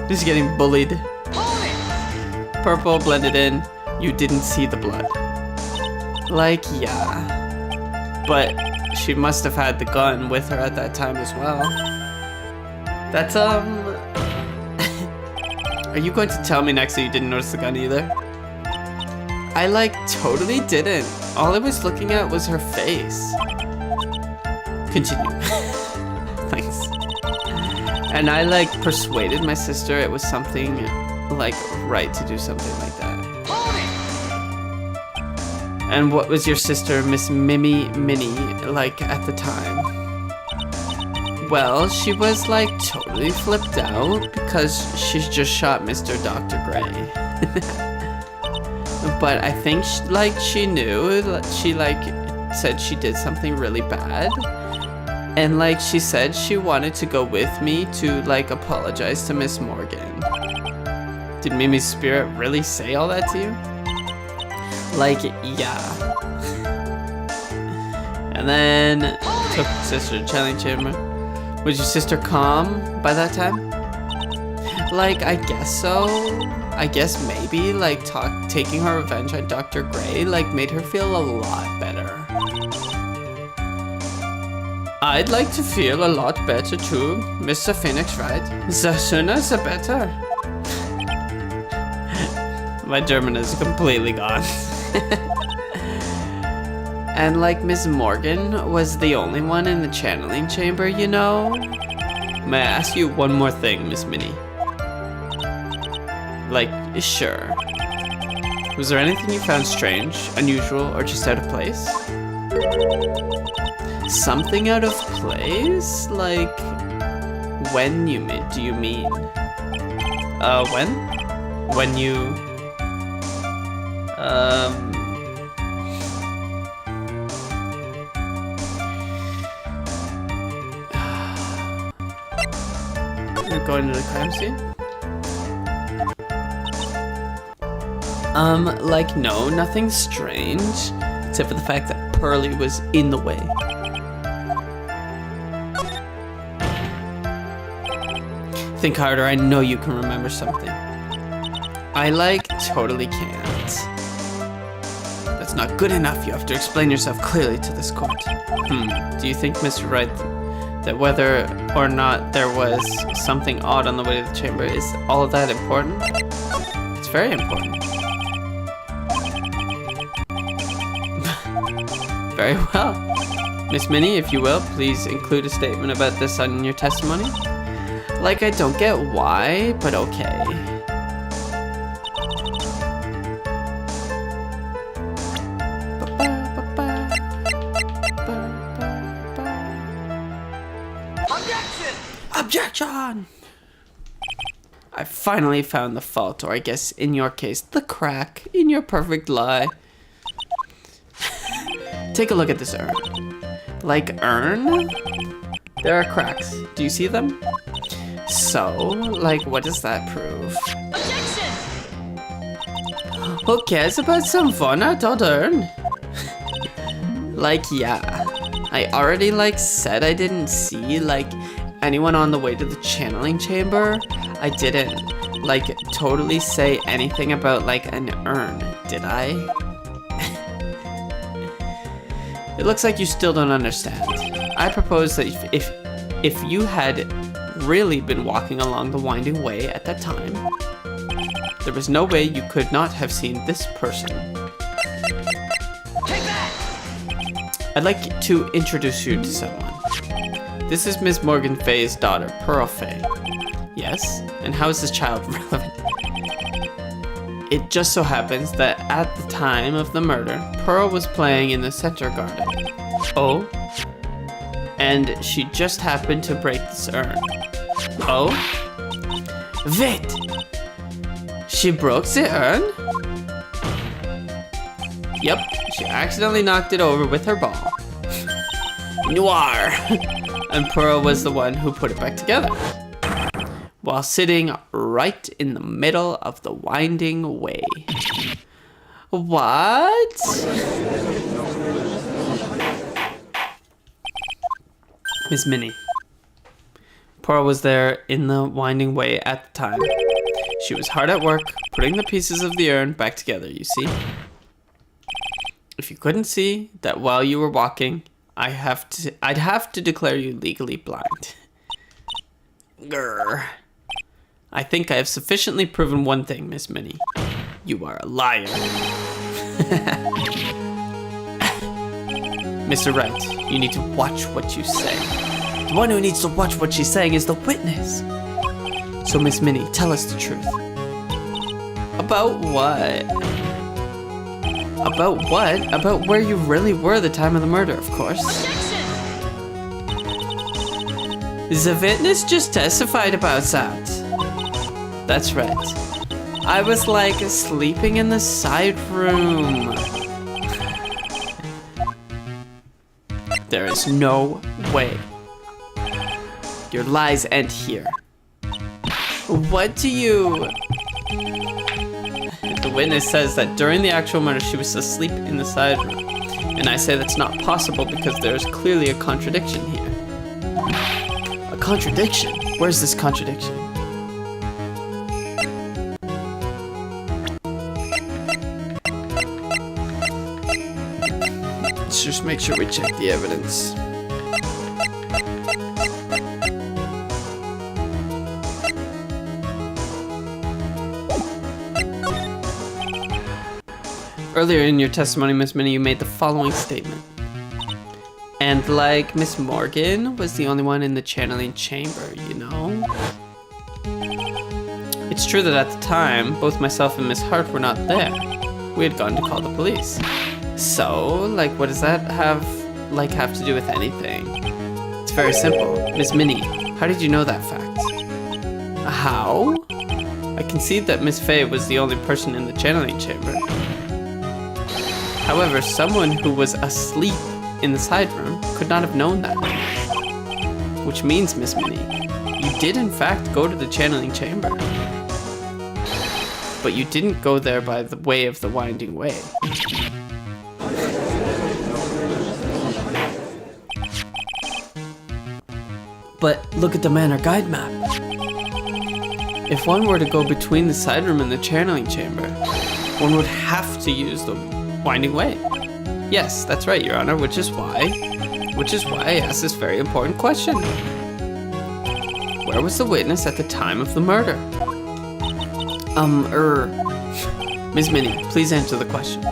Just getting bullied. Purple blended in. You didn't see the blood. Like, yeah. But she must have had the gun with her at that time as well. That's, Are you going to tell me next that you didn't notice the gun either? I, like, totally didn't. All I was looking at was her face. Continue. Thanks. And I, like, persuaded my sister it was something, like, right to do something like that. And what was your sister, Miss Minnie, like at the time? Well, she was like totally flipped out because she's just shot Mr. Dr. Gray. But I think she knew that she like said she did something really bad. And like she said she wanted to go with me to like apologize to Miss Morgan. Did Mimi's spirit really say all that to you? Like, yeah. And then took sister to channeling chamber. Was your sister calm by that time? Like, I guess so. I guess maybe like taking her revenge on Dr. Gray like made her feel a lot better. I'd like to feel a lot better too, Mr. Phoenix, right? The sooner the better. My German is completely gone. And like Miss Morgan was the only one in the channeling chamber, you know? May I ask you one more thing, Miss Minnie? Like, sure. Was there anything you found strange, unusual, or just out of place? Something out of place? Like, when do you mean? When? When you... We're going to the crime scene? Like, no, nothing strange. Except for the fact that Pearly was in the way. Think harder, I know you can remember something. I, like, totally can't. That's not good enough, you have to explain yourself clearly to this court. Do you think, Mr. Wright, that whether or not there was something odd on the way to the chamber is all that important? It's very important. Very well. Miss Minnie, if you will, please include a statement about this on your testimony. Like, I don't get why, but okay. Objection! I finally found the fault, or I guess in your case, the crack in your perfect lie. Take a look at this urn. Like, urn? There are cracks. Do you see them? So, like, what does that prove? Objection! Who cares about some fun at old urn? Like, yeah. I already, like, said I didn't see, like, anyone on the way to the channeling chamber. I didn't, like, totally say anything about, like, an urn, did I? It looks like you still don't understand. I propose that if you had really been walking along the winding way at that time, there was no way you could not have seen this person. Take that! I'd like to introduce you to someone. This is Miss Morgan Fay's daughter, Pearl Fay. Yes? And how is this child relevant? It just so happens that at the time of the murder, Pearl was playing in the center garden. Oh? And she just happened to break this urn. Oh? Wait! She broke the urn? Yep, she accidentally knocked it over with her ball. Noir! And Pearl was the one who put it back together, while sitting right in the middle of the winding way. What? Miss Minnie. Pearl was there in the winding way at the time. She was hard at work, putting the pieces of the urn back together, you see. If you couldn't see that while you were walking, I'd have to declare you legally blind. Grr. I think I have sufficiently proven one thing, Miss Minnie. You are a liar. Mr. Wright, you need to watch what you say. The one who needs to watch what she's saying is the witness. So, Miss Minnie, tell us the truth. About what? About what? About where you really were the time of the murder, of course. The witness just testified about that. That's right. I was like sleeping in the side room. There is no way. Your lies end here. What do you... The witness says that during the actual murder she was asleep in the side room. And I say that's not possible because there is clearly a contradiction here. A contradiction? Where's this contradiction? Let's just make sure we check the evidence. Earlier in your testimony, Miss Minnie, you made the following statement. And like Miss Morgan was the only one in the channeling chamber, you know? It's true that at the time, both myself and Miss Hart were not there. We had gone to call the police. So, like, what does that have to do with anything? It's very simple. Miss Minnie, how did you know that fact? How? I concede that Miss Fay was the only person in the channeling chamber. However, someone who was asleep in the side room could not have known that. Which means, Miss Minnie, you did in fact go to the channeling chamber. But you didn't go there by the way of the winding way. But look at the manor guide map. If one were to go between the side room and the channeling chamber, one would have to use the winding way. Yes, that's right, Your Honor, which is why I asked this very important question. Where was the witness at the time of the murder? Ms. Minnie, please answer the question.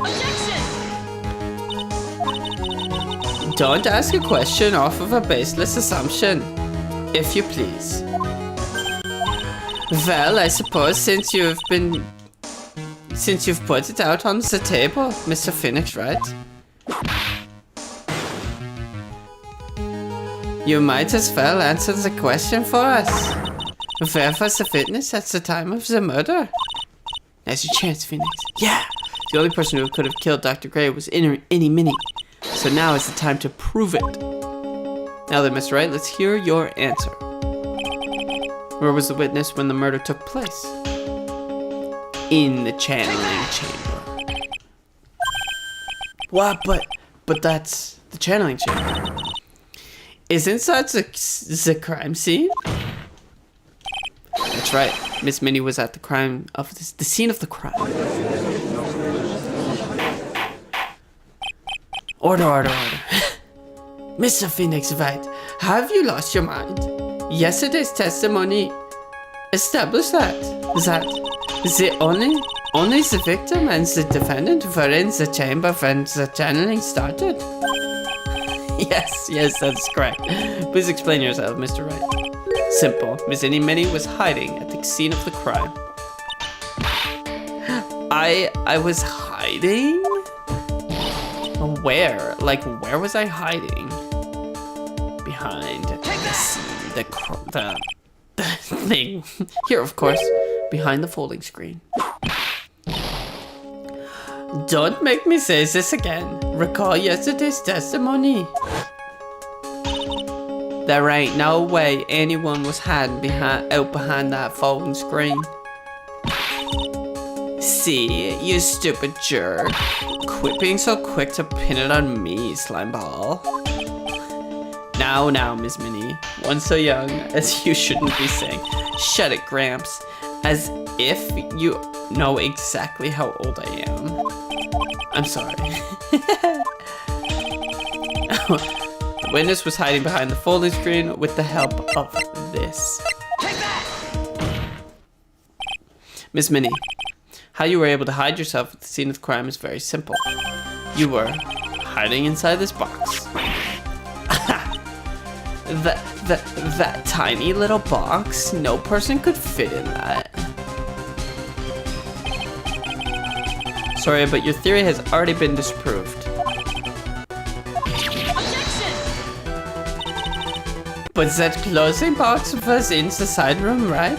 Don't ask a question off of a baseless assumption, if you please. Well, I suppose since you've put it out on the table, Mr. Phoenix, right? You might as well answer the question for us. Where was the witness at the time of the murder? Now's your chance, Phoenix. Yeah! The only person who could have killed Dr. Gray was any Minnie. So now is the time to prove it. Now then, Mr. Wright, let's hear your answer. Where was the witness when the murder took place? In the channeling chamber. What? But that's the channeling chamber. Isn't that the crime scene? That's right. Miss Minnie was at the scene of the crime. Order. Mr. Phoenix Wright, have you lost your mind? Yesterday's testimony established that the only the victim and the defendant were in the chamber when the channeling started. Yes, that's correct. Please explain yourself, Mr. Wright. Simple. Miss Minnie was hiding at the scene of the crime. I was hiding? Where? Like, where was I hiding? Behind the scene, the thing. Here, of course, behind the folding screen. Don't make me say this again. Recall yesterday's testimony. There ain't no way anyone was hiding out behind that folding screen. See, you stupid jerk. Quit being so quick to pin it on me, slimeball. Now, Miss Minnie. One so young as you shouldn't be saying. Shut it, Gramps. As if you know exactly how old I am. I'm sorry. The witness was hiding behind the folding screen with the help of this. Miss Minnie, how you were able to hide yourself at the scene of the crime is very simple. You were hiding inside this box. That tiny little box? No person could fit in that. Sorry, but your theory has already been disproved. Objection! But that closing box was in the side room, right?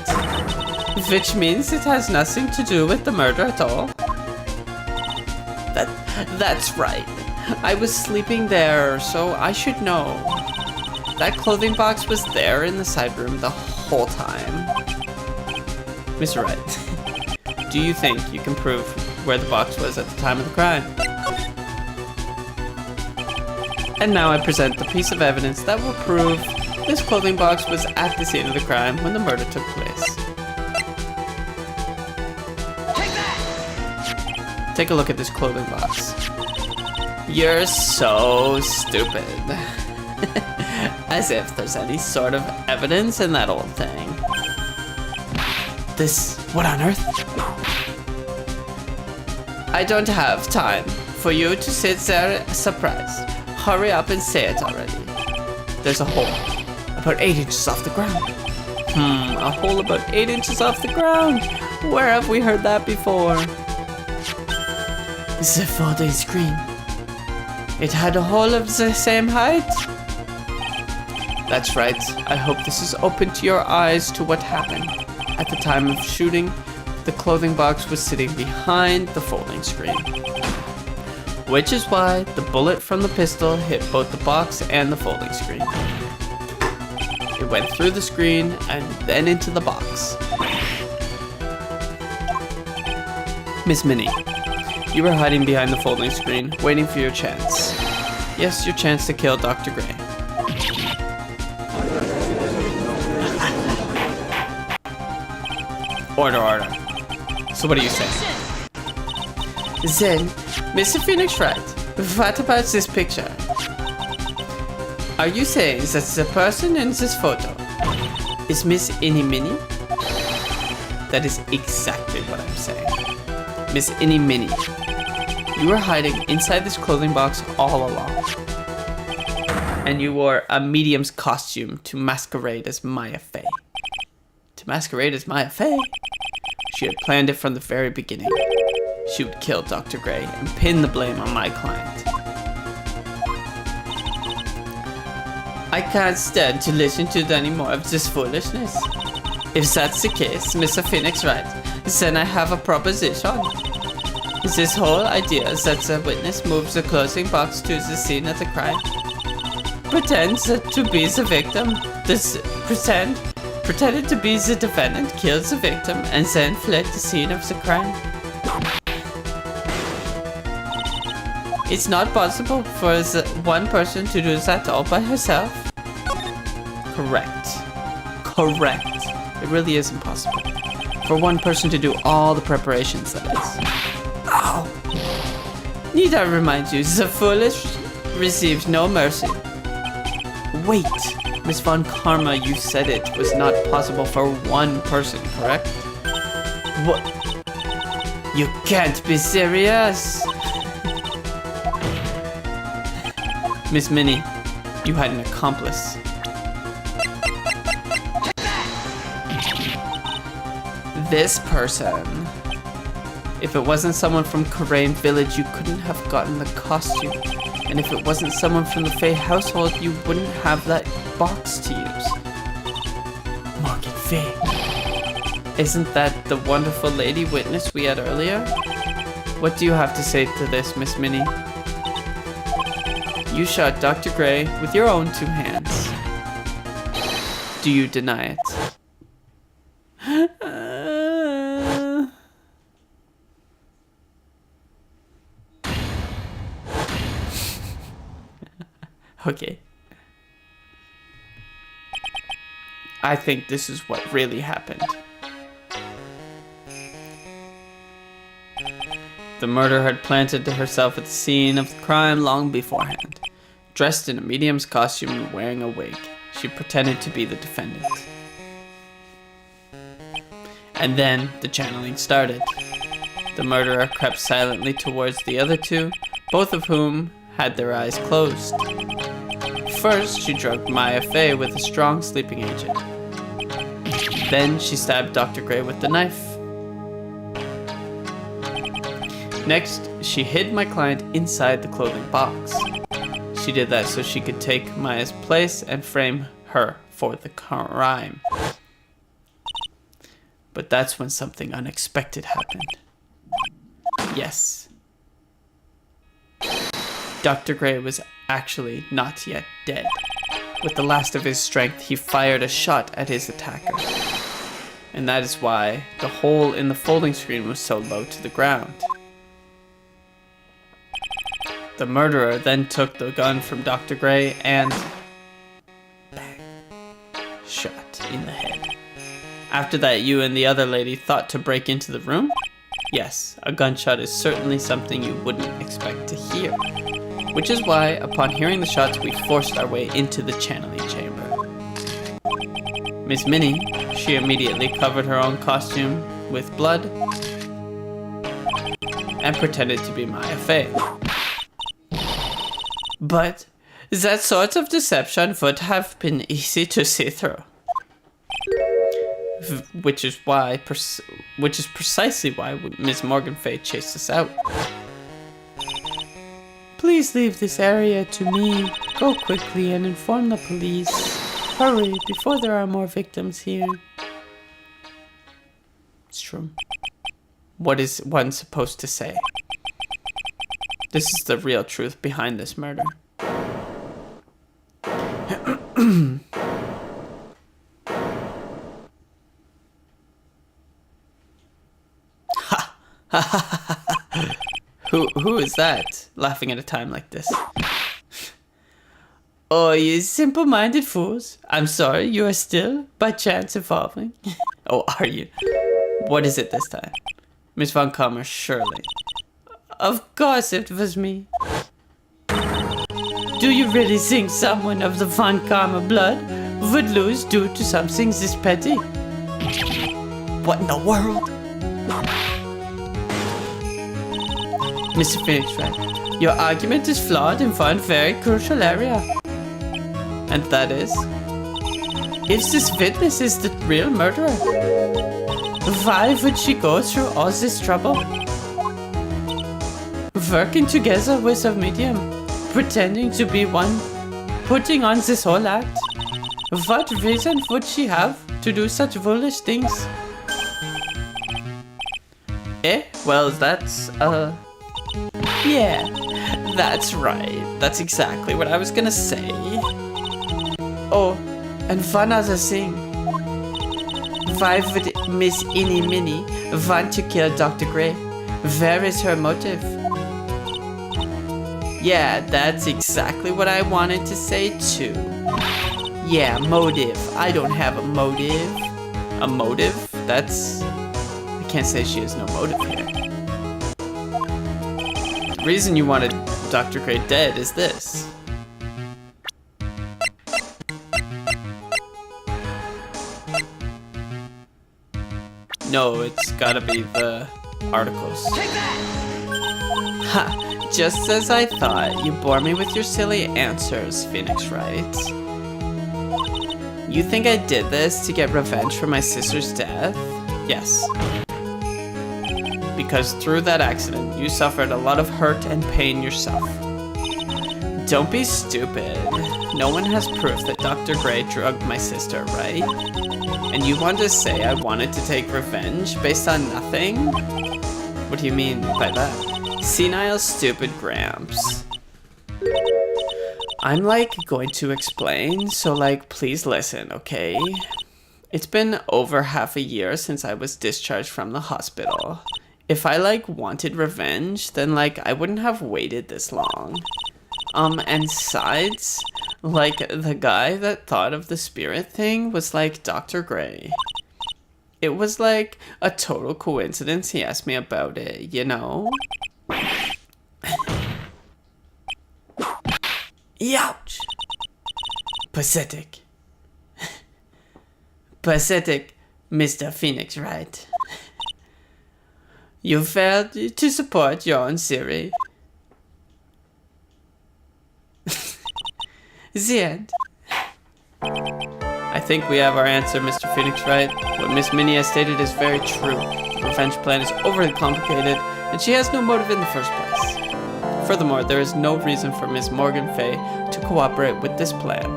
Which means it has nothing to do with the murder at all. That's right. I was sleeping there, so I should know. That clothing box was there in the side room the whole time. Mr. Wright, do you think you can prove where the box was at the time of the crime? And now I present the piece of evidence that will prove this clothing box was at the scene of the crime when the murder took place. Take a look at this clothing box. You're so stupid. As if there's any sort of evidence in that old thing. What on earth? I don't have time for you to sit there surprised. Hurry up and say it already. There's a hole about 8 inches off the ground. A hole about 8 inches off the ground. Where have we heard that before? The folding screen. It had a hole of the same height? That's right. I hope this has opened your eyes to what happened. At the time of shooting, the clothing box was sitting behind the folding screen. Which is why the bullet from the pistol hit both the box and the folding screen. It went through the screen and then into the box. Miss Minnie, you were hiding behind the folding screen, waiting for your chance. Yes, your chance to kill Dr. Gray. Order. So what are you saying? Then, Mr. Phoenix Wright, what about this picture? Are you saying that the person in this photo is Miss Innie Minnie? That is exactly what I'm saying. Miss Innie Minnie, you were hiding inside this clothing box all along. And you wore a medium's costume to masquerade as Maya Fey. To masquerade as Maya Fey? She had planned it from the very beginning. She would kill Dr. Gray and pin the blame on my client. I can't stand to listen to any more of this foolishness. If that's the case, Mr. Phoenix Wright, then I have a proposition. This whole idea that the witness moves the closing box to the scene of the crime, pretends to be the victim, pretended to be the defendant, killed the victim, and then fled the scene of the crime. It's not possible for one person to do that all by herself. Correct. It really is impossible. For one person to do all the preparations, that is. Ow! Need I remind you, the foolish receives no mercy. Wait, Miss Von Karma, you said it was not possible for one person, correct? What? You can't be serious! Miss Minnie, you had an accomplice. This person. If it wasn't someone from Karain Village, you couldn't have gotten the costume. And if it wasn't someone from the Fey household, you wouldn't have that box to use. Morgan Fey. Isn't that the wonderful lady witness we had earlier? What do you have to say to this, Miss Minnie? You shot Dr. Gray with your own 2 hands. Do you deny it? Okay. I think this is what really happened. The murderer had planted herself at the scene of the crime long beforehand. Dressed in a medium's costume and wearing a wig, she pretended to be the defendant. And then the channeling started. The murderer crept silently towards the other two, both of whom had their eyes closed. First, she drugged Maya Fey with a strong sleeping agent. Then she stabbed Dr. Gray with the knife. Next, she hid my client inside the clothing box. She did that so she could take Maya's place and frame her for the crime. But that's when something unexpected happened. Yes. Dr. Gray was actually not yet dead. With the last of his strength, he fired a shot at his attacker. And that is why the hole in the folding screen was so low to the ground. The murderer then took the gun from Dr. Gray and bang, shot in the head. After that, you and the other lady thought to break into the room? Yes, a gunshot is certainly something you wouldn't expect to hear. Which is why, upon hearing the shots, we forced our way into the channeling chamber. Miss Minnie, she immediately covered her own costume with blood and pretended to be Maya Fey. But that sort of deception would have been easy to see through. Which is precisely why Miss Morgan Fay chased us out. Please leave this area to me. Go quickly and inform the police. Hurry, before there are more victims here. It's true. What is one supposed to say? This is the real truth behind this murder. Who is that laughing at a time like this? Oh, you simple-minded fools. I'm sorry, you are still, by chance, evolving. Oh, are you? What is it this time? Miss Von Commer, surely. Of course it was me. Do you really think someone of the Von Karma blood would lose due to something this petty? What in the world? Mr. Phoenix Wright, your argument is flawed in one very crucial area. And that is, if this witness is the real murderer, why would she go through all this trouble? Working together with a medium, pretending to be one, putting on this whole act. What reason would she have to do such foolish things? Well, that's, yeah, that's right. That's exactly what I was gonna say. Oh, and one other thing. Why would Miss Innie Minnie want to kill Dr. Gray? Where is her motive? Yeah, that's exactly what I wanted to say too. Yeah, motive. I don't have a motive. A motive? That's... I can't say she has no motive here. The reason you wanted Dr. Gray dead is this. No, it's gotta be the articles. Take that! Ha! Just as I thought, you bore me with your silly answers, Phoenix Wright. You think I did this to get revenge for my sister's death? Yes. Because through that accident, you suffered a lot of hurt and pain yourself. Don't be stupid. No one has proof that Dr. Gray drugged my sister, right? And you want to say I wanted to take revenge based on nothing? What do you mean by that? Senile, stupid Gramps. I'm going to explain, so please listen, okay? It's been over half a year since I was discharged from the hospital. If I wanted revenge, then I wouldn't have waited this long. And besides, Like, the guy that thought of the spirit thing was like Dr. Gray. It was like a total coincidence he asked me about it, you know? Ouch! Pathetic. Pathetic, Mr. Phoenix Wright. You failed to support your own theory. The end. I think we have our answer, Mr. Phoenix Wright. What Miss Minnie has stated is very true. The revenge plan is overly complicated, and she has no motive in the first place. Furthermore, there is no reason for Miss Morgan Fay to cooperate with this plan.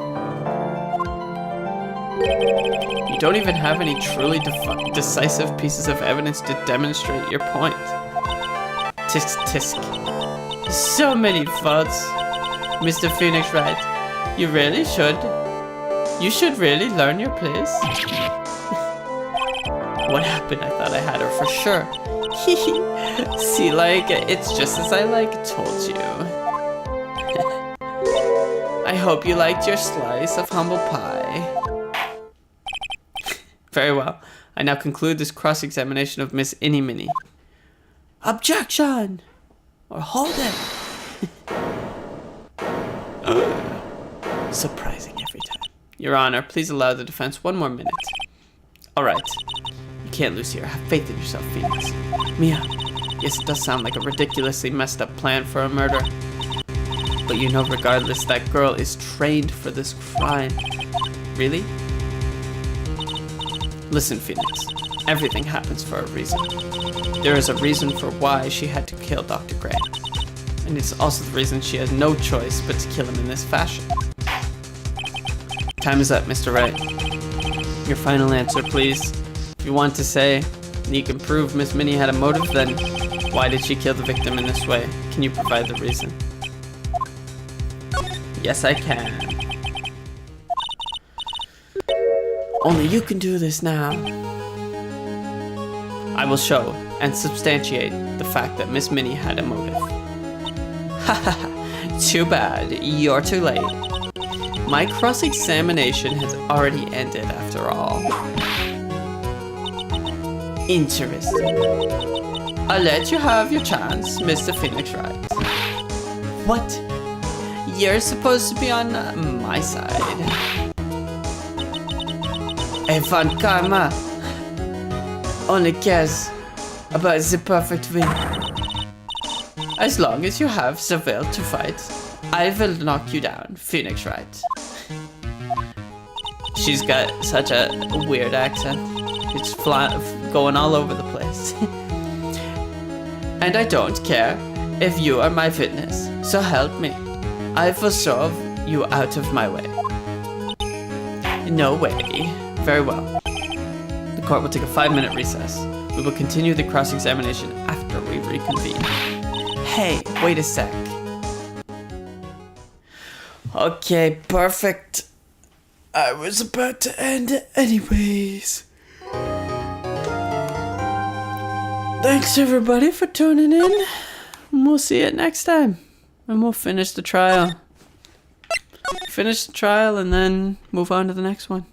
You don't even have any truly decisive pieces of evidence to demonstrate your point. Tisk tisk. So many faults, Mr. Phoenix Wright. You really should. You should really learn your place. What happened? I thought I had her for sure. See, like, it's just as I, told you. I hope you liked your slice of humble pie. Very well. I now conclude this cross-examination of Miss Innie Minnie. Objection! Or hold it! Surprising every time. Your Honor, please allow the defense 1 more minute. Alright. You can't lose here. Have faith in yourself, Phoenix. Mia, yes, it does sound like a ridiculously messed up plan for a murder. But you know, regardless, that girl is trained for this crime. Really? Listen, Phoenix. Everything happens for a reason. There is a reason for why she had to kill Dr. Gray. And it's also the reason she had no choice but to kill him in this fashion. Time is up, Mr. Wright. Your final answer, please. If you want to say you can prove Miss Minnie had a motive, then why did she kill the victim in this way? Can you provide the reason? Yes, I can. Only you can do this now. I will show and substantiate the fact that Miss Minnie had a motive. Haha, too bad. You're too late. My cross-examination has already ended after all. Interesting. I'll let you have your chance, Mr. Phoenix Wright. What? You're supposed to be on my side. Evan Karma only cares about the perfect win. As long as you have the will to fight, I will knock you down, Phoenix Wright. She's got such a weird accent. It's going all over the place. And I don't care if you are my witness, so help me. I will shove you out of my way. No way. Very well. The court will take a 5-minute recess. We will continue the cross-examination after we reconvene. Hey, wait a sec. Okay, perfect. I was about to end it anyways. Thanks everybody for tuning in. And we'll see you next time. And we'll finish the trial. Finish the trial and then move on to the next one.